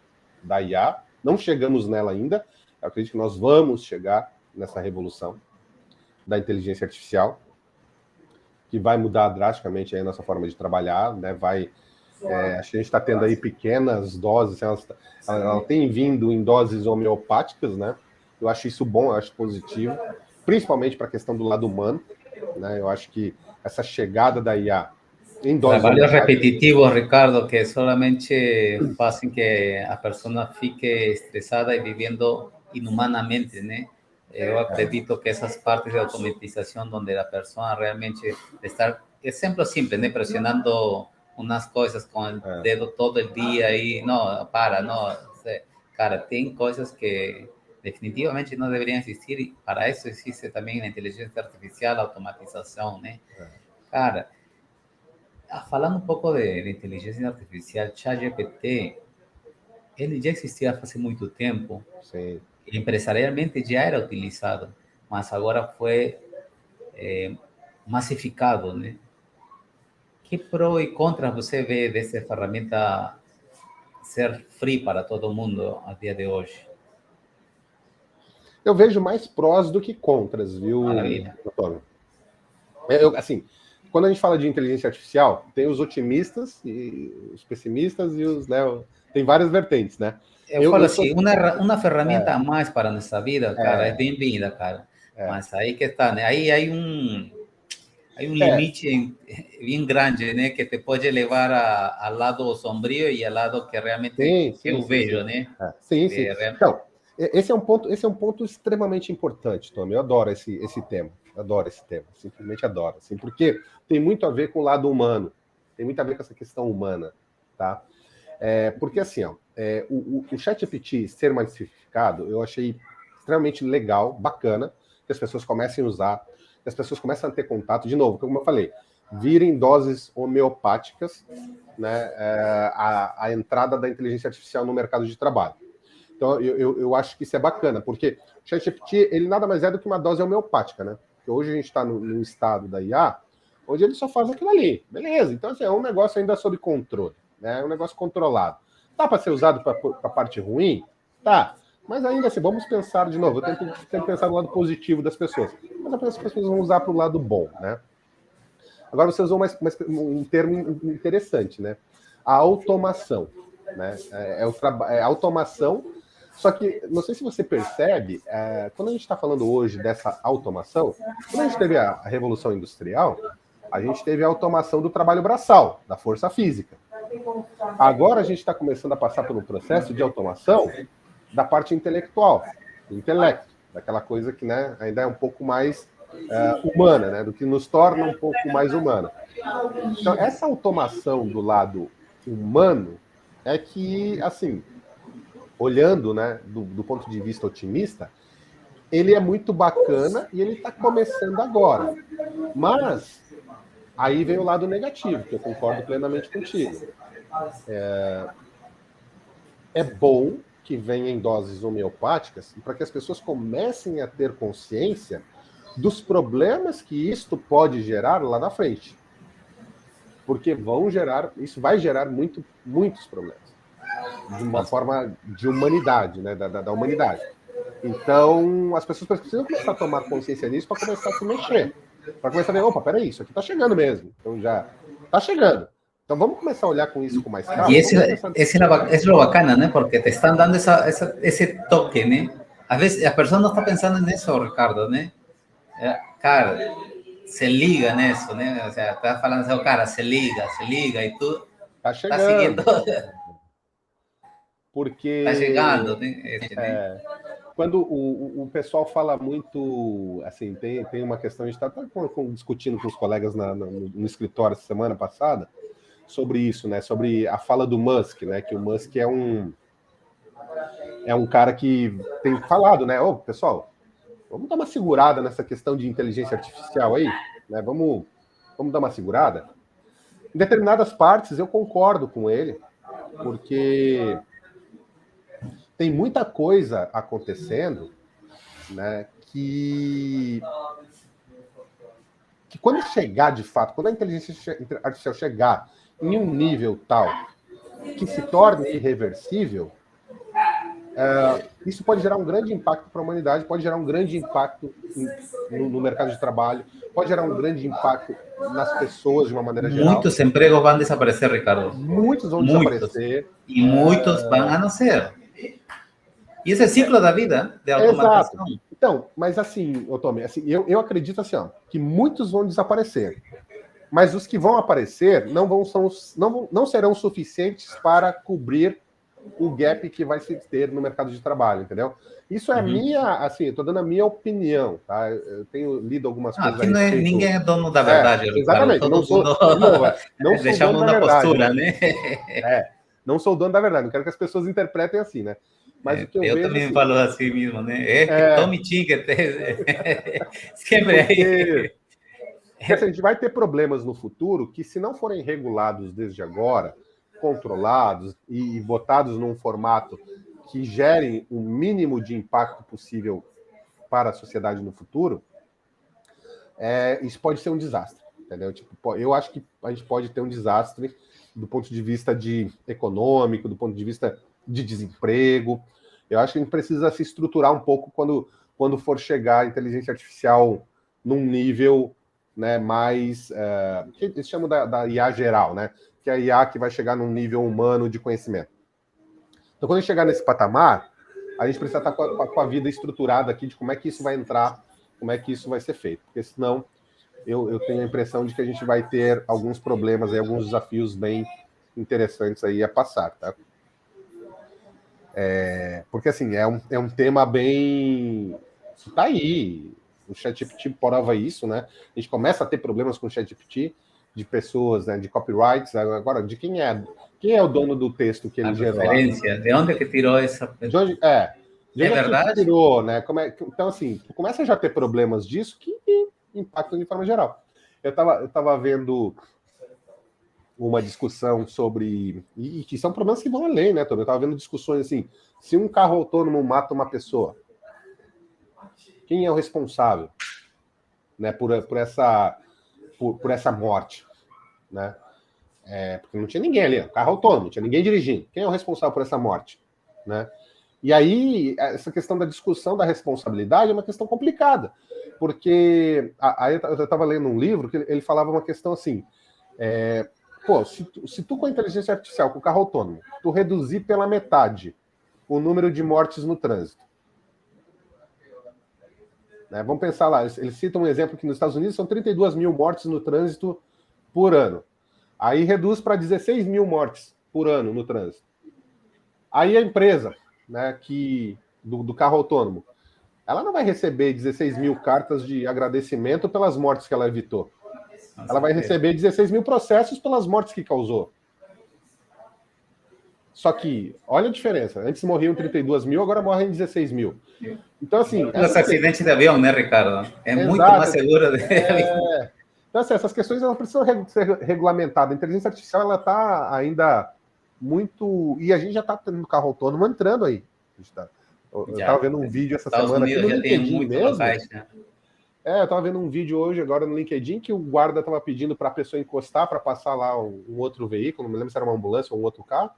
Speaker 2: da IA, não chegamos nela ainda, eu acredito que nós vamos chegar nessa revolução da inteligência artificial, que vai mudar drasticamente a nossa forma de trabalhar, né? Acho que a gente está tendo aí pequenas doses, ela tem vindo em doses homeopáticas, né? Eu acho isso bom, eu acho positivo, principalmente para a questão do lado humano, né? Eu acho que essa chegada da IA em doses
Speaker 1: Trabalhos
Speaker 2: homeopáticas...
Speaker 1: repetitivos, Ricardo, que solamente fazem que a pessoa fique estressada e vivendo inumanamente, né? Eu acredito que essas partes de automatização, onde a pessoa realmente está, exemplo simples, né? Pressionando umas coisas com o dedo todo o dia e não, cara, tem coisas que definitivamente não deveriam existir e para isso existe também a inteligência artificial, a automatização, né? Cara, falando um pouco de inteligência artificial, ChatGPT, ele já existia faz muito tempo.
Speaker 2: Sim.
Speaker 1: Empresarialmente já era utilizado, mas agora foi massificado, né? Que pró e contras você vê dessa ferramenta ser free para todo mundo a dia de hoje?
Speaker 2: Eu vejo mais prós do que contras, viu, Antônio? Assim, quando a gente fala de inteligência artificial, tem os otimistas e os pessimistas e os, né, tem várias vertentes, né?
Speaker 1: Eu falo assim, uma ferramenta a mais para a nossa vida, cara, é bem-vinda, cara. Mas aí que está, né? Aí hay um limite bem grande, né? Que te pode levar ao lado sombrio e ao lado que realmente eu vejo, né?
Speaker 2: Sim. Então, esse é um ponto extremamente importante, Tommy. Eu adoro esse tema. Adoro esse tema. Simplesmente adoro. Assim, porque tem muito a ver com o lado humano. Tem muito a ver com essa questão humana, tá? Porque assim, ó, o ChatGPT ser massificado, eu achei extremamente legal, bacana, que as pessoas comecem a usar, que as pessoas começam a ter contato, de novo, como eu falei, virem doses homeopáticas, né, a entrada da inteligência artificial no mercado de trabalho. Então, eu acho que isso é bacana, porque o ChatGPT, ele nada mais é do que uma dose homeopática, né? Porque hoje a gente está no estado da IA, onde ele só faz aquilo ali, beleza. Então, assim, é um negócio ainda sob controle, né? É um negócio controlado. Dá para ser usado para a parte ruim? Tá. Mas ainda assim, vamos pensar de novo. Eu tento sempre pensar no lado positivo das pessoas. Mas as pessoas vão usar para o lado bom, né? Agora você usou um termo interessante, né? A automação. né? É automação. Só que, não sei se você percebe, quando a gente está falando hoje dessa automação, quando a gente teve a Revolução Industrial, a gente teve a automação do trabalho braçal, da força física. Agora a gente está começando a passar por um processo de automação da parte intelectual, do intelecto, daquela coisa que, né, ainda é um pouco mais humana, né, do que nos torna um pouco mais humana. Então, essa automação do lado humano é que, assim, olhando, né, do ponto de vista otimista, ele é muito bacana e ele está começando agora. Mas aí vem o lado negativo, que eu concordo plenamente contigo. É bom que venha em doses homeopáticas para que as pessoas comecem a ter consciência dos problemas que isto pode gerar lá na frente. Porque isso vai gerar muitos problemas. De uma forma de humanidade, né? Da humanidade. Então, as pessoas precisam começar a tomar consciência disso para começar a se mexer. Para começar a ver, opa, peraí, isso aqui está chegando mesmo. Então já está chegando. Então vamos começar a olhar com isso com mais calma.
Speaker 1: Y es lo bacana, ¿no? Porque te están dando ese toque, ¿no? A veces la persona no está pensando en eso, Ricardo, ¿no? Cara, se liga nisso, né? O sea, tá falando assim, cara, se liga, e tu
Speaker 2: tá
Speaker 1: seguindo.
Speaker 2: Porque
Speaker 1: tá chegando, né?
Speaker 2: Quando o pessoal fala muito, assim, tem uma questão, a gente está discutindo com os colegas no escritório semana passada sobre isso, né? Sobre a fala do Musk, né? Que o Musk é um cara que tem falado, né? Ô, pessoal, vamos dar uma segurada nessa questão de inteligência artificial aí, né? Vamos dar uma segurada. Em determinadas partes eu concordo com ele, porque tem muita coisa acontecendo, né? Que quando chegar de fato, quando a inteligência artificial chegar em um nível tal que se torne irreversível, isso pode gerar um grande impacto para a humanidade, pode gerar um grande impacto no mercado de trabalho, pode gerar um grande impacto nas pessoas de uma maneira geral.
Speaker 1: Muitos empregos vão desaparecer, Ricardo.
Speaker 2: Muitos vão desaparecer.
Speaker 1: E muitos vão a nascer. E esse é o ciclo da vida, de automatização.
Speaker 2: Exato. Então, mas assim, Otome, assim, eu acredito assim, ó, que muitos vão desaparecer. Mas os que vão aparecer não serão suficientes para cobrir o gap que vai se ter no mercado de trabalho, entendeu? Isso é eu estou dando a minha opinião, tá? Eu tenho lido algumas coisas.
Speaker 1: Aqui ninguém é dono da verdade, Ricardo.
Speaker 2: Exatamente.
Speaker 1: Todo
Speaker 2: não sou
Speaker 1: deixamos
Speaker 2: dono da verdade,
Speaker 1: postura, né?
Speaker 2: Não sou dono da verdade, não quero que as pessoas interpretem assim, né? Mas o que eu vejo,
Speaker 1: também
Speaker 2: assim,
Speaker 1: falo assim mesmo, né? Tome ticket. Sempre aí.
Speaker 2: Porque assim, a gente vai ter problemas no futuro que, se não forem regulados desde agora, controlados e botados num formato que gerem o mínimo de impacto possível para a sociedade no futuro, isso pode ser um desastre, entendeu? Tipo, eu acho que a gente pode ter um desastre do ponto de vista econômico, do ponto de vista de desemprego. Eu acho que a gente precisa se estruturar um pouco quando for chegar a inteligência artificial num nível, né, mais... que eles chamam da IA geral, né? Que é a IA que vai chegar num nível humano de conhecimento. Então, quando a gente chegar nesse patamar, a gente precisa estar com a vida estruturada aqui de como é que isso vai entrar, como é que isso vai ser feito. Porque senão, eu tenho a impressão de que a gente vai ter alguns problemas, alguns desafios bem interessantes aí a passar, tá? Porque, assim, é um tema bem... Tá aí. O ChatGPT prova isso, né? A gente começa a ter problemas com o ChatGPT, de pessoas, né, de copyrights. Agora, de quem é o dono do texto que ele gerou?
Speaker 1: De onde que tirou essa...
Speaker 2: De onde é
Speaker 1: verdade?
Speaker 2: Que tirou, né? Então, assim, tu começa a já ter problemas disso que impactam de forma geral. Eu tava vendo uma discussão sobre... E que são problemas que vão além, né, Tom? Eu tava vendo discussões assim, se um carro autônomo mata uma pessoa, quem é o responsável, né, por essa morte, né? Porque não tinha ninguém ali, carro autônomo, não tinha ninguém dirigindo. Quem é o responsável por essa morte, né? E aí, essa questão da discussão da responsabilidade é uma questão complicada, porque aí eu estava lendo um livro que ele falava uma questão assim, Pô, se tu com a inteligência artificial, com o carro autônomo, tu reduzir pela metade o número de mortes no trânsito. Né? Vamos pensar lá, eles citam um exemplo que nos Estados Unidos são 32 mil mortes no trânsito por ano. Aí reduz para 16 mil mortes por ano no trânsito. Aí a empresa, né, do carro autônomo, ela não vai receber 16 mil cartas de agradecimento pelas mortes que ela evitou. Ela vai receber 16 mil processos pelas mortes que causou. Só que, olha a diferença. Antes morriam 32 mil, agora morrem 16 mil. Então, assim...
Speaker 1: Os acidentes de avião, né, Ricardo? É
Speaker 2: Exato.
Speaker 1: muito mais seguro.
Speaker 2: Então, assim, essas questões elas precisam ser regulamentadas. A inteligência artificial ela está ainda muito... E a gente já está tendo carro autônomo entrando aí. Eu estava vendo um vídeo essa semana aqui no LinkedIn mesmo. Locais, né? Eu estava vendo um vídeo hoje, agora no LinkedIn, que o guarda estava pedindo para a pessoa encostar para passar lá um outro veículo, não me lembro se era uma ambulância ou um outro carro,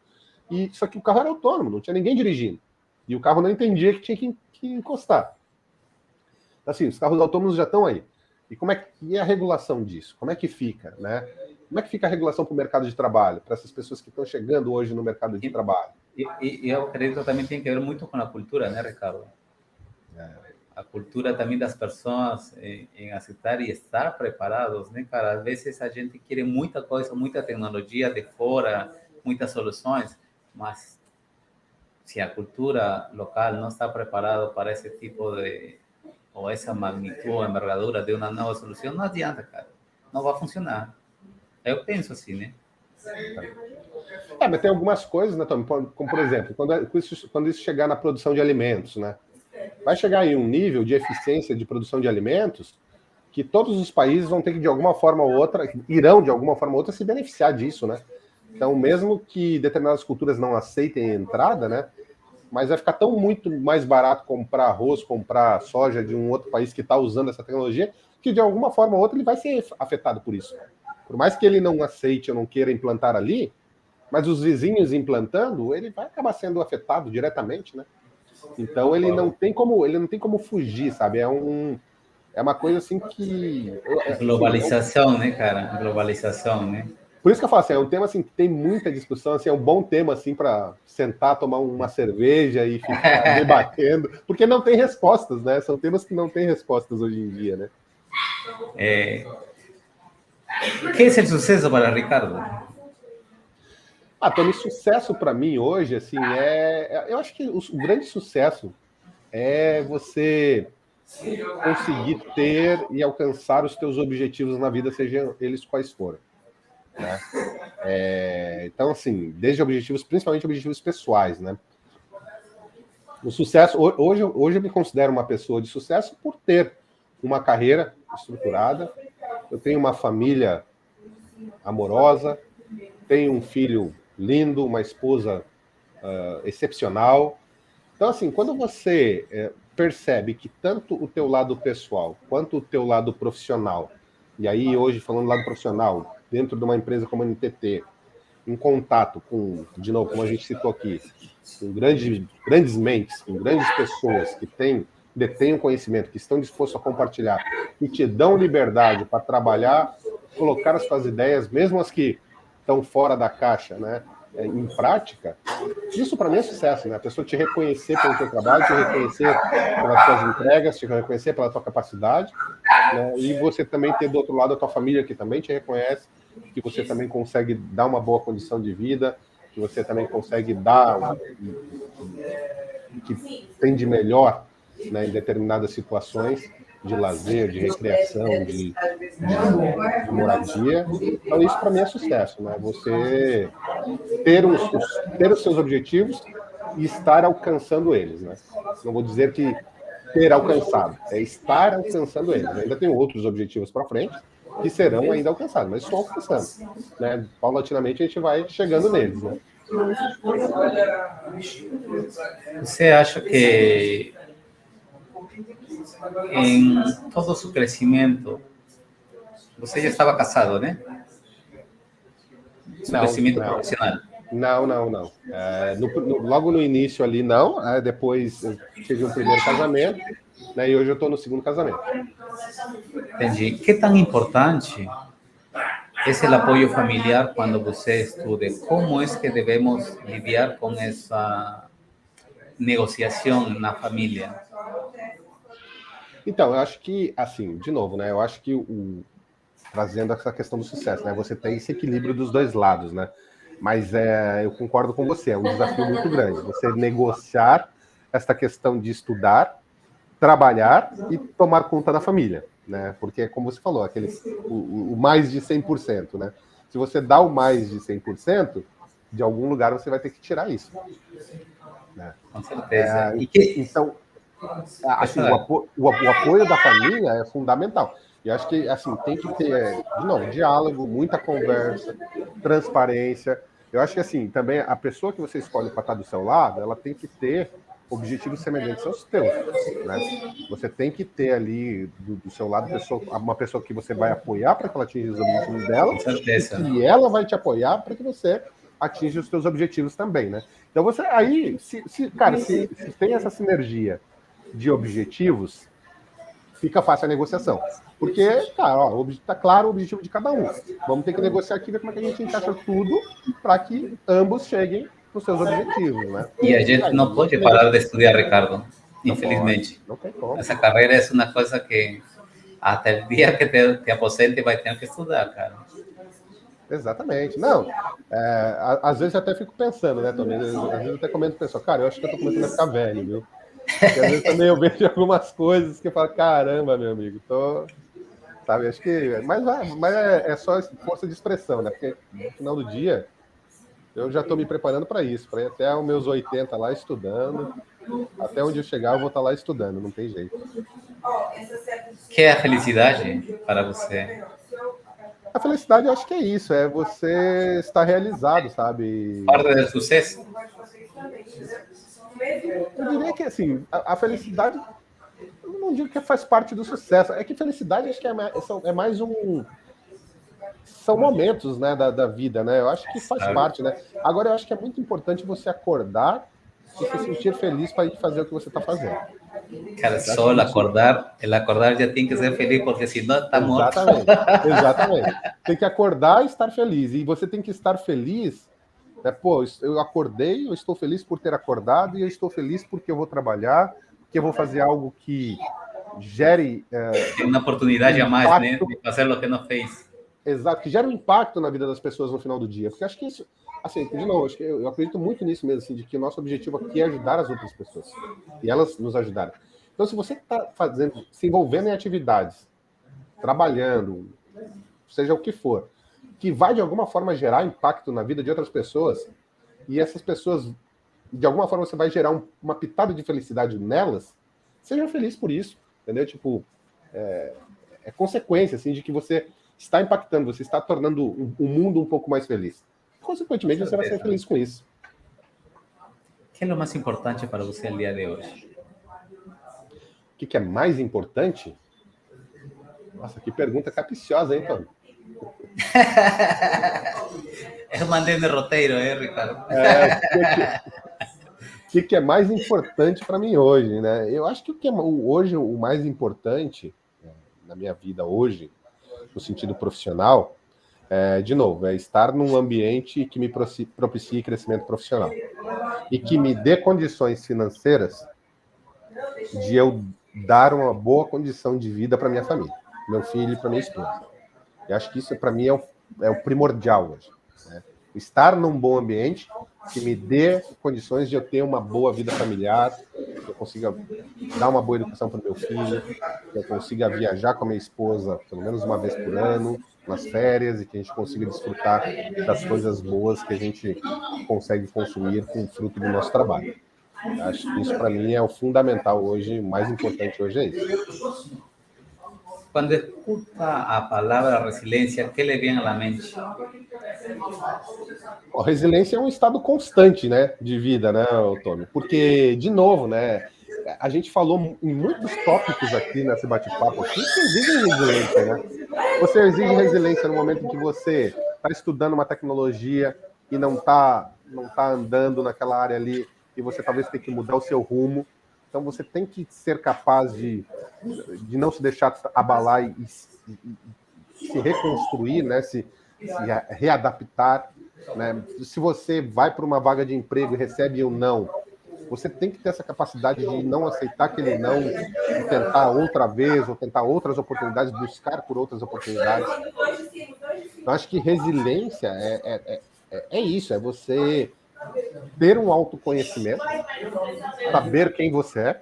Speaker 2: e só que o carro era autônomo, não tinha ninguém dirigindo. E o carro não entendia que tinha que encostar. Assim, os carros autônomos já estão aí. E como é que é a regulação disso? Como é que fica, né? Como é que fica a regulação para o mercado de trabalho, para essas pessoas que estão chegando hoje no mercado de trabalho?
Speaker 1: E eu acredito que também tem que ver muito com a cultura, né, Ricardo? A cultura também das pessoas em aceitar e estar preparados, né, cara? Às vezes a gente quer muita coisa, muita tecnologia de fora, muitas soluções, mas se a cultura local não está preparada para esse tipo de, ou essa magnitude, envergadura de uma nova solução, não adianta, cara. Não vai funcionar. Eu penso assim, né?
Speaker 2: Mas tem algumas coisas, né, Tom? Como, por exemplo, quando isso chegar na produção de alimentos, né? Vai chegar em um nível de eficiência de produção de alimentos que todos os países vão ter que, de alguma forma ou outra, irão, de alguma forma ou outra, se beneficiar disso, né? Então, mesmo que determinadas culturas não aceitem a entrada, né? Mas vai ficar muito mais barato comprar arroz, comprar soja de um outro país que está usando essa tecnologia, que de alguma forma ou outra ele vai ser afetado por isso. Por mais que ele não aceite ou não queira implantar ali, mas os vizinhos implantando, ele vai acabar sendo afetado diretamente, né? Então ele não tem como fugir, sabe? É uma coisa assim que...
Speaker 1: Globalização, né, cara? Globalização, né?
Speaker 2: Por isso que eu falo assim, é um tema assim, que tem muita discussão, assim, é um bom tema assim, para sentar, tomar uma cerveja e ficar debatendo, porque não tem respostas, né? São temas que não têm respostas hoje em dia, né?
Speaker 1: O que é o sucesso para Ricardo?
Speaker 2: Tony, sucesso para mim hoje, assim, eu acho que o grande sucesso é você conseguir ter e alcançar os teus objetivos na vida, sejam eles quais forem. Né? Então, assim, desde objetivos, principalmente objetivos pessoais, né? O sucesso, hoje eu me considero uma pessoa de sucesso por ter uma carreira estruturada, eu tenho uma família amorosa, tenho um filho lindo, uma esposa excepcional. Então, assim, quando você percebe que tanto o teu lado pessoal quanto o teu lado profissional, e aí hoje falando do lado profissional, dentro de uma empresa como a NTT, em contato com, de novo, como a gente citou aqui, com grandes mentes, com grandes pessoas que detêm o conhecimento, que estão dispostos a compartilhar, que te dão liberdade para trabalhar, colocar as suas ideias, mesmo as que estão fora da caixa, né, em prática, isso para mim é sucesso, né? A pessoa te reconhecer pelo teu trabalho, te reconhecer pelas tuas entregas, te reconhecer pela tua capacidade, né? E você também ter do outro lado a tua família que também te reconhece, que você também consegue dar uma boa condição de vida, que você também consegue dar o que tem de melhor, né, em determinadas situações de lazer, de recreação, de moradia. Então isso para mim é sucesso, né? Você ter os seus objetivos e estar alcançando eles, né? Não vou dizer que ter alcançado, é estar alcançando eles. Ainda tem outros objetivos para frente que serão ainda alcançados, mas estou alcançando, né? Paulatinamente a gente vai chegando neles, né?
Speaker 1: Você acha que em todo o seu crescimento, você já estava casado, né? Seu crescimento profissional.
Speaker 2: Não. Logo no início ali, não. Depois eu tive um primeiro casamento, né, e hoje eu estou no segundo casamento.
Speaker 1: Entendi. Que tão importante es el apoyo familiar cuando você estude. ¿Cómo es que debemos lidiar con esa negociação na família?
Speaker 2: Então, eu acho que, assim, de novo, né? Eu acho que trazendo essa questão do sucesso, né? Você tem esse equilíbrio dos dois lados, né? Mas eu concordo com você, é um desafio muito grande. Você negociar essa questão de estudar, trabalhar e tomar conta da família, né? Porque, como você falou, o mais de 100%, né? Se você dá o mais de 100%, de algum lugar você vai ter que tirar isso. Né?
Speaker 1: Com certeza.
Speaker 2: Então, assim, o apoio da família é fundamental. E acho que assim tem que ter, de novo, diálogo, muita conversa, transparência. Eu acho que assim, também a pessoa que você escolhe para estar do seu lado, ela tem que ter objetivos semelhantes aos teus. Né? Você tem que ter ali do seu lado uma pessoa que você vai apoiar para que ela atinja os objetivos dela, e ela vai te apoiar para que você atinja os seus objetivos também, né? Então você aí, se tem essa sinergia de objetivos, fica fácil a negociação. Porque, cara, tá claro o objetivo de cada um. Vamos ter que negociar aqui, ver como é que a gente encaixa tudo para que ambos cheguem nos seus objetivos, né?
Speaker 1: E a gente não pode parar de estudar, Ricardo, infelizmente.
Speaker 2: Não tem como.
Speaker 1: Essa carreira é uma coisa que até o dia que te aposente vai ter que estudar, cara.
Speaker 2: Exatamente. Não, às vezes eu até fico pensando, né, Tommy? Às vezes eu até comento com o pessoal, cara, eu acho que eu tô começando a ficar velho, viu? Porque às vezes também eu vejo algumas coisas que eu falo, caramba, meu amigo, sabe, acho que... Mas é só força de expressão, né? Porque no final do dia, eu já tô me preparando para isso, para ir até os meus 80 lá estudando. Até onde eu chegar, eu vou estar lá estudando, não tem jeito.
Speaker 1: Que é a felicidade para você?
Speaker 2: A felicidade, eu acho que é isso, é você estar realizado, sabe?
Speaker 1: Parte do sucesso?
Speaker 2: Eu diria que, assim, a felicidade, eu não digo que faz parte do sucesso, é que felicidade, acho que é mais são momentos, né, da vida, né? Eu acho que faz parte, né? Agora, eu acho que é muito importante você acordar e se sentir feliz para ir fazer o que você está fazendo.
Speaker 1: Cara, só el acordar já tem que ser feliz, porque senão está morto.
Speaker 2: Exatamente. Tem que acordar e estar feliz. E você tem que estar feliz, né? Pô, eu acordei, eu estou feliz por ter acordado, e eu estou feliz porque eu vou trabalhar, porque eu vou fazer algo que gere...
Speaker 1: Tem uma oportunidade a mais, né? De fazer o que não fez.
Speaker 2: Exato, que gera um impacto na vida das pessoas no final do dia. Porque acho que isso... Assim, de novo, acho que eu acredito muito nisso mesmo, assim, de que o nosso objetivo aqui é ajudar as outras pessoas. E elas nos ajudarem. Então, se você está se envolvendo em atividades, trabalhando, seja o que for, que vai de alguma forma gerar impacto na vida de outras pessoas, e essas pessoas, de alguma forma, você vai gerar uma pitada de felicidade nelas, seja feliz por isso, entendeu? Tipo, é consequência, assim, de que você está impactando, você está tornando o mundo um pouco mais feliz. Consequentemente, você vai ser feliz com isso.
Speaker 1: O que é o mais importante para você no dia de hoje?
Speaker 2: O que é mais importante? Nossa, que pergunta capciosa, hein, Tony?
Speaker 1: Eu mandei no roteiro, Ricardo?
Speaker 2: O que é mais importante para mim hoje, né? Eu acho que hoje o mais importante na minha vida hoje, no sentido profissional, de novo, é estar num ambiente que me propicie crescimento profissional e que me dê condições financeiras de eu dar uma boa condição de vida para minha família, meu filho e para minha esposa. Eu acho que isso, para mim, é o primordial hoje. Né? Estar num bom ambiente que me dê condições de eu ter uma boa vida familiar, que eu consiga dar uma boa educação para o meu filho, que eu consiga viajar com a minha esposa pelo menos uma vez por ano, nas férias, e que a gente consiga desfrutar das coisas boas que a gente consegue consumir com o fruto do nosso trabalho. Acho que isso, para mim, é o fundamental hoje, o mais importante hoje é isso.
Speaker 1: Quando escuta a palavra resiliência, o que lhe vem à mente?
Speaker 2: A resiliência é um estado constante, né, de vida, né, Tommy? Porque, de novo, né, a gente falou em muitos tópicos aqui nesse bate-papo aqui que exigem resiliência, né? Você exige resiliência no momento em que você está estudando uma tecnologia e não tá andando naquela área ali, e você talvez tenha que mudar o seu rumo. Então você tem que ser capaz de não se deixar abalar e se reconstruir, né? Se readaptar, né? Se você vai para uma vaga de emprego e recebe um não, você tem que ter essa capacidade de não aceitar aquele não, e tentar outra vez, ou tentar outras oportunidades, buscar por outras oportunidades. Eu acho que resiliência é isso, é você ter um autoconhecimento, saber quem você é,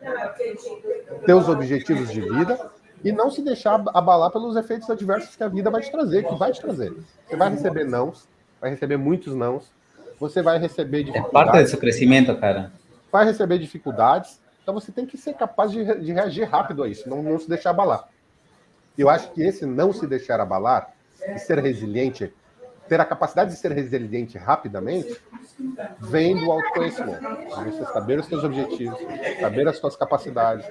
Speaker 2: ter os objetivos de vida e não se deixar abalar pelos efeitos adversos que a vida vai te trazer, que vai te trazer. Você vai receber nãos, vai receber muitos nãos, você vai receber
Speaker 1: É parte do
Speaker 2: dificuldades,
Speaker 1: seu crescimento, cara.
Speaker 2: vai receber dificuldades, então você tem que ser capaz de reagir rápido a isso, não se deixar abalar. Eu acho que esse não se deixar abalar e ser resiliente, ter a capacidade de ser resiliente rapidamente, vem do autoconhecimento. Você saber os seus objetivos, saber as suas capacidades,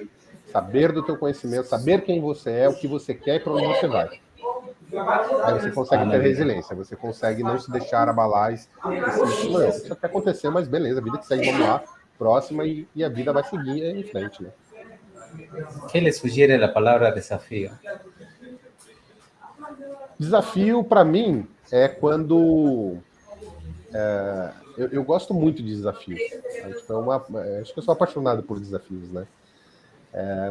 Speaker 2: saber do teu conhecimento, saber quem você é, o que você quer e para onde você vai. Aí você consegue ter resiliência, você consegue não se deixar abalar e não, isso até acontecer, mas beleza, a vida que segue, vamos lá, próxima, e a vida vai seguir em frente, né?
Speaker 1: ¿Qué le sugiere la palabra desafío?
Speaker 2: Desafio, para mim, é quando... eu gosto muito de desafios. Acho que eu sou apaixonado por desafios, né?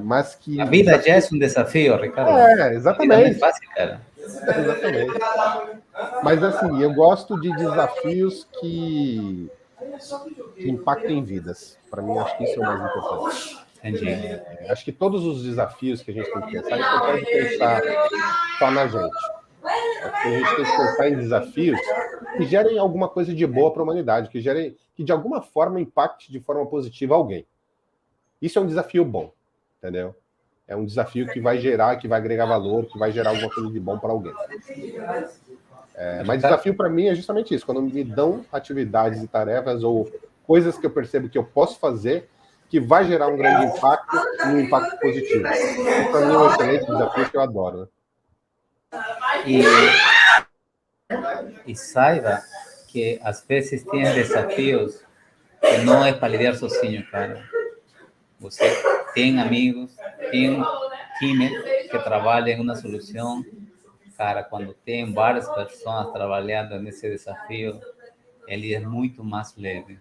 Speaker 2: Mas que...
Speaker 1: A vida já é um desafio, Ricardo.
Speaker 2: Exatamente.
Speaker 1: A vida não é fácil, cara.
Speaker 2: Exatamente. Mas, assim, eu gosto de desafios que impactem vidas. Para mim, acho que isso é o mais importante.
Speaker 1: Entendi.
Speaker 2: Acho que todos os desafios que a gente tem que pensar, a gente não pode pensar só na gente. A gente tem que pensar em desafios que gerem alguma coisa de boa para a humanidade, que de alguma forma impacte de forma positiva alguém. Isso é um desafio bom, entendeu? É um desafio que vai gerar, que vai agregar valor, que vai gerar alguma coisa de bom para alguém. Mas desafio para mim é justamente isso, quando me dão atividades e tarefas ou coisas que eu percebo que eu posso fazer que vai gerar um grande impacto e um impacto positivo. Para mim é um excelente desafio que eu adoro, né?
Speaker 1: E saiba que às vezes tem desafios que não é para lidar sozinho, cara. Você tem amigos, tem times que trabalham em uma solução. Cara, quando tem várias pessoas trabalhando nesse desafio, ele é muito mais leve.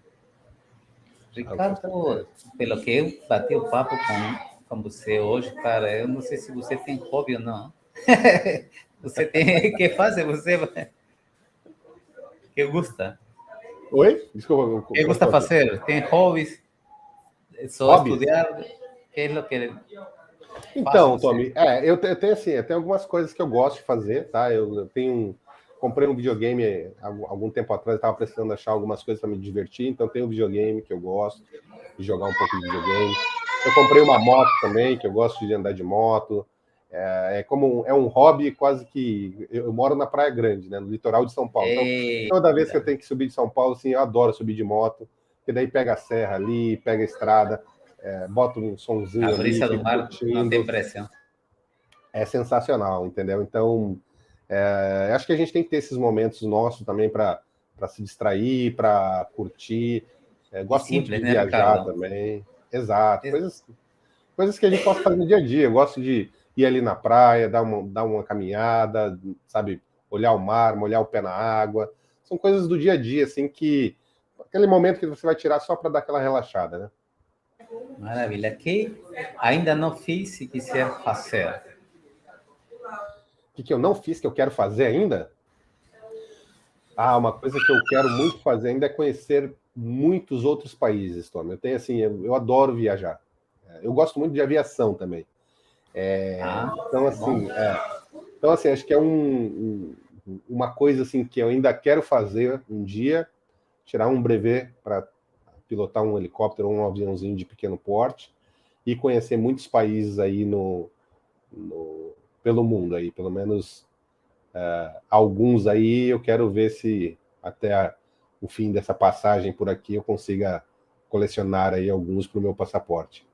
Speaker 1: Ricardo, pelo que eu bati o papo com você hoje, cara, eu não sei se você tem hobby ou não. Você tem que fazer, você que gosta.
Speaker 2: Oi? Desculpa.
Speaker 1: Que gosta fazer? Tem hobbies? Só estudar? Que é o que...
Speaker 2: Então, Tommy, eu tenho assim, eu tenho algumas coisas que eu gosto de fazer, tá? Eu comprei um videogame algum tempo atrás, estava precisando achar algumas coisas para me divertir, então tem um videogame que eu gosto de jogar um pouco de videogame. Eu comprei uma moto também, que eu gosto de andar de moto. É um hobby quase que... Eu moro na Praia Grande, né, no litoral de São Paulo. Então, toda vez que eu tenho que subir de São Paulo, assim, eu adoro subir de moto, porque daí pega a serra ali, pega a estrada, bota um sonzinho
Speaker 1: a brisa
Speaker 2: ali,
Speaker 1: do mar não tem pressão.
Speaker 2: É sensacional, entendeu? Então, acho que a gente tem que ter esses momentos nossos também para se distrair, para curtir. Gosto simples, muito de viajar, Ricardo? Também. Exato. Coisas que a gente possa fazer no dia a dia. Eu gosto de ir ali na praia, dar uma caminhada, sabe? Olhar o mar, molhar o pé na água. São coisas do dia a dia, assim, que... Aquele momento que você vai tirar só para dar aquela relaxada, né?
Speaker 1: Maravilha. Que ainda não fiz e quiser fazer.
Speaker 2: O que eu não fiz, que eu quero fazer ainda? Uma coisa que eu quero muito fazer ainda é conhecer muitos outros países, Tom. Eu tenho, assim, eu adoro viajar. Eu gosto muito de aviação também. Então, assim, acho que é uma coisa assim que eu ainda quero fazer um dia, tirar um brevet para pilotar um helicóptero ou um aviãozinho de pequeno porte e conhecer muitos países aí pelo mundo aí, pelo menos alguns aí. Eu quero ver se até o fim dessa passagem por aqui eu consiga colecionar aí alguns para o meu passaporte.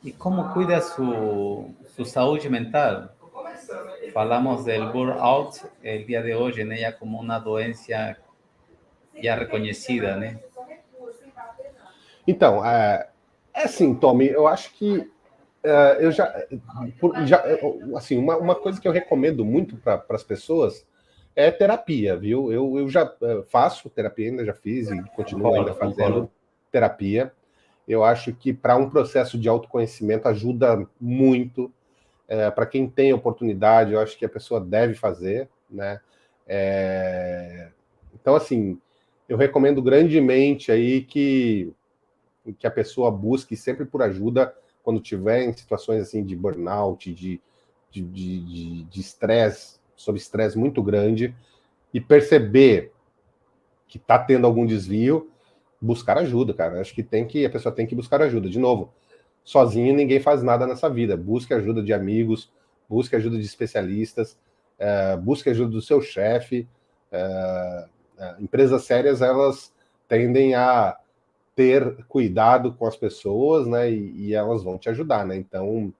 Speaker 1: E como cuida sua saúde mental? Falamos do burnout el dia de hoje, né? Já como uma doença já reconhecida, né?
Speaker 2: Então, assim, Tommy, eu acho que eu assim, uma coisa que eu recomendo muito para as pessoas é terapia, viu? Eu já faço terapia, ainda já fiz e continuo ainda fazendo terapia. Eu acho que para um processo de autoconhecimento ajuda muito. Para quem tem oportunidade, eu acho que a pessoa deve fazer, né? Então, assim, eu recomendo grandemente aí que a pessoa busque sempre por ajuda quando tiver em situações assim de burnout, de estresse, sob estresse muito grande, e perceber que está tendo algum desvio, buscar ajuda, cara. Acho que a pessoa tem que buscar ajuda. De novo, sozinho ninguém faz nada nessa vida. Busque ajuda de amigos, busque ajuda de especialistas, busque ajuda do seu chefe. Empresas sérias, elas tendem a ter cuidado com as pessoas, né? E elas vão te ajudar, né? Então,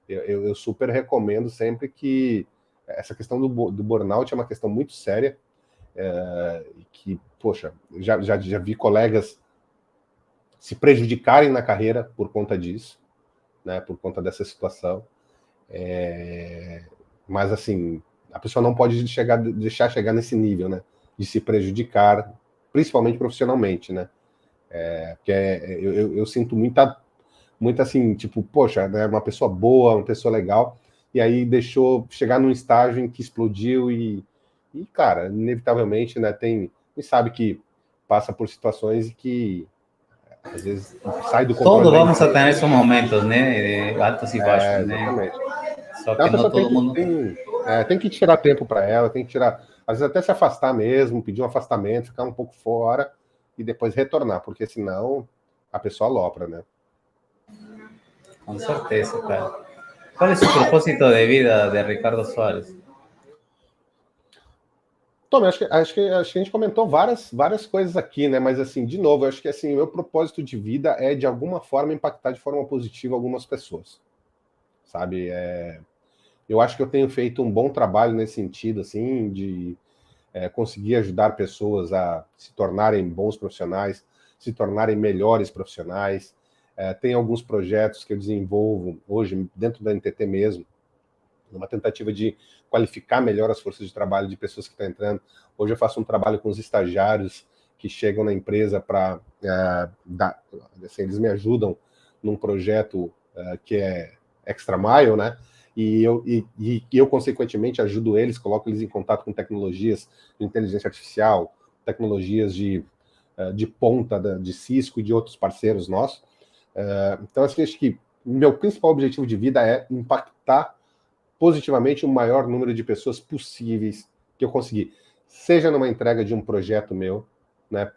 Speaker 2: eu super recomendo sempre que essa questão do burnout é uma questão muito séria, que, poxa, já vi colegas se prejudicarem na carreira por conta disso, né? Por conta dessa situação. Mas, assim, a pessoa não pode deixar chegar nesse nível, né? De se prejudicar, principalmente profissionalmente, né? Porque eu sinto muita assim, tipo, poxa, né, uma pessoa boa, uma pessoa legal, e aí deixou chegar num estágio em que explodiu e cara, inevitavelmente, né, quem sabe que passa por situações que às vezes sai do controle.
Speaker 1: Todos vamos a ter esses momentos, né, altos e baixos, né?
Speaker 2: Exatamente.
Speaker 1: Só
Speaker 2: Então,
Speaker 1: que
Speaker 2: a pessoa
Speaker 1: não todo mundo...
Speaker 2: tem que tirar tempo para ela, tem que tirar, às vezes até se afastar mesmo, pedir um afastamento, ficar um pouco fora e depois retornar, porque senão a pessoa alopra, né?
Speaker 1: Com certeza, cara. Qual é o propósito de vida de Ricardo Soares?
Speaker 2: Tom, acho que a gente comentou várias coisas aqui, né? Mas, assim, de novo, eu acho que assim, o meu propósito de vida é, de alguma forma, impactar de forma positiva algumas pessoas, sabe? Eu acho que eu tenho feito um bom trabalho nesse sentido, assim, de conseguir ajudar pessoas a se tornarem bons profissionais, se tornarem melhores profissionais. Tem alguns projetos que eu desenvolvo hoje dentro da NTT mesmo, numa tentativa de qualificar melhor as forças de trabalho de pessoas que estão entrando. Hoje eu faço um trabalho com os estagiários que chegam na empresa para assim, eles me ajudam num projeto que é Extra Mile, né? E eu, consequentemente, ajudo eles, coloco eles em contato com tecnologias de inteligência artificial, tecnologias de ponta de Cisco e de outros parceiros nossos. Então, assim, acho que o meu principal objetivo de vida é impactar positivamente o maior número de pessoas possíveis que eu conseguir, seja numa entrega de um projeto meu, né,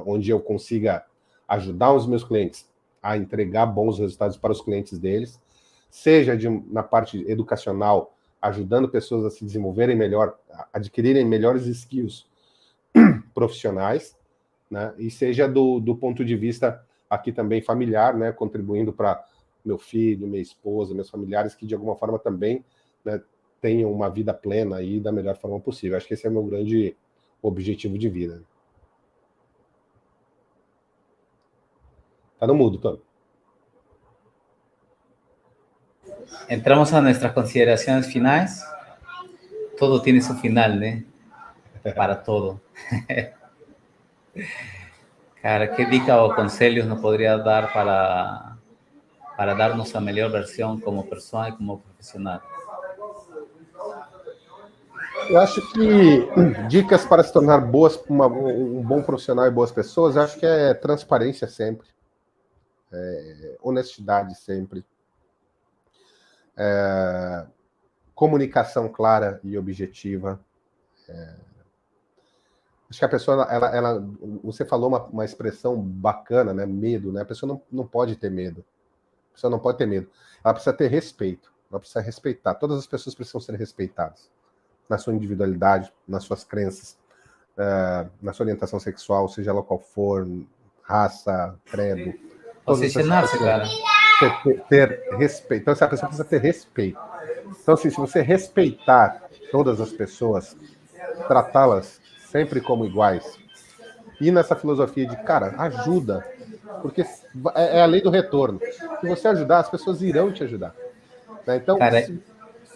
Speaker 2: onde eu consiga ajudar os meus clientes a entregar bons resultados para os clientes deles, seja na parte educacional, ajudando pessoas a se desenvolverem melhor, a adquirirem melhores skills profissionais, né, e seja do ponto de vista aqui também familiar, né, contribuindo para meu filho, minha esposa, meus familiares, que de alguma forma também, né, tenham uma vida plena aí da melhor forma possível. Acho que esse é o meu grande objetivo de vida. Tá no mudo, Tony.
Speaker 1: Entramos a nuestras consideraciones finales. Todo tiene su final, ¿no? Para todo. Cara, ¿qué dica o conselhos nos podrías dar para darnos a melhor versão como pessoa e como profissional?
Speaker 2: Eu acho que dicas para se tornar um bom profissional e boas pessoas, eu acho que é transparência sempre, honestidade sempre, comunicação clara e objetiva. Acho que a pessoa, você falou uma expressão bacana, né? Medo, né? A pessoa não pode ter medo. A pessoa não pode ter medo. Ela precisa ter respeito. Ela precisa respeitar. Todas as pessoas precisam ser respeitadas. Na sua individualidade, nas suas crenças, na sua orientação sexual, seja ela qual for, raça, credo.
Speaker 1: Posicionar-se, cara.
Speaker 2: Ter respeito. Então, essa pessoa precisa ter respeito. Então, assim, se você respeitar todas as pessoas, tratá-las sempre como iguais, e nessa filosofia de, cara, ajuda, porque é a lei do retorno. Se você ajudar, as pessoas irão te ajudar. Né? Então,
Speaker 1: cara,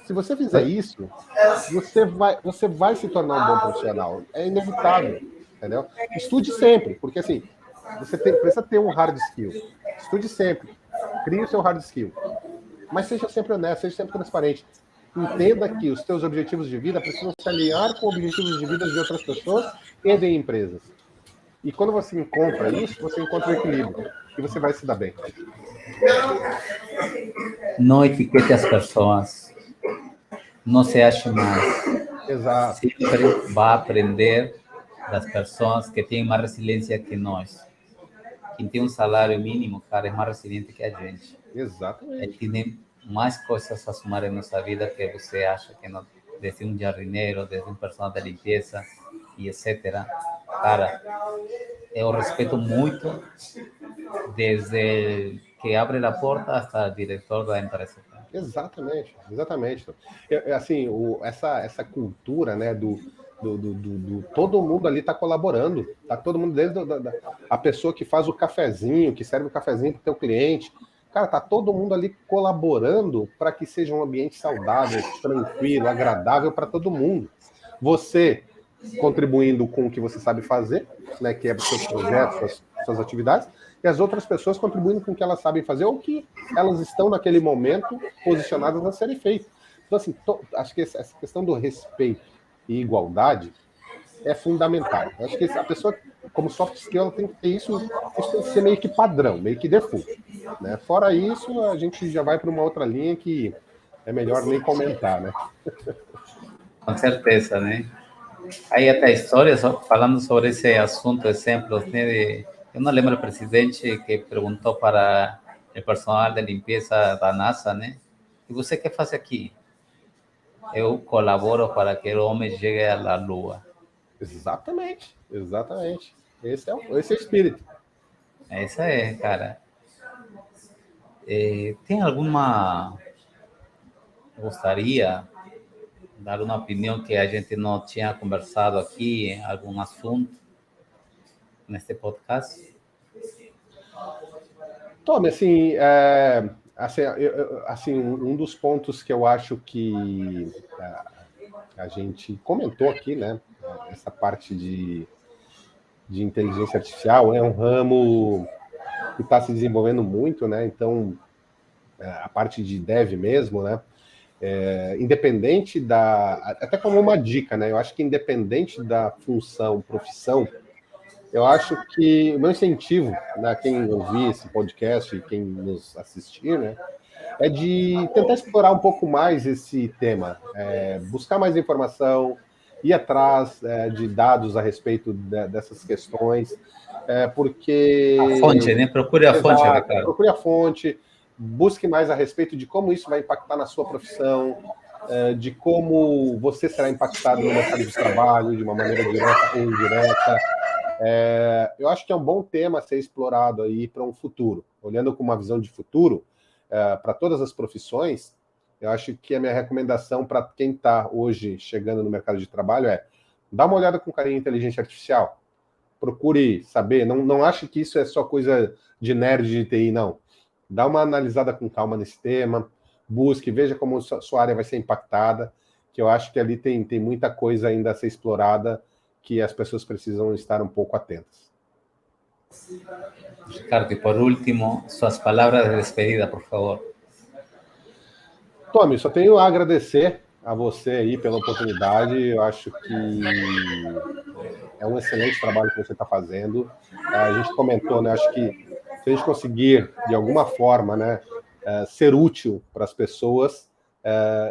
Speaker 2: Se você fizer isso, você vai se tornar um bom profissional. É inevitável, entendeu? Estude sempre, porque assim, precisa ter um hard skill. Estude sempre. Crie o seu hard skill. Mas seja sempre honesto, seja sempre transparente. Entenda que os teus objetivos de vida precisam se alinhar com objetivos de vida de outras pessoas e de empresas. E quando você encontra isso, você encontra o equilíbrio. E você vai se dar bem.
Speaker 1: Não etiquete as pessoas. Não se ache mais.
Speaker 2: Exato.
Speaker 1: Sempre vai aprender das pessoas que têm mais resiliência que nós. Quem tem um salário mínimo, cara, é mais resiliente que a gente.
Speaker 2: Exatamente.
Speaker 1: Ele tem mais coisas a somar em nossa vida que você acha que não. Desde um jardineiro, desde um personal de limpeza e etc. Cara, eu respeito muito desde que abre a porta até o diretor da empresa.
Speaker 2: Exatamente. Assim, essa cultura, né, do todo mundo ali está colaborando, tá todo mundo desde a pessoa que faz o cafezinho, que serve o cafezinho para o teu cliente, cara, tá todo mundo ali colaborando para que seja um ambiente saudável, tranquilo, agradável para todo mundo. Você contribuindo com o que você sabe fazer, né, que é os seus projetos, suas atividades, e as outras pessoas contribuindo com o que elas sabem fazer ou que elas estão naquele momento posicionadas a serem feitas. Então, assim, acho que essa questão do respeito e igualdade é fundamental. Eu acho que a pessoa, como soft skill, ela tem que ter isso tem que ser meio que padrão, meio que default. Né? Fora isso, a gente já vai para uma outra linha que é melhor nem comentar, né?
Speaker 1: Com certeza, né? Aí até histórias falando sobre esse assunto, exemplos, né? Eu não lembro o presidente que perguntou para o personal de limpeza da NASA, né? E você quer fazer aqui? Eu colaboro para que o homem chegue à Lua.
Speaker 2: Exatamente. Esse é o espírito.
Speaker 1: Essa é, cara. Tem alguma... Gostaria de dar uma opinião que a gente não tinha conversado aqui, algum assunto neste podcast?
Speaker 2: Tome, assim, um dos pontos que eu acho que a gente comentou aqui, né? Essa parte de inteligência artificial é um ramo que está se desenvolvendo muito, né? Então, a parte de dev mesmo, né? Independente até como uma dica, né? Eu acho que independente da função, profissão, eu acho que o meu incentivo, né, quem ouvir esse podcast e quem nos assistir, né, é de tentar explorar um pouco mais esse tema, buscar mais informação, ir atrás de dados a respeito dessas questões, porque...
Speaker 1: A fonte, né? Procure a fonte, Ricardo.
Speaker 2: Procure a fonte, busque mais a respeito de como isso vai impactar na sua profissão, de como você será impactado no mercado de trabalho, de uma maneira direta ou indireta. Eu acho que é um bom tema a ser explorado aí para um futuro. Olhando com uma visão de futuro, para todas as profissões, eu acho que a minha recomendação para quem está hoje chegando no mercado de trabalho é dá uma olhada com carinho em inteligência artificial. Procure saber, não ache que isso é só coisa de nerd de TI, não. Dá uma analisada com calma nesse tema, busque, veja como sua área vai ser impactada, que eu acho que ali tem muita coisa ainda a ser explorada que as pessoas precisam estar um pouco atentas.
Speaker 1: Ricardo, e por último, suas palavras de despedida, por favor.
Speaker 2: Tommy, só tenho a agradecer a você aí pela oportunidade. Eu acho que é um excelente trabalho que você está fazendo. A gente comentou, né? Acho que se a gente conseguir, de alguma forma, né, ser útil para as pessoas,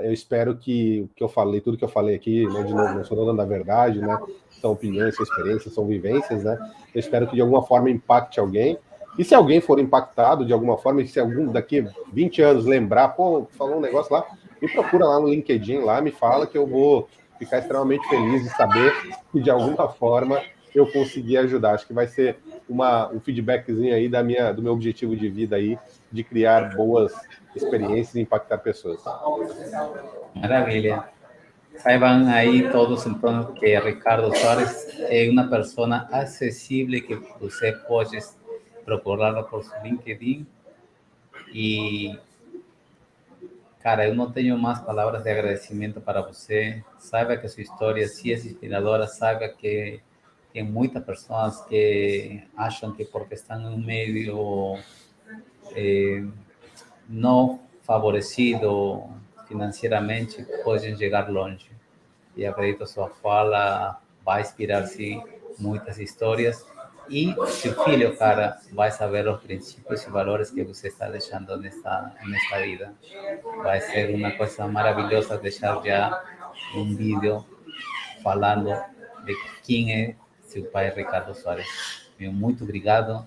Speaker 2: eu espero que o que eu falei, tudo que eu falei aqui, né, de novo, não sou dono da verdade, né? São opiniões, são experiências, são vivências, né? Eu espero que de alguma forma impacte alguém. E se alguém for impactado de alguma forma, e se algum daqui 20 anos lembrar, pô, falou um negócio lá, me procura lá no LinkedIn, lá, me fala que eu vou ficar extremamente feliz de saber que de alguma forma eu consegui ajudar. Acho que vai ser um feedbackzinho aí do meu objetivo de vida aí, de criar boas experiências e impactar pessoas.
Speaker 1: Maravilha. Saibam aí todos, então, que Ricardo Soares é uma pessoa acessível que você pode procurar por seu LinkedIn e Cara, eu não tenho mais palavras de agradecimento para você. Saiba que sua história sim é inspiradora. Saiba que tem muitas pessoas que acham que porque estão em um meio não favorecido financeiramente podem chegar longe. E acredito que sua fala vai inspirar-se muitas histórias. E seu filho, cara, vai saber os princípios e valores que você está deixando nesta vida. Vai ser uma coisa maravilhosa deixar já um vídeo falando de quem é seu pai, Ricardo Soares. Meu muito obrigado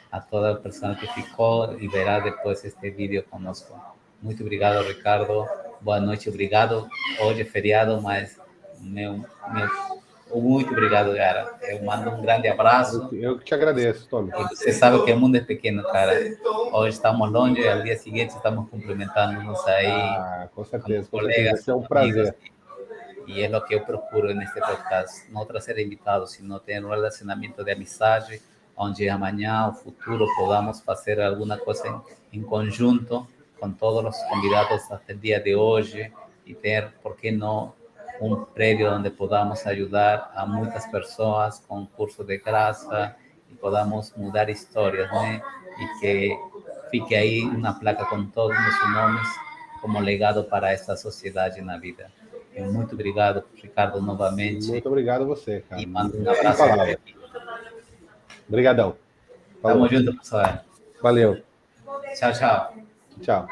Speaker 1: a toda a pessoa que ficou e verá depois este vídeo conosco. Muito obrigado, Ricardo. Boa noite, obrigado. Hoje é feriado, mas muito obrigado, cara. Eu mando um grande abraço.
Speaker 2: Eu que te agradeço, Tommy.
Speaker 1: E você sabe que o mundo é pequeno, cara. Hoje estamos longe, e ao dia seguinte estamos cumprimentando-nos aí.
Speaker 2: Ah, com certeza, com
Speaker 1: Colegas,
Speaker 2: certeza. Esse é um prazer.
Speaker 1: Y es lo que yo procuro en este podcast, no trazer invitados, sino tener un relacionamiento de amizade, onde amanhã, o futuro, podamos fazer alguma coisa em conjunto com todos os convidados até o dia de hoje e ter, por que não, um prédio onde podamos ajudar a muitas pessoas com curso de graça e podamos mudar histórias, né? E que fique aí uma placa com todos os nomes como legado para esta sociedade na vida. Muito obrigado, Ricardo, novamente.
Speaker 2: Muito obrigado a você, cara.
Speaker 1: E mando um abraço.
Speaker 2: Obrigadão.
Speaker 1: Tamo junto, pessoal.
Speaker 2: Valeu.
Speaker 1: Tchau, tchau.
Speaker 2: Tchau.